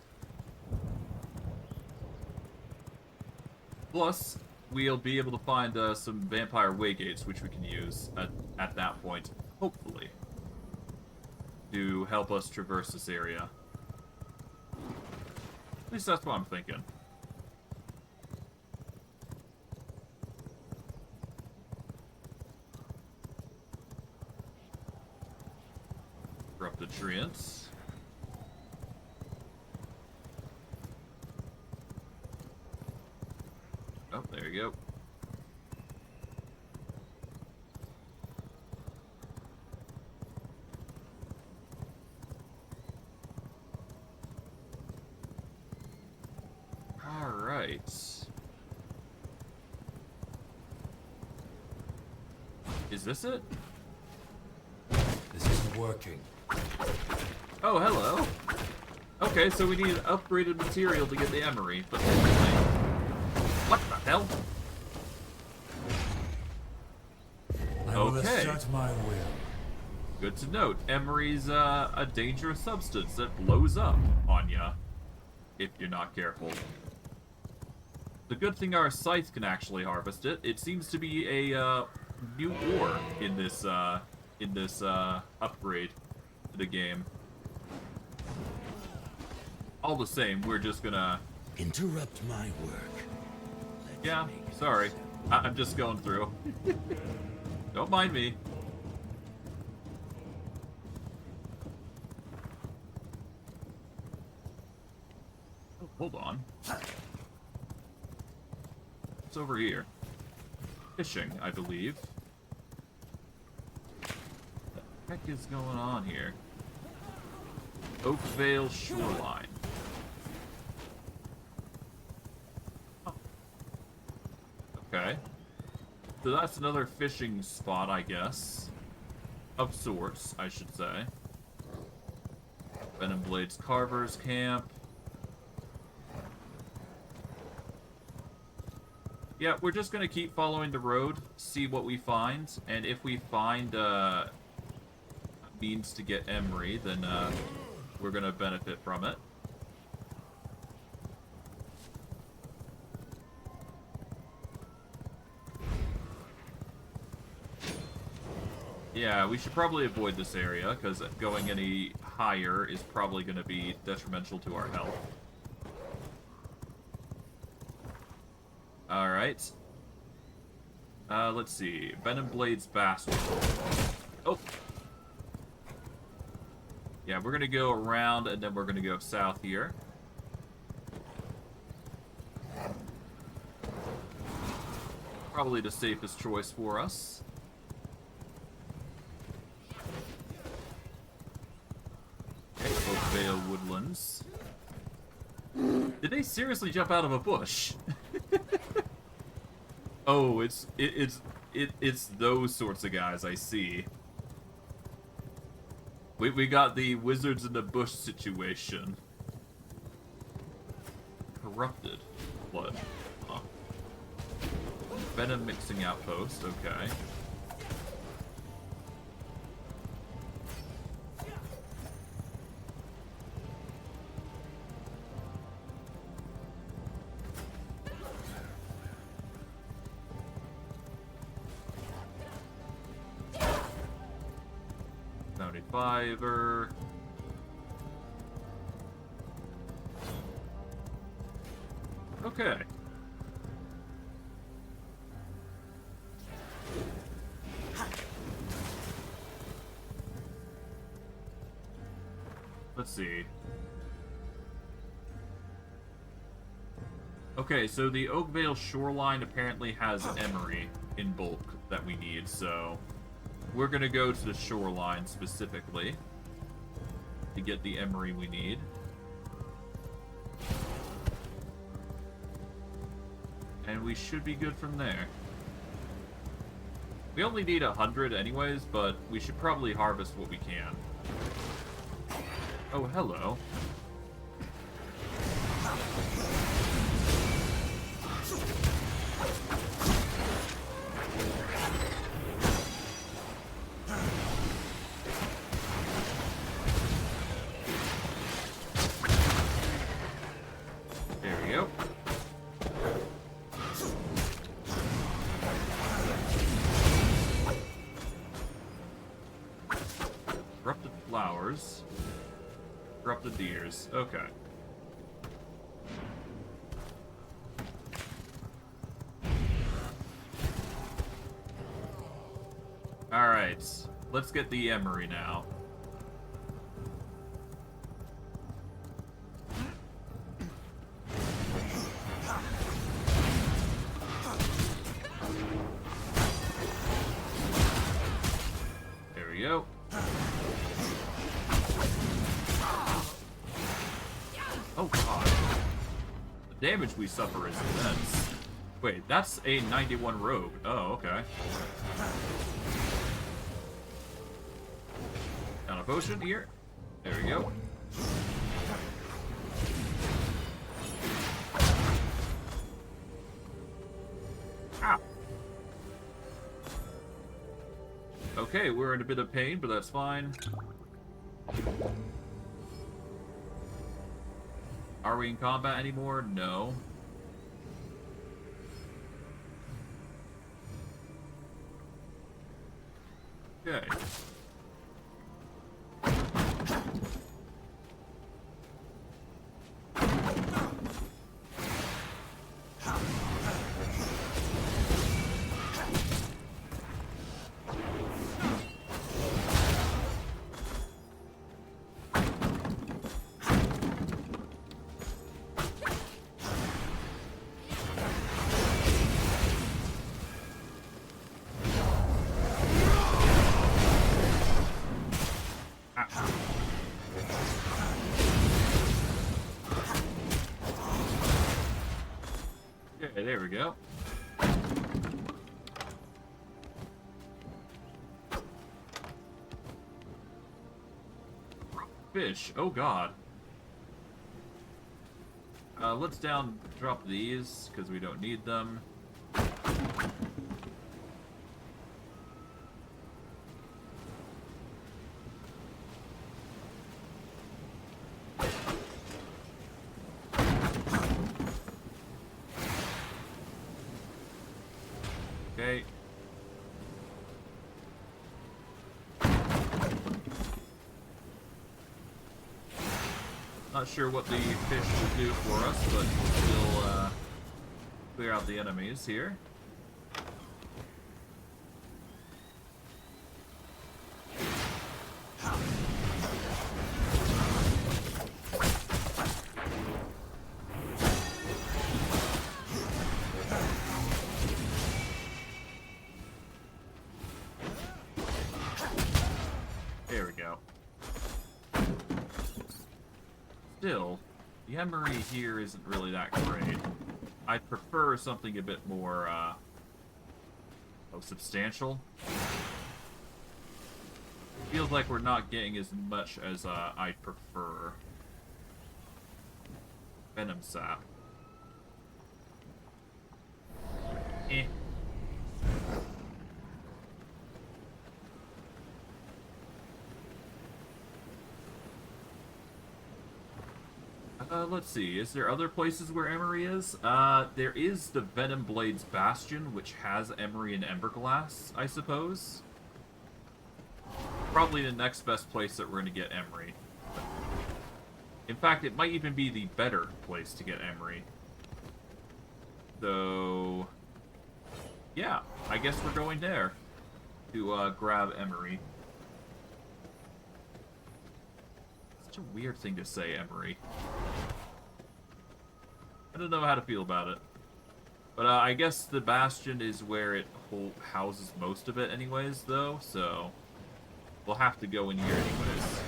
Plus, we'll be able to find some vampire waygates, which we can use at that point, hopefully, to help us traverse this area. At least that's what I'm thinking. nutrients. Oh, there you go. Alright. Is this it? This isn't working. Oh, hello. Okay, so we need upgraded material to get the emery, but what the hell? I will Okay. assert my will. Good to note. Emery's a dangerous substance that blows up on ya if you're not careful. The good thing our scythe can actually harvest it. It seems to be a new ore in this upgrade to the game. All the same, we're just gonna Interrupt my work. yeah. Sorry, I'm just going through. Don't mind me. Oh, hold on. It's over here. Fishing, I believe. What the heck is going on here? Oakvale Shoreline. Oh. Okay. So that's another fishing spot, I guess. Of sorts, I should say. Venom Blades Carver's Camp. Yeah, we're just gonna keep following the road, see what we find, and if we find means to get emery, then we're gonna benefit from it. Yeah, we should probably avoid this area, because going any higher is probably going to be detrimental to our health. Alright. Let's see. Venom Blades Bastard. Oh! Yeah, we're going to go around, and then we're going to go south here. Probably the safest choice for us. Oakvale Woodlands. Did they seriously jump out of a bush? Oh, it's those sorts of guys, I see. We got the wizards in the bush situation. Corrupted blood. Huh. Venom mixing outpost, okay. Fiver. Okay. Let's see. Okay, so the Oakvale Shoreline apparently has emery in bulk that we need, so we're gonna go to the shoreline specifically to get the emery we need. And we should be good from there. We only need 100 anyways, but we should probably harvest what we can. Oh, hello. There we go. Corrupted flowers. Corrupted deers. Okay. Alright. Let's get the emery now. Oh god. The damage we suffer is immense. Wait, that's a 91 rogue. Oh, okay. Down a potion here. There we go. Ow. Okay, we're in a bit of pain, but that's fine. Are we in combat anymore? No. Okay. Okay, there we go. Fish. Oh god. Let's drop these, because we don't need them. Okay. Not sure what the fish will do for us, but we'll still clear out the enemies here. There we go. Still, the emery here isn't really that great. I'd prefer something a bit more, substantial. Feels like we're not getting as much as, I'd prefer. Venom sap. Eh. Let's see, is there other places where Emery is? There is the Venom Blades Bastion, which has Emery and Emberglass, I suppose. Probably the next best place that we're going to get Emery. In fact, it might even be the better place to get Emery. So, yeah, I guess we're going there to grab Emery. Such a weird thing to say, Emery. I don't know how to feel about it. But I guess the Bastion is where it houses most of it anyways, though, so we'll have to go in here anyways.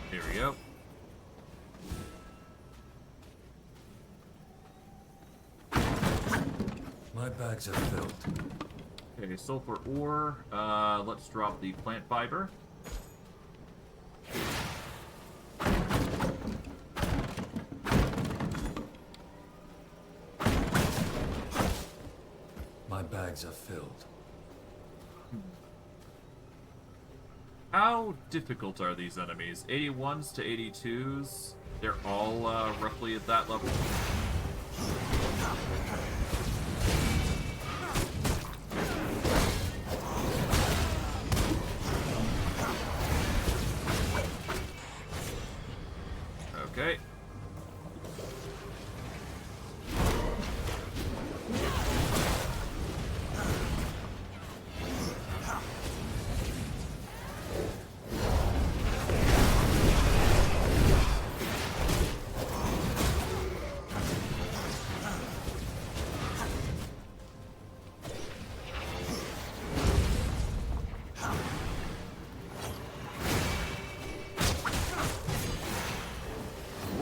Here we go. My bags are filled. Okay, sulfur ore. Let's drop the plant fiber. My bags are filled. How difficult are these enemies? 81s to 82s. They're all roughly at that level. Okay.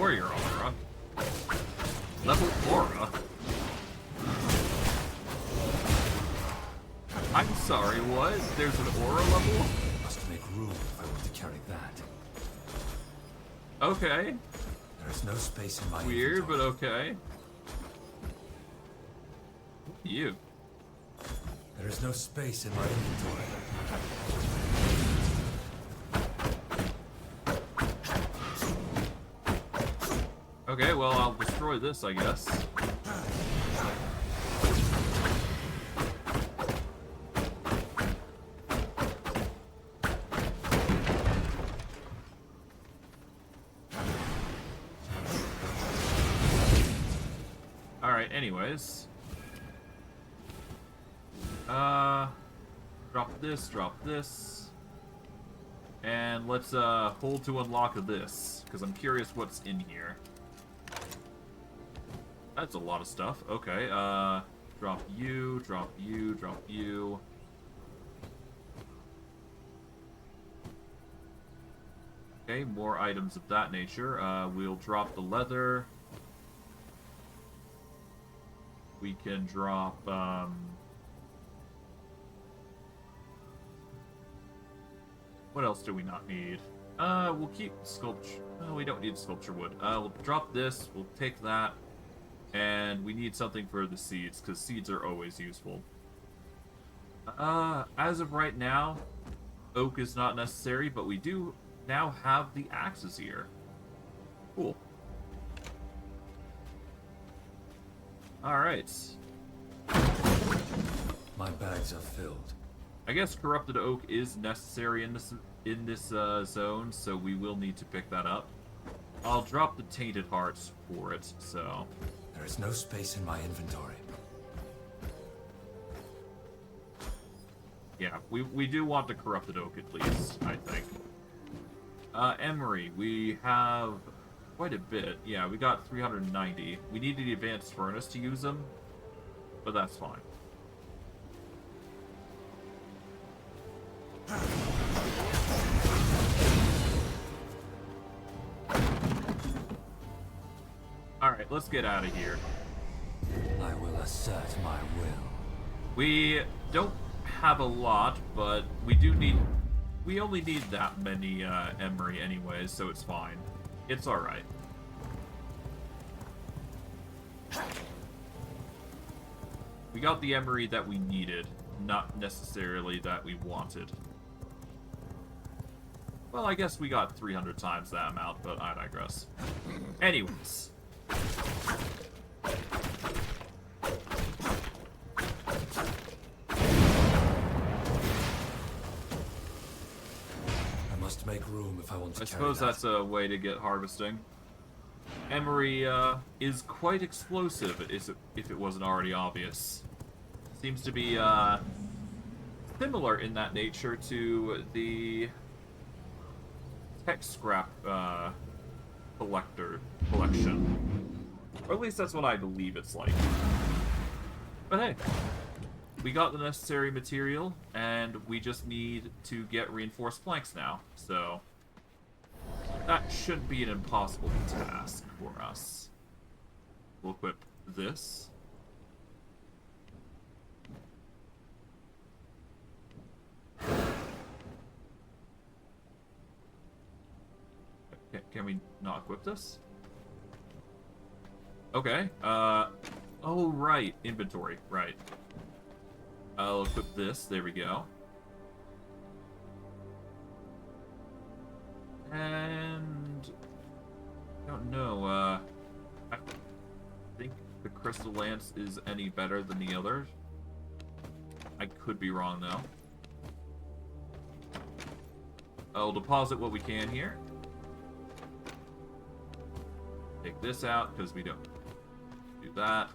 warrior aura. Level aura. I'm sorry, what? There's an aura level? Must make room if I want to carry that. Okay. There is no space in my Weird, but inventory. okay. You. There is no space in my inventory. Okay, well, I'll destroy this, I guess. Alright, anyways. Drop this. And let's, hold to unlock this, because I'm curious what's in here. That's a lot of stuff. Okay, drop you, drop you, drop you. Okay, more items of that nature. We'll drop the leather. We can drop, what else do we not need? We'll keep sculpture. Oh, we don't need sculpture wood. We'll drop this, we'll take that. And we need something for the seeds, because seeds are always useful. As of right now, oak is not necessary, but we do now have the axes here. Cool. Alright. My bags are filled. I guess corrupted oak is necessary in this zone, so we will need to pick that up. I'll drop the tainted hearts for it, so... There is no space in my inventory. Yeah, we do want the corrupted oak at least, I think. Emery, we have quite a bit. Yeah, we got 390. We need the advanced furnace to use them, but that's fine. Alright, let's get out of here. I will assert my will. We don't have a lot, but we do need... We only need that many emery anyways, so it's fine. It's alright. We got the emery that we needed, not necessarily that we wanted. Well, I guess we got 300 times that amount, but I digress. Anyways. I must make room if I want to I carry suppose that. that's a way to get harvesting. Emery is quite explosive, if it wasn't already obvious. Seems to be similar in that nature to the tech scrap collection. Or at least that's what I believe it's like. But hey, we got the necessary material, and we just need to get reinforced planks now, so that shouldn't be an impossible task for us. We'll equip this. Can we not equip this? Okay, oh right, inventory, right. I'll equip this, there we go. And... I don't know, I think the Crystal Lance is any better than the others. I could be wrong, though. I'll deposit what we can here. Take this out, because we don't do that.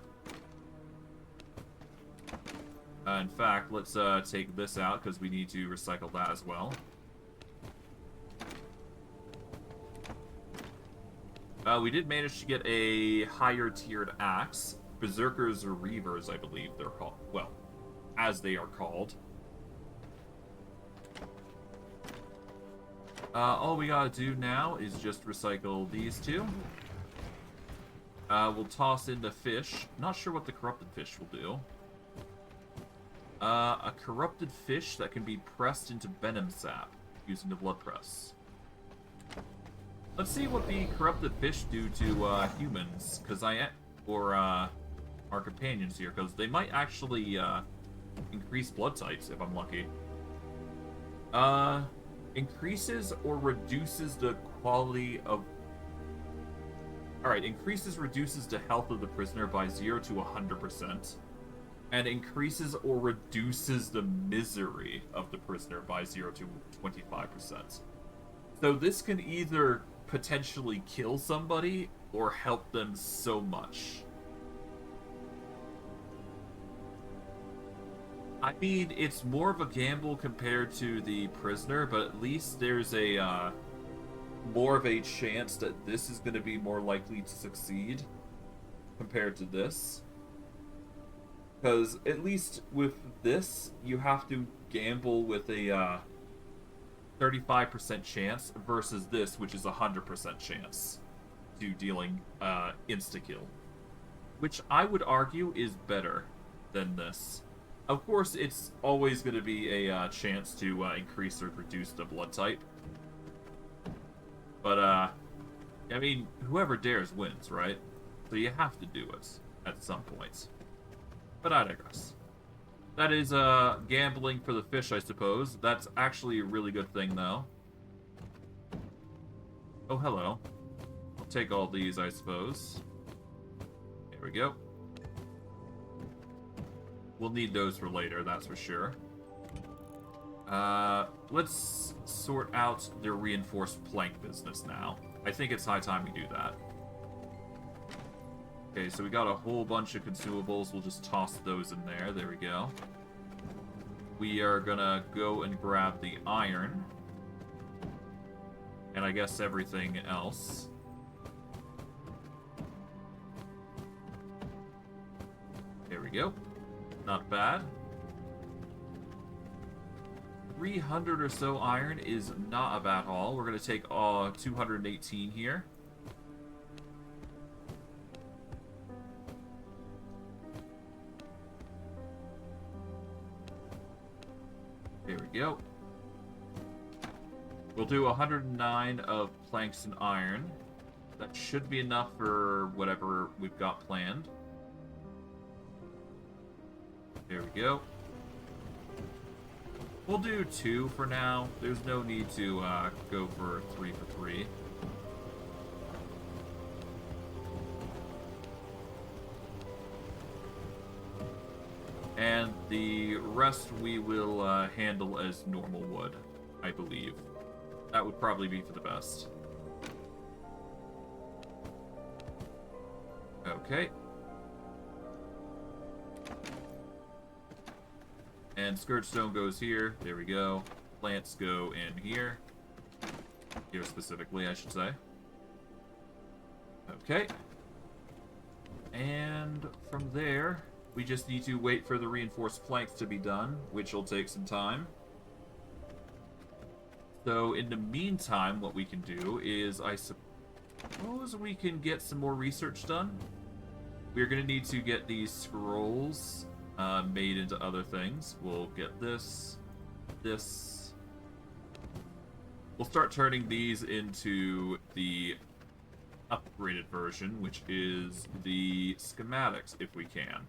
In fact, let's take this out, because we need to recycle that as well. We did manage to get a higher tiered axe. Berserkers or Reavers, I believe they're called. Well, as they are called. All we gotta do now is just recycle these two. We'll toss in the fish. Not sure what the corrupted fish will do. A corrupted fish that can be pressed into venom sap using the blood press. Let's see what the corrupted fish do to humans, because or our companions here, because they might actually increase blood types if I'm lucky. Increases or reduces the quality of... Alright, reduces the health of the prisoner by 0 to 100%. And increases or reduces the misery of the prisoner by 0 to 25%. So this can either potentially kill somebody or help them so much. I mean, it's more of a gamble compared to the prisoner, but at least there's a more of a chance that this is going to be more likely to succeed compared to this. Because at least with this, you have to gamble with a 35% chance versus this, which is a 100% chance to dealing insta-kill. Which I would argue is better than this. Of course, it's always going to be a chance to increase or reduce the blood type. But, I mean, whoever dares wins, right? So you have to do it at some point. But I digress. That is gambling for the fish, I suppose. That's actually a really good thing, though. Oh, hello. I'll take all these, I suppose. There we go. We'll need those for later, that's for sure. Let's sort out the reinforced plank business now. I think it's high time we do that. Okay, so we got a whole bunch of consumables. We'll just toss those in there. There we go. We are gonna go and grab the iron. And I guess everything else. There we go. Not bad. 300 or so iron is not a bad haul. We're going to take 218 here. There we go. We'll do 109 of planks and iron. That should be enough for whatever we've got planned. There we go. We'll do 2 for now. There's no need to go for 3 for 3. And the rest we will handle as normal wood, I believe. That would probably be for the best. Okay. And Scourgestone goes here. There we go. Plants go in here. Here specifically, I should say. Okay. And from there, we just need to wait for the reinforced planks to be done, which will take some time. So in the meantime, what we can do is, I suppose we can get some more research done. We're going to need to get these scrolls made into other things. We'll get this. We'll start turning these into the upgraded version, which is the schematics, if we can.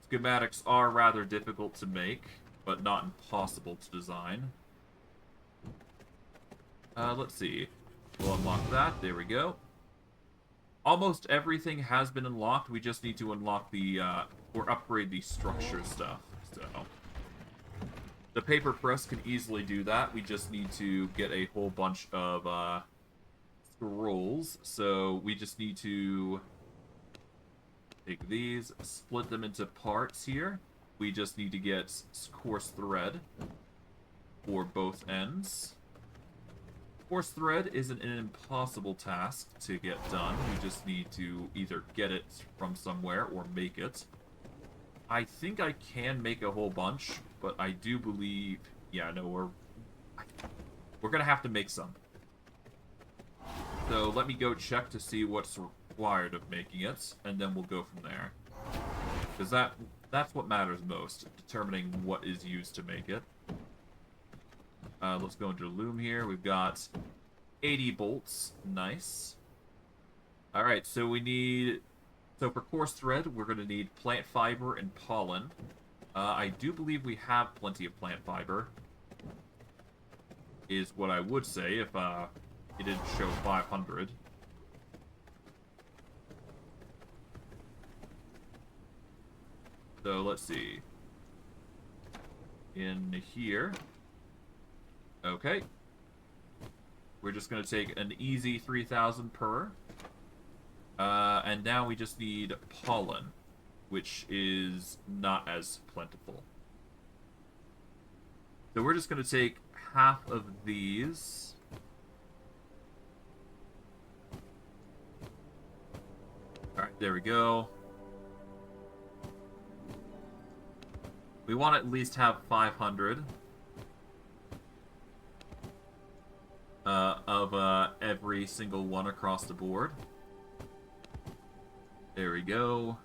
Schematics are rather difficult to make, but not impossible to design. Let's see. We'll unlock that. There we go. Almost everything has been unlocked. We just need to unlock the, or upgrade the structure stuff. So, the paper press can easily do that. We just need to get a whole bunch of, scrolls. So, we just need to take these, split them into parts here. We just need to get coarse thread for both ends. Coarse thread isn't an impossible task to get done. We just need to either get it from somewhere or make it. I think I can make a whole bunch, but I do believe... Yeah, no, we're gonna have to make some. So let me go check to see what's required of making it, and then we'll go from there. Because that's what matters most, determining what is used to make it. Let's go into loom here. We've got 80 bolts. Nice. Alright, so we need... So for coarse thread, we're going to need plant fiber and pollen. I do believe we have plenty of plant fiber. Is what I would say if it didn't show 500. So let's see. In here. Okay. We're just going to take an easy 3,000 per. And now we just need pollen, which is not as plentiful. So we're just going to take half of these. Alright, there we go. We want to at least have 500 of every single one across the board. There we go.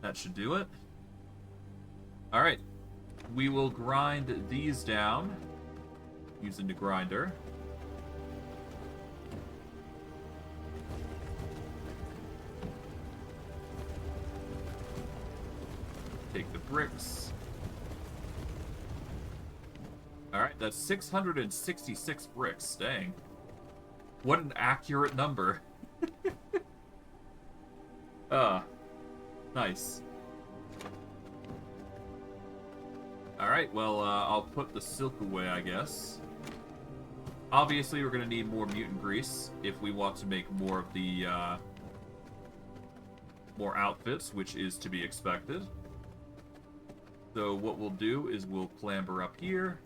That should do it. Alright. We will grind these down using the grinder. Take the bricks. Alright, that's 666 bricks. Dang. What an accurate number. Nice. Alright, well, I'll put the silk away, I guess. Obviously, we're going to need more mutant grease if we want to make more of the, more outfits, which is to be expected. So what we'll do is we'll clamber up here.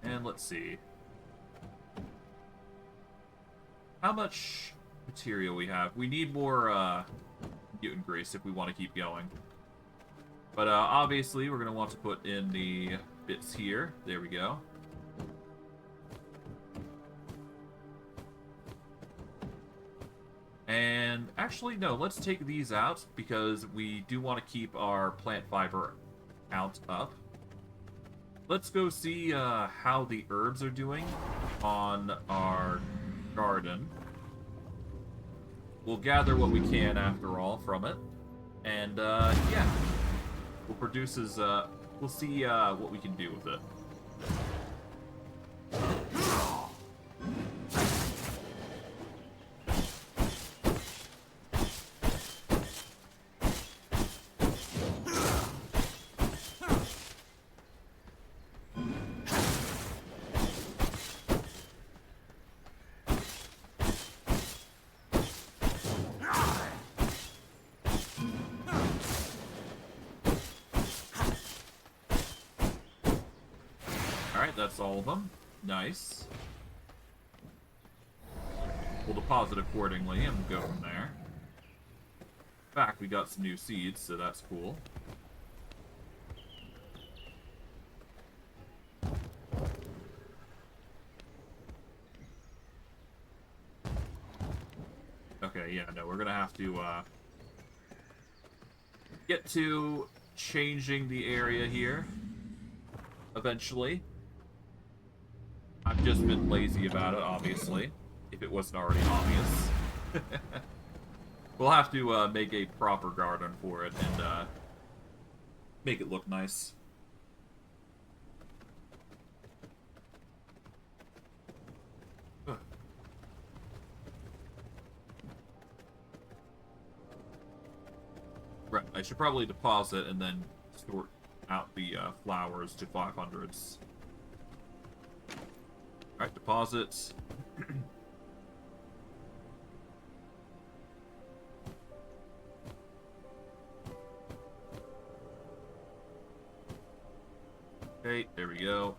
And let's see. How much material we have? We need more mutant grease if we want to keep going. But obviously we're going to want to put in the bits here. There we go. And actually, no, let's take these out because we do want to keep our plant fiber count up. Let's go see how the herbs are doing on our garden. We'll gather what we can, after all, from it. And, yeah. We'll see what we can do with it. That's all of them. Nice. We'll deposit accordingly and go from there. In fact, we got some new seeds, so that's cool. Okay, yeah, no, we're gonna have to get to changing the area here eventually. I've just been lazy about it, obviously, if it wasn't already obvious. We'll have to make a proper garden for it and make it look nice. Ugh. Right, I should probably deposit and then sort out the flowers to 500s. Alright, deposits. Okay, there we go.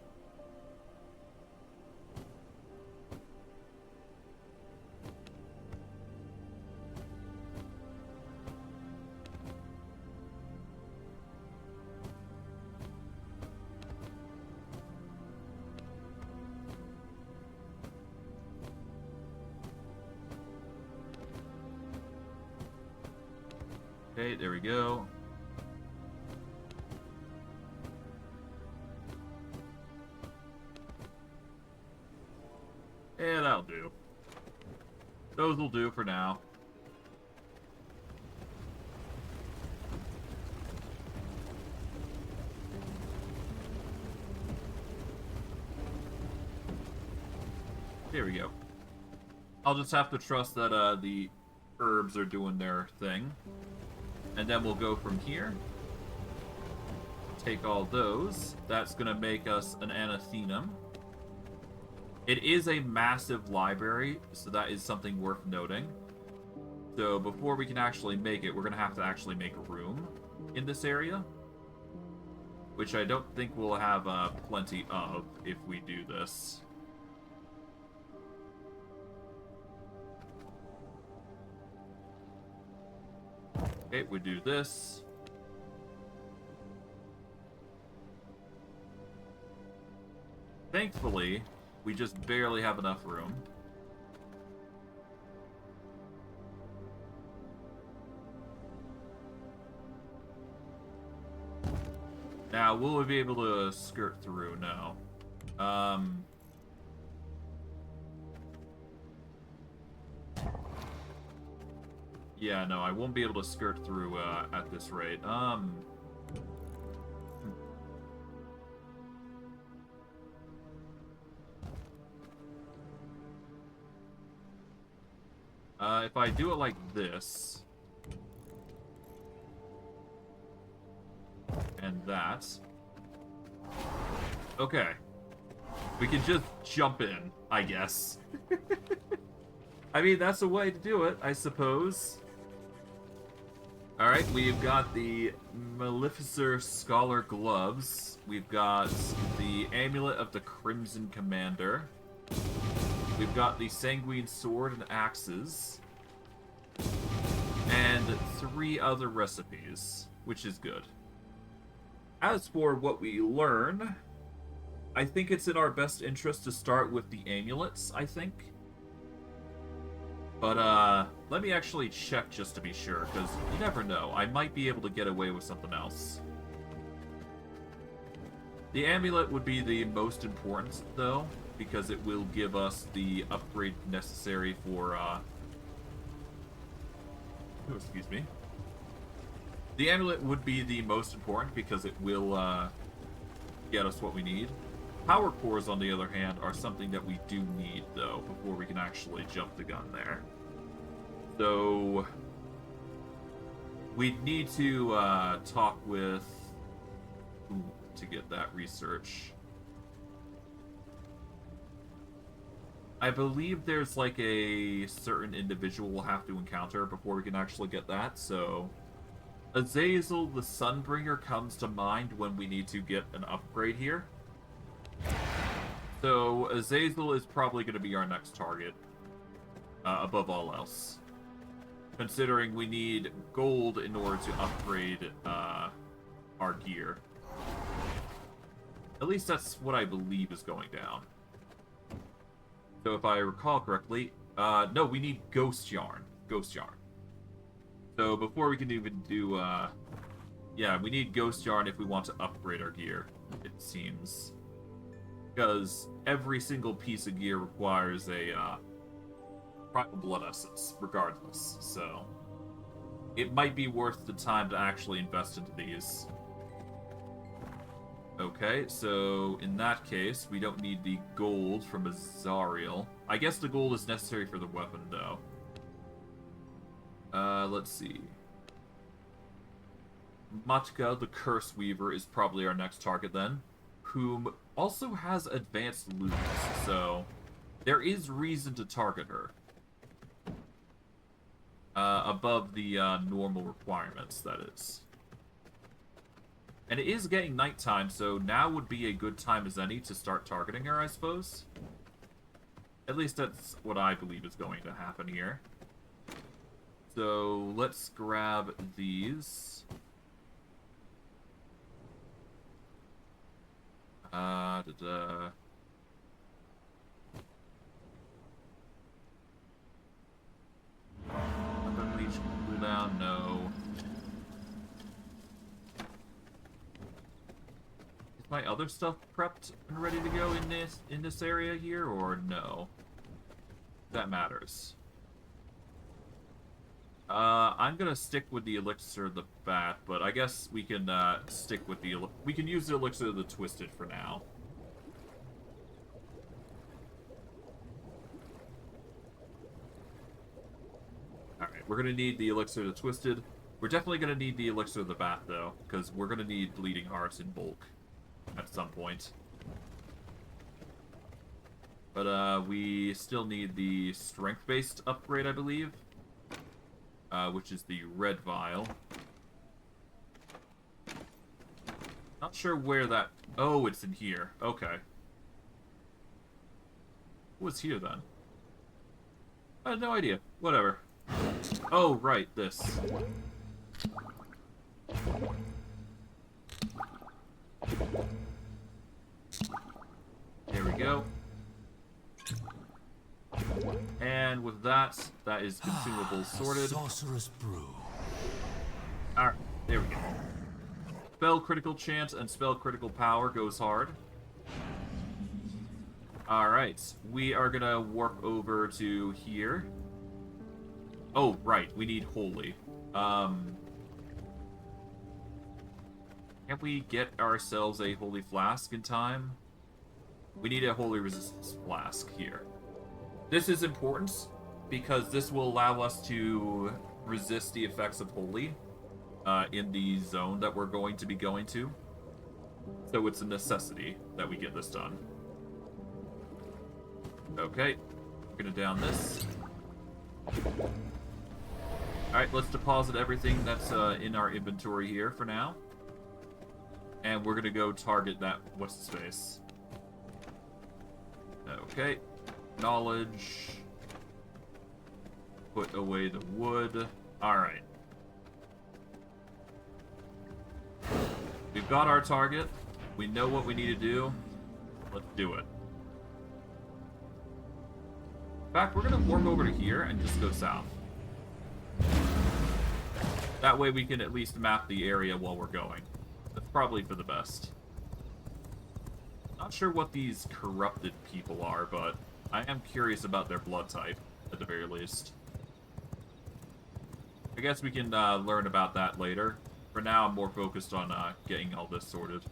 Okay, there we go. Yeah, that'll do. Those will do for now. There we go. I'll just have to trust that the herbs are doing their thing. And then we'll go from here. Take all those. That's going to make us an anathenum. It is a massive library, so that is something worth noting. So before we can actually make it, we're going to have to actually make room in this area. Which I don't think we'll have plenty of if we do this. Okay, we do this. Thankfully, we just barely have enough room. Now, will we be able to skirt through? No. Yeah, no, I won't be able to skirt through at this rate. If I do it like this, and that, okay, we can just jump in, I guess. I mean, that's a way to do it, I suppose. Alright, we've got the Maleficer Scholar Gloves. We've got the Amulet of the Crimson Commander. We've got the Sanguine Sword and Axes. And 3 other recipes, which is good. As for what we learn, I think it's in our best interest to start with the amulets, I think. But, let me actually check just to be sure, because you never know. I might be able to get away with something else. The amulet would be the most important, though, because it will give us the upgrade necessary for, oh, excuse me. The amulet would be the most important because it will, get us what we need. Power cores, on the other hand, are something that we do need, though, before we can actually jump the gun there. So, we'd need to talk with... Ooh, to get that research. I believe there's like a certain individual we'll have to encounter before we can actually get that, so... Azazel the Sunbringer comes to mind when we need to get an upgrade here. So, Azazel is probably going to be our next target, above all else. Considering we need gold in order to upgrade our gear. At least that's what I believe is going down. So if I recall correctly, no, we need ghost yarn. Ghost yarn. So before we can even do, yeah, we need ghost yarn if we want to upgrade our gear, it seems. Because every single piece of gear requires a, primal blood essence, regardless, so... It might be worth the time to actually invest into these. Okay, so in that case, we don't need the gold from Azariel. I guess the gold is necessary for the weapon, though. Let's see. Matka, the Curse Weaver, is probably our next target, then. Whom also has advanced loots, so... There is reason to target her. Above the normal requirements, that is. And it is getting nighttime, so now would be a good time as any to start targeting her, I suppose. At least that's what I believe is going to happen here. So, let's grab these. Leech cooldown, no. my other stuff prepped and ready to go in this area here, or no? That matters. I'm gonna stick with the elixir of the bat, but I guess we can stick with we can use the elixir of the twisted for now. Alright, we're gonna need the elixir of the twisted. We're definitely gonna need the elixir of the bat though, because we're gonna need bleeding hearts in bulk at some point. But we still need the strength-based upgrade, I believe. Which is the red vial. Not sure where that... Oh, it's in here. Okay. What's here, then? I had no idea. Whatever. Oh, right, this. There we go. And with that, that is consumables sorted. Sorcerer's brew. Alright, there we go. Spell critical chance and spell critical power goes hard. Alright, we are gonna warp over to here. Oh, right, we need holy. Can we get ourselves a holy flask in time? We need a holy resistance flask here. This is important because this will allow us to resist the effects of holy in the zone that we're going to be going to. So it's a necessity that we get this done. Okay, we're gonna down this. Alright, let's deposit everything that's in our inventory here for now. And we're gonna go target that, what's the space? Okay. Knowledge. Put away the wood. Alright. We've got our target. We know what we need to do. Let's do it. In fact, we're going to warp over to here and just go south. That way we can at least map the area while we're going. That's probably for the best. Not sure what these corrupted people are, but I am curious about their blood type, at the very least. I guess we can learn about that later. For now, I'm more focused on getting all this sorted.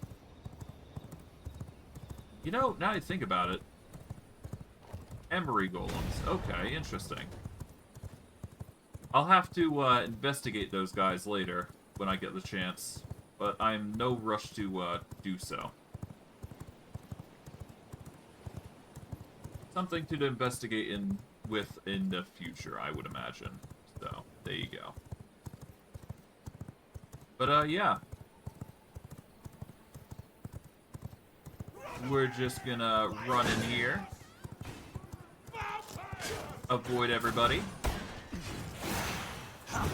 You know, now I think about it, Emery golems. Okay, interesting. I'll have to investigate those guys later when I get the chance, but I'm no rush to do so. Something to investigate in the future, I would imagine. So, there you go. But, yeah. We're just gonna run in here. Avoid everybody. Ow!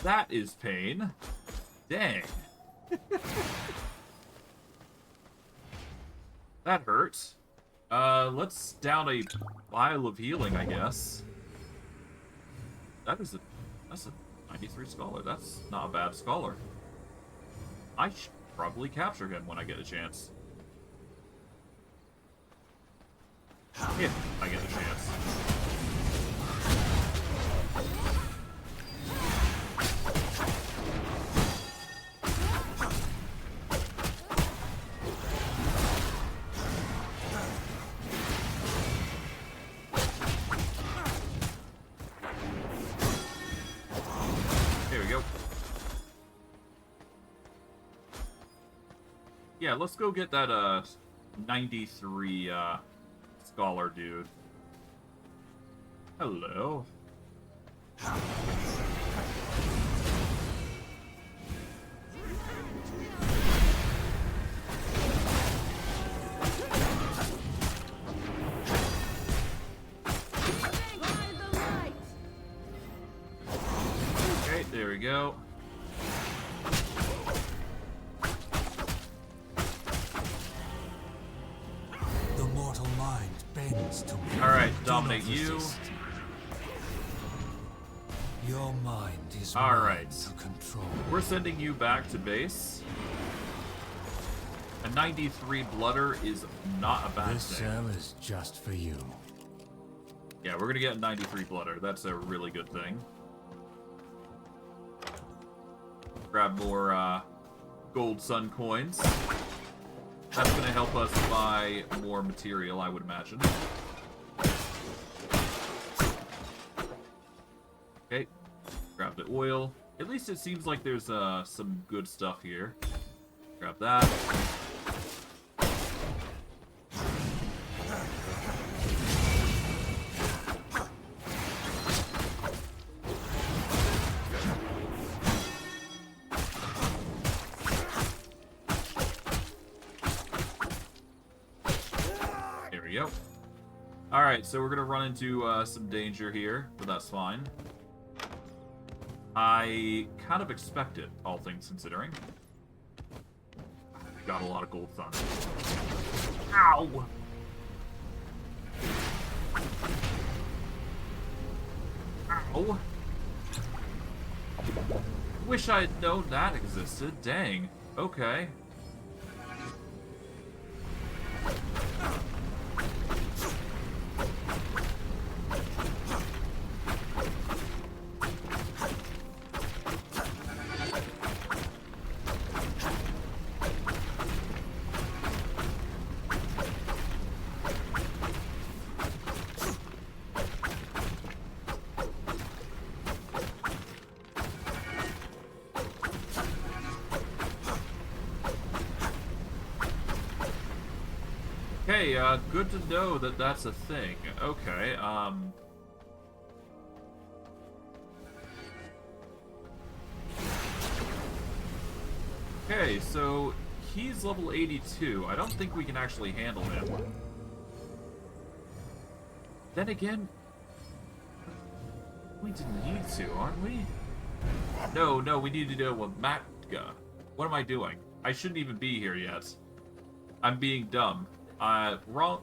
That is pain. Dang. That hurts. Let's down a vial of healing, I guess. That's a 93 scholar. That's not a bad scholar. I should probably capture him when I get a chance. If I get a chance. Yeah, let's go get that 93 scholar dude. Hello. belongs to me. Alright, Do not dominate you. resist. Your mind is All mine right. to control. We're sending you back to base. A 93 blooder is not a bad This thing. cell is just for you. Yeah, we're gonna get a 93 blooder. That's a really good thing. Grab more gold sun coins. That's gonna help us buy more material, I would imagine. Okay, grab the oil. At least it seems like there's some good stuff here. Grab that. There we go. Alright, so we're gonna run into some danger here, but that's fine. I kind of expect it, all things considering. Got a lot of gold sun. Ow! Ow! Wish I had known that existed. Dang. Okay. Okay, good to know that that's a thing. Okay, Okay, so he's level 82. I don't think we can actually handle him. Then again, we didn't need to, aren't we? No, we need to deal with Matka. What am I doing? I shouldn't even be here yet. I'm being dumb. Wrong...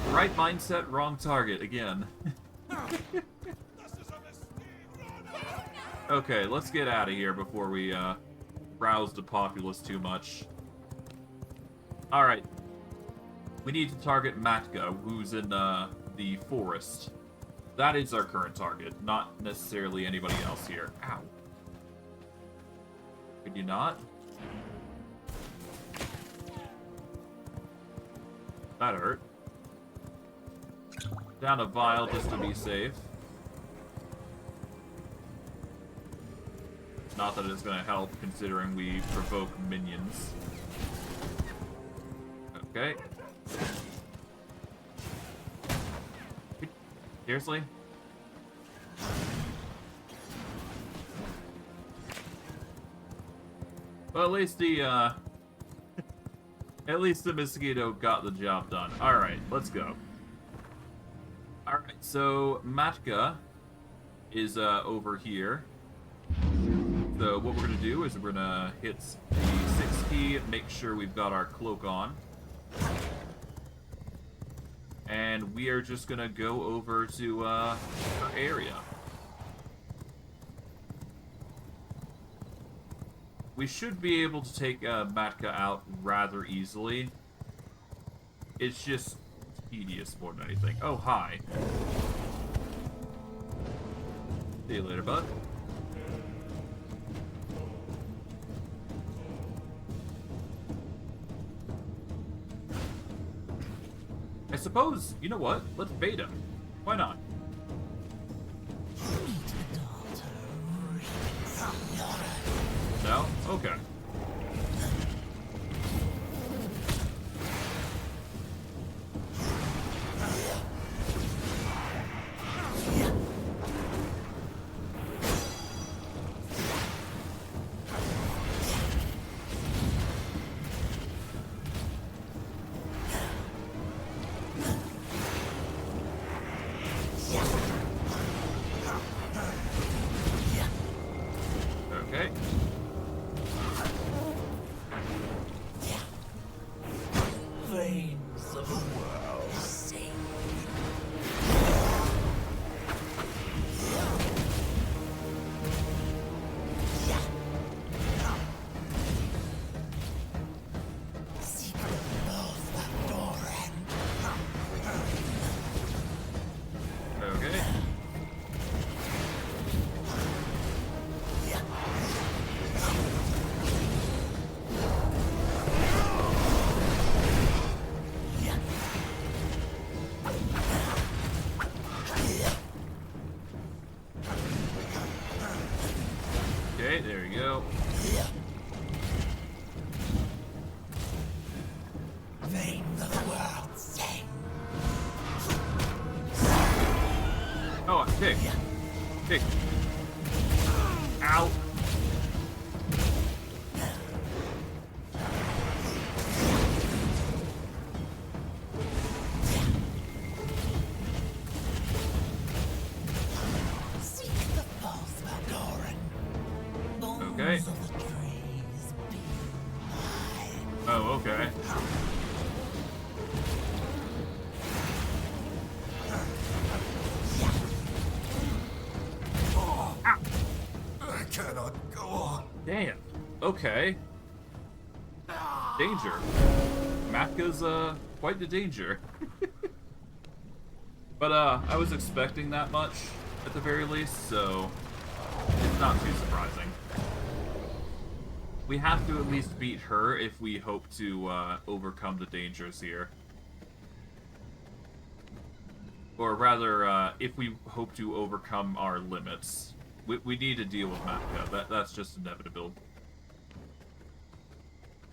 Right mindset, wrong target, again. Okay, let's get out of here before we, rouse the populace too much. Alright. We need to target Matka, who's in, the forest. That is our current target, not necessarily anybody else here. Ow. Could you not? That hurt. Down a vial just to be safe. Not that it's going to help, considering we provoke minions. Okay. Seriously? Well, at least the, at least the mosquito got the job done. Alright, let's go. Alright, so Matka is over here. So what we're going to do is we're going to hit the 6 key, make sure we've got our cloak on. And we are just going to go over to her area. We should be able to take Matka out rather easily. It's just tedious more than anything. Oh, hi. See you later, bud. I suppose, you know what? Let's bait him. Why not? No? Okay. Okay. Veins of the world. Kick. Kick. Ow. Okay. Oh, okay. I cannot go on. Damn. Okay. Danger. Mapka's, quite the danger. But, I was expecting that much, at the very least, so it's not too surprising. We have to at least beat her if we hope to, overcome the dangers here. Or rather, if we hope to overcome our limits. We need to deal with Mapka. That's just inevitable.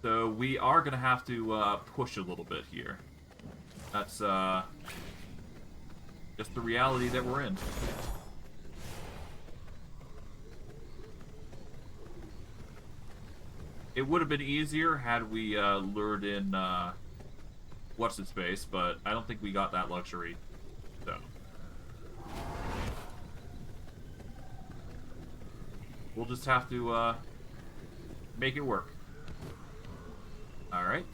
So we are going to have to push a little bit here. That's just the reality that we're in. It would have been easier had we lured in what's-its-face, but I don't think we got that luxury. So we'll just have to make it work. Alright.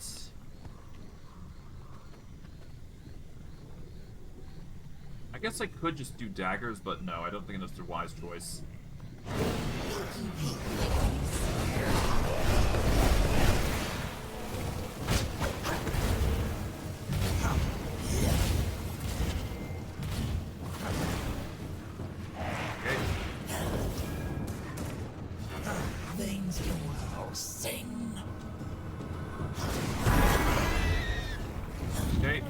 I guess I could just do daggers, but no, I don't think that's a wise choice. Okay.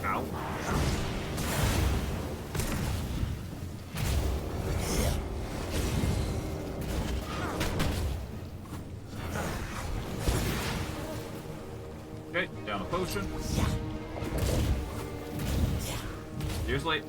Ow. Okay, down a potion. Here's late.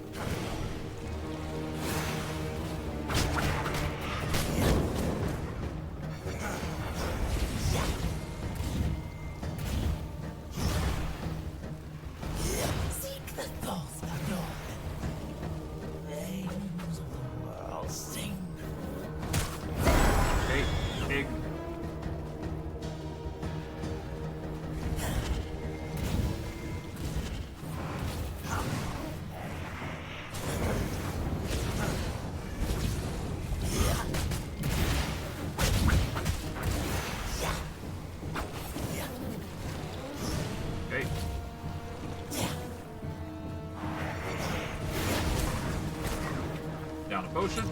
Down a potion.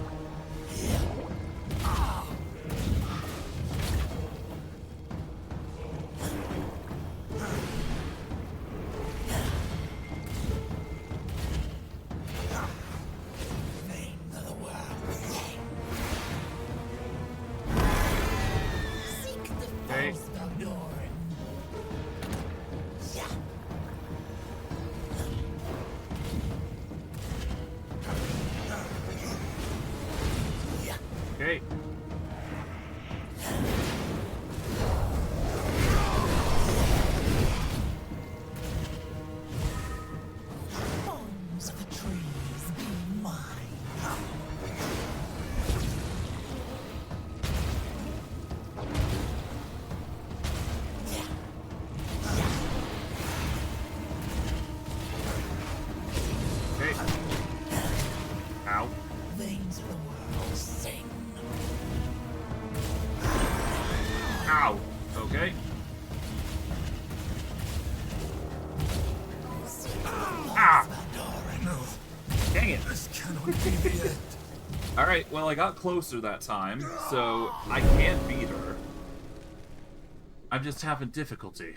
Okay. Okay. Bones of the trees be mine. Okay. Ow. Veins of the world sing. Ow. Okay. Ah! No, Dang it. this cannot be the end. Alright, well, I got closer that time, so I can beat her. I'm just having difficulty.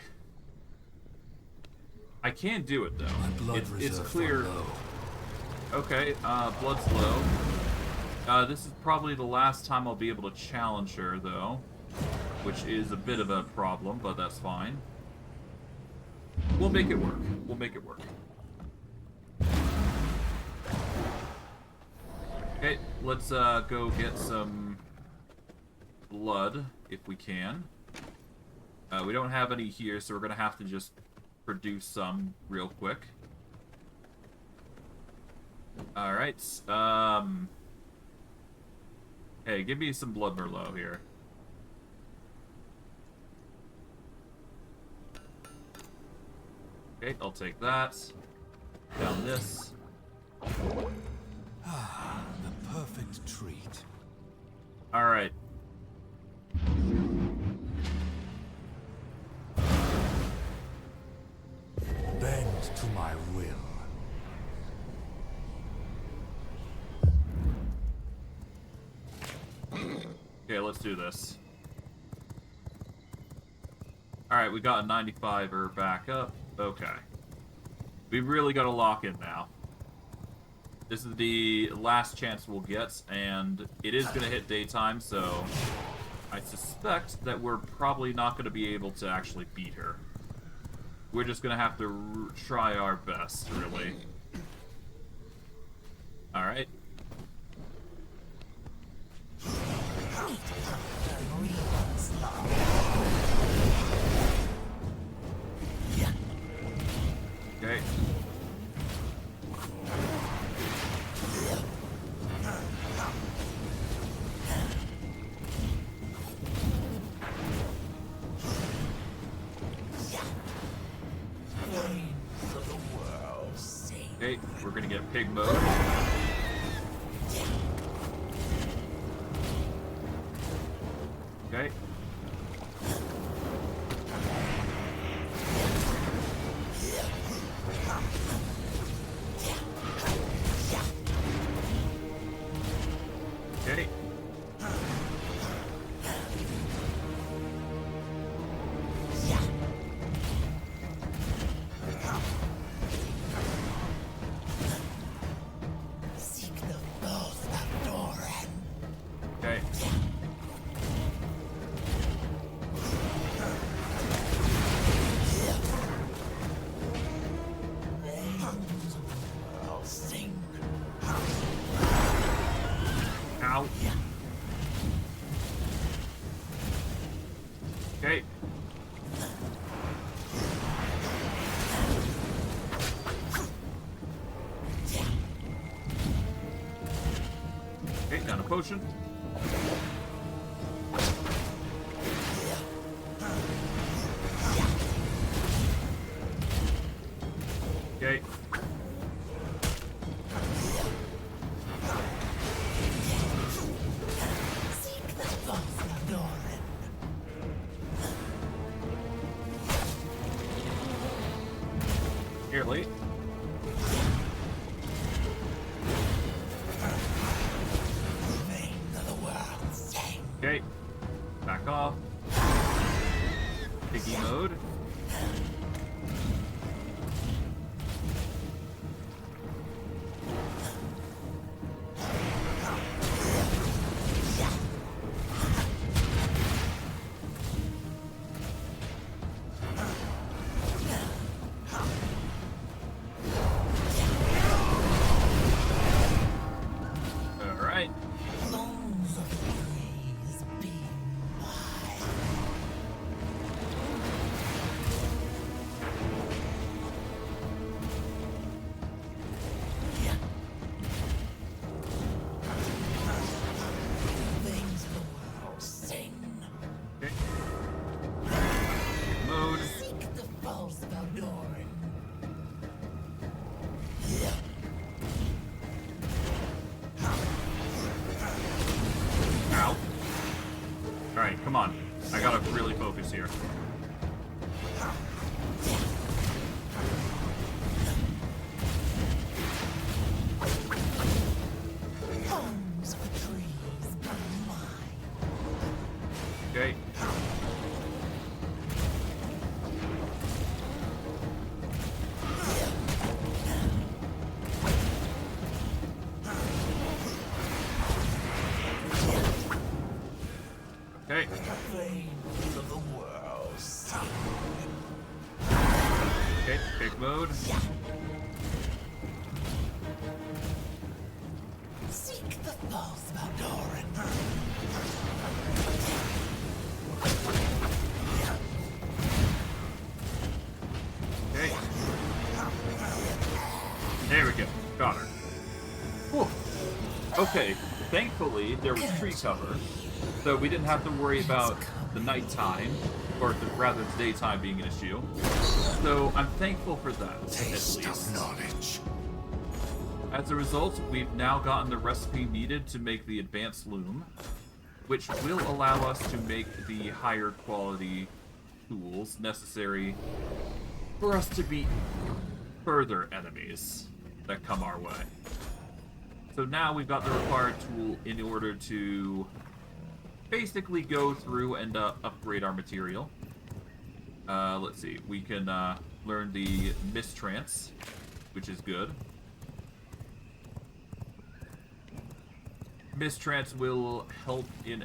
I can do it, though. My blood It's reserves clear. are low. Okay, blood's low. This is probably the last time I'll be able to challenge her, though. Which is a bit of a problem, but that's fine. We'll make it work. We'll make it work. Okay, let's go get some blood if we can. We don't have any here, so we're gonna have to just produce some real quick. Alright, hey, give me some blood Merlot here. Okay, I'll take that. Down this. Ah, the perfect treat. Alright. Bend to my will. Okay, let's do this. Alright, we got a 95-er back up. Okay. We really gotta lock in now. This is the last chance we'll get, and it is gonna hit daytime, so I suspect that we're probably not gonna be able to actually beat her. We're just gonna have to try our best, really. Alright. Okay. Okay, we're gonna get pig mode. Okay. Okay. Seek the both of Doran. Okay. I'll sing. Ow. Okay. Okay, down a potion. Okay. Seek the both of Doran. Here, late. Veins of the world sing. Okay. Back off. Piggy mode. Alright. Bones of trees be mine. Veins of the world sing. Okay. Mode. Seek the false of Doran. Ow. Alright, come on. I gotta really focus here. Bones of trees be mine. Okay. Okay. Veins of the world sing. Okay, pick mode. Seek the falls of Aldoran. Okay. There we go. Got her. Whew. Okay, thankfully there was tree cover, so we didn't have to worry about the nighttime, or rather the daytime being an issue. So I'm thankful for that, at Taste least. of knowledge. As a result, we've now gotten the recipe needed to make the advanced loom, which will allow us to make the higher quality tools necessary for us to beat further enemies that come our way. So now we've got the required tool in order to basically go through and upgrade our material. Let's see, we can learn the mistrance, which is good. Mistrance will help in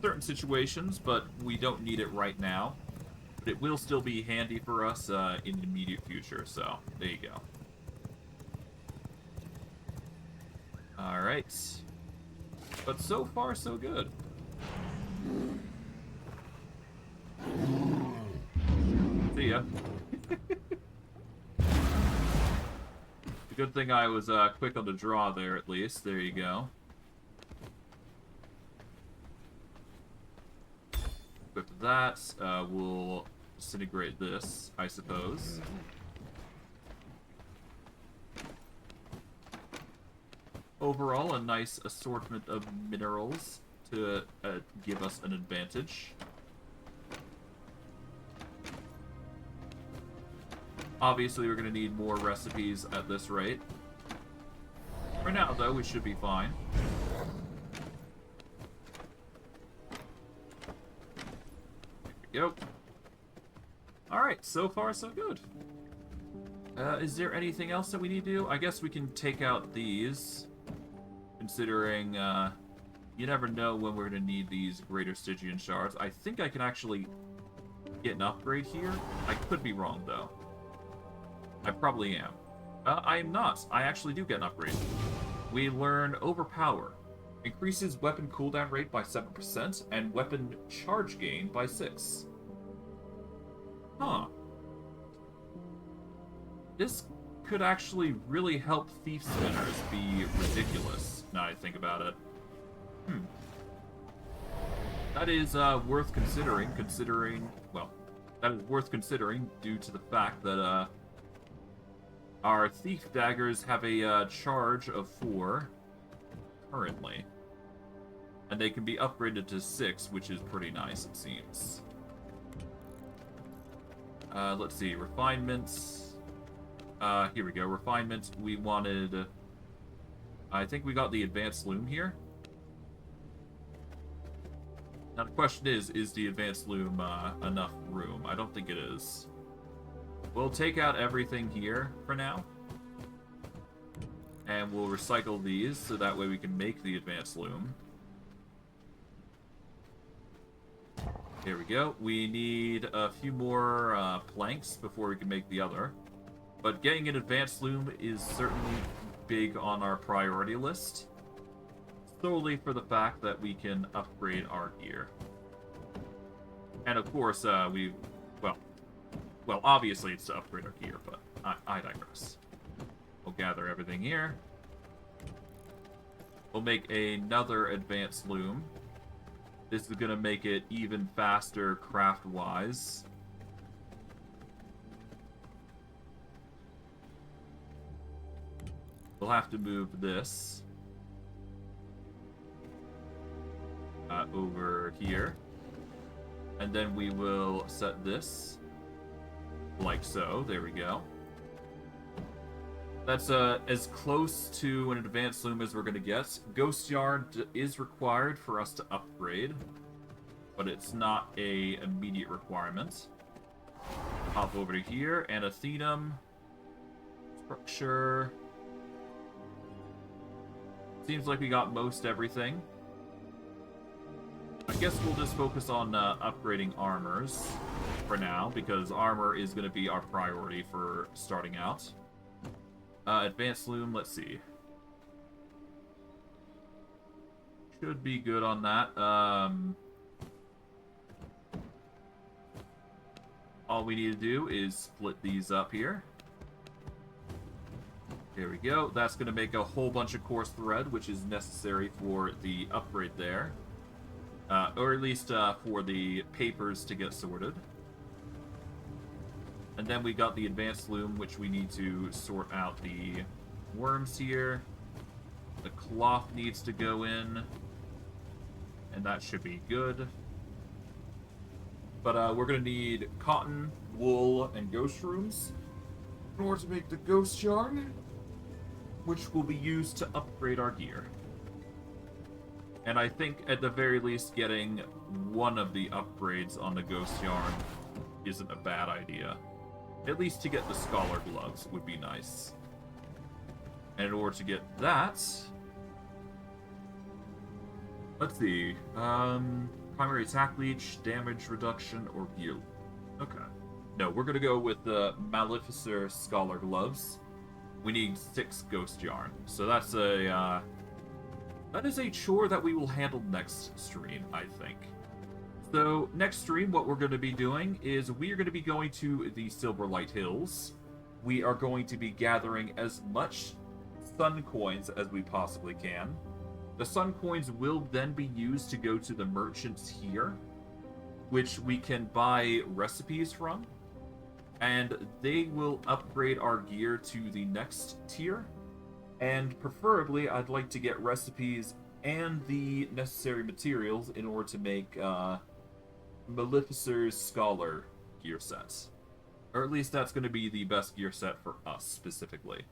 certain situations, but we don't need it right now. But it will still be handy for us in the immediate future, so there you go. Alright. But so far, so good. See ya. Good thing I was quick on the draw there, at least. There you go. Equip that. We'll disintegrate this, I suppose. Overall, a nice assortment of minerals to give us an advantage. Obviously, we're going to need more recipes at this rate. For now, though, we should be fine. There we go. Alright, so far so good. Is there anything else that we need to do? I guess we can take out these. Considering, you never know when we're going to need these Greater Stygian Shards. I think I can actually get an upgrade here. I could be wrong, though. I probably am. I am not. I actually do get an upgrade. We learn Overpower. Increases weapon cooldown rate by 7% and weapon charge gain by 6. Huh. This could actually really help Thief Spinners be ridiculous, now I think about it. That is worth considering, that is worth considering due to the fact that, our Thief Daggers have a charge of 4 currently. And they can be upgraded to 6, which is pretty nice, it seems. Let's see, refinements. Here we go, refinement. We wanted... I think we got the advanced loom here. Now the question is the advanced loom enough room? I don't think it is. We'll take out everything here for now. And we'll recycle these, so that way we can make the advanced loom. Here we go. We need a few more planks before we can make the other. But getting an advanced loom is certainly big on our priority list. Solely for the fact that we can upgrade our gear. And of course, well, obviously it's to upgrade our gear, but I digress. We'll gather everything here. We'll make another advanced loom. This is going to make it even faster craft-wise. We'll have to move this over here. And then we will set this like so. There we go. That's as close to an advanced loom as we're going to get. Ghost Yard is required for us to upgrade, but it's not a immediate requirement. Hop over to here, and Athenum. Structure. Seems like we got most everything. I guess we'll just focus on upgrading armors. for now, because armor is going to be our priority for starting out. Advanced Loom, let's see. Should be good on that. All we need to do is split these up here. There we go. That's going to make a whole bunch of coarse thread, which is necessary for the upgrade there. Or at least for the papers to get sorted. And then we got the advanced loom, which we need to sort out the worms here. The cloth needs to go in. And that should be good. But we're going to need cotton, wool, and ghost rooms in order to make the ghost yarn, which will be used to upgrade our gear. And I think, at the very least, getting one of the upgrades on the ghost yarn isn't a bad idea. At least to get the scholar gloves would be nice. And in order to get that... Let's see. Primary attack leech, damage reduction, or gear. Okay. No, we're gonna go with the Maleficer Scholar Gloves. We need 6 ghost yarn. So that's a, that is a chore that we will handle next stream, I think. So, next stream, what we're going to be doing is we are going to be going to the Silverlight Hills. We are going to be gathering as much sun coins as we possibly can. The sun coins will then be used to go to the merchants here, which we can buy recipes from. And they will upgrade our gear to the next tier. And preferably, I'd like to get recipes and the necessary materials in order to make Maleficer's Scholar gear sets. Or at least that's going to be the best gear set for us, specifically.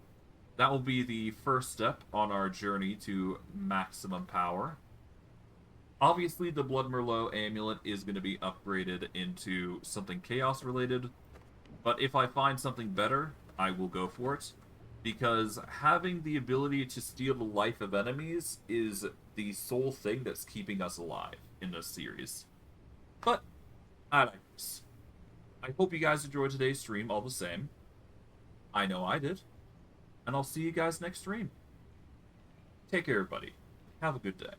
That will be the first step on our journey to maximum power. Obviously, the Blood Merlot amulet is going to be upgraded into something Chaos-related. But if I find something better, I will go for it. Because having the ability to steal the life of enemies is the sole thing that's keeping us alive in this series. But, I digress. I hope you guys enjoyed today's stream all the same. I know I did. And I'll see you guys next stream. Take care, everybody. Have a good day.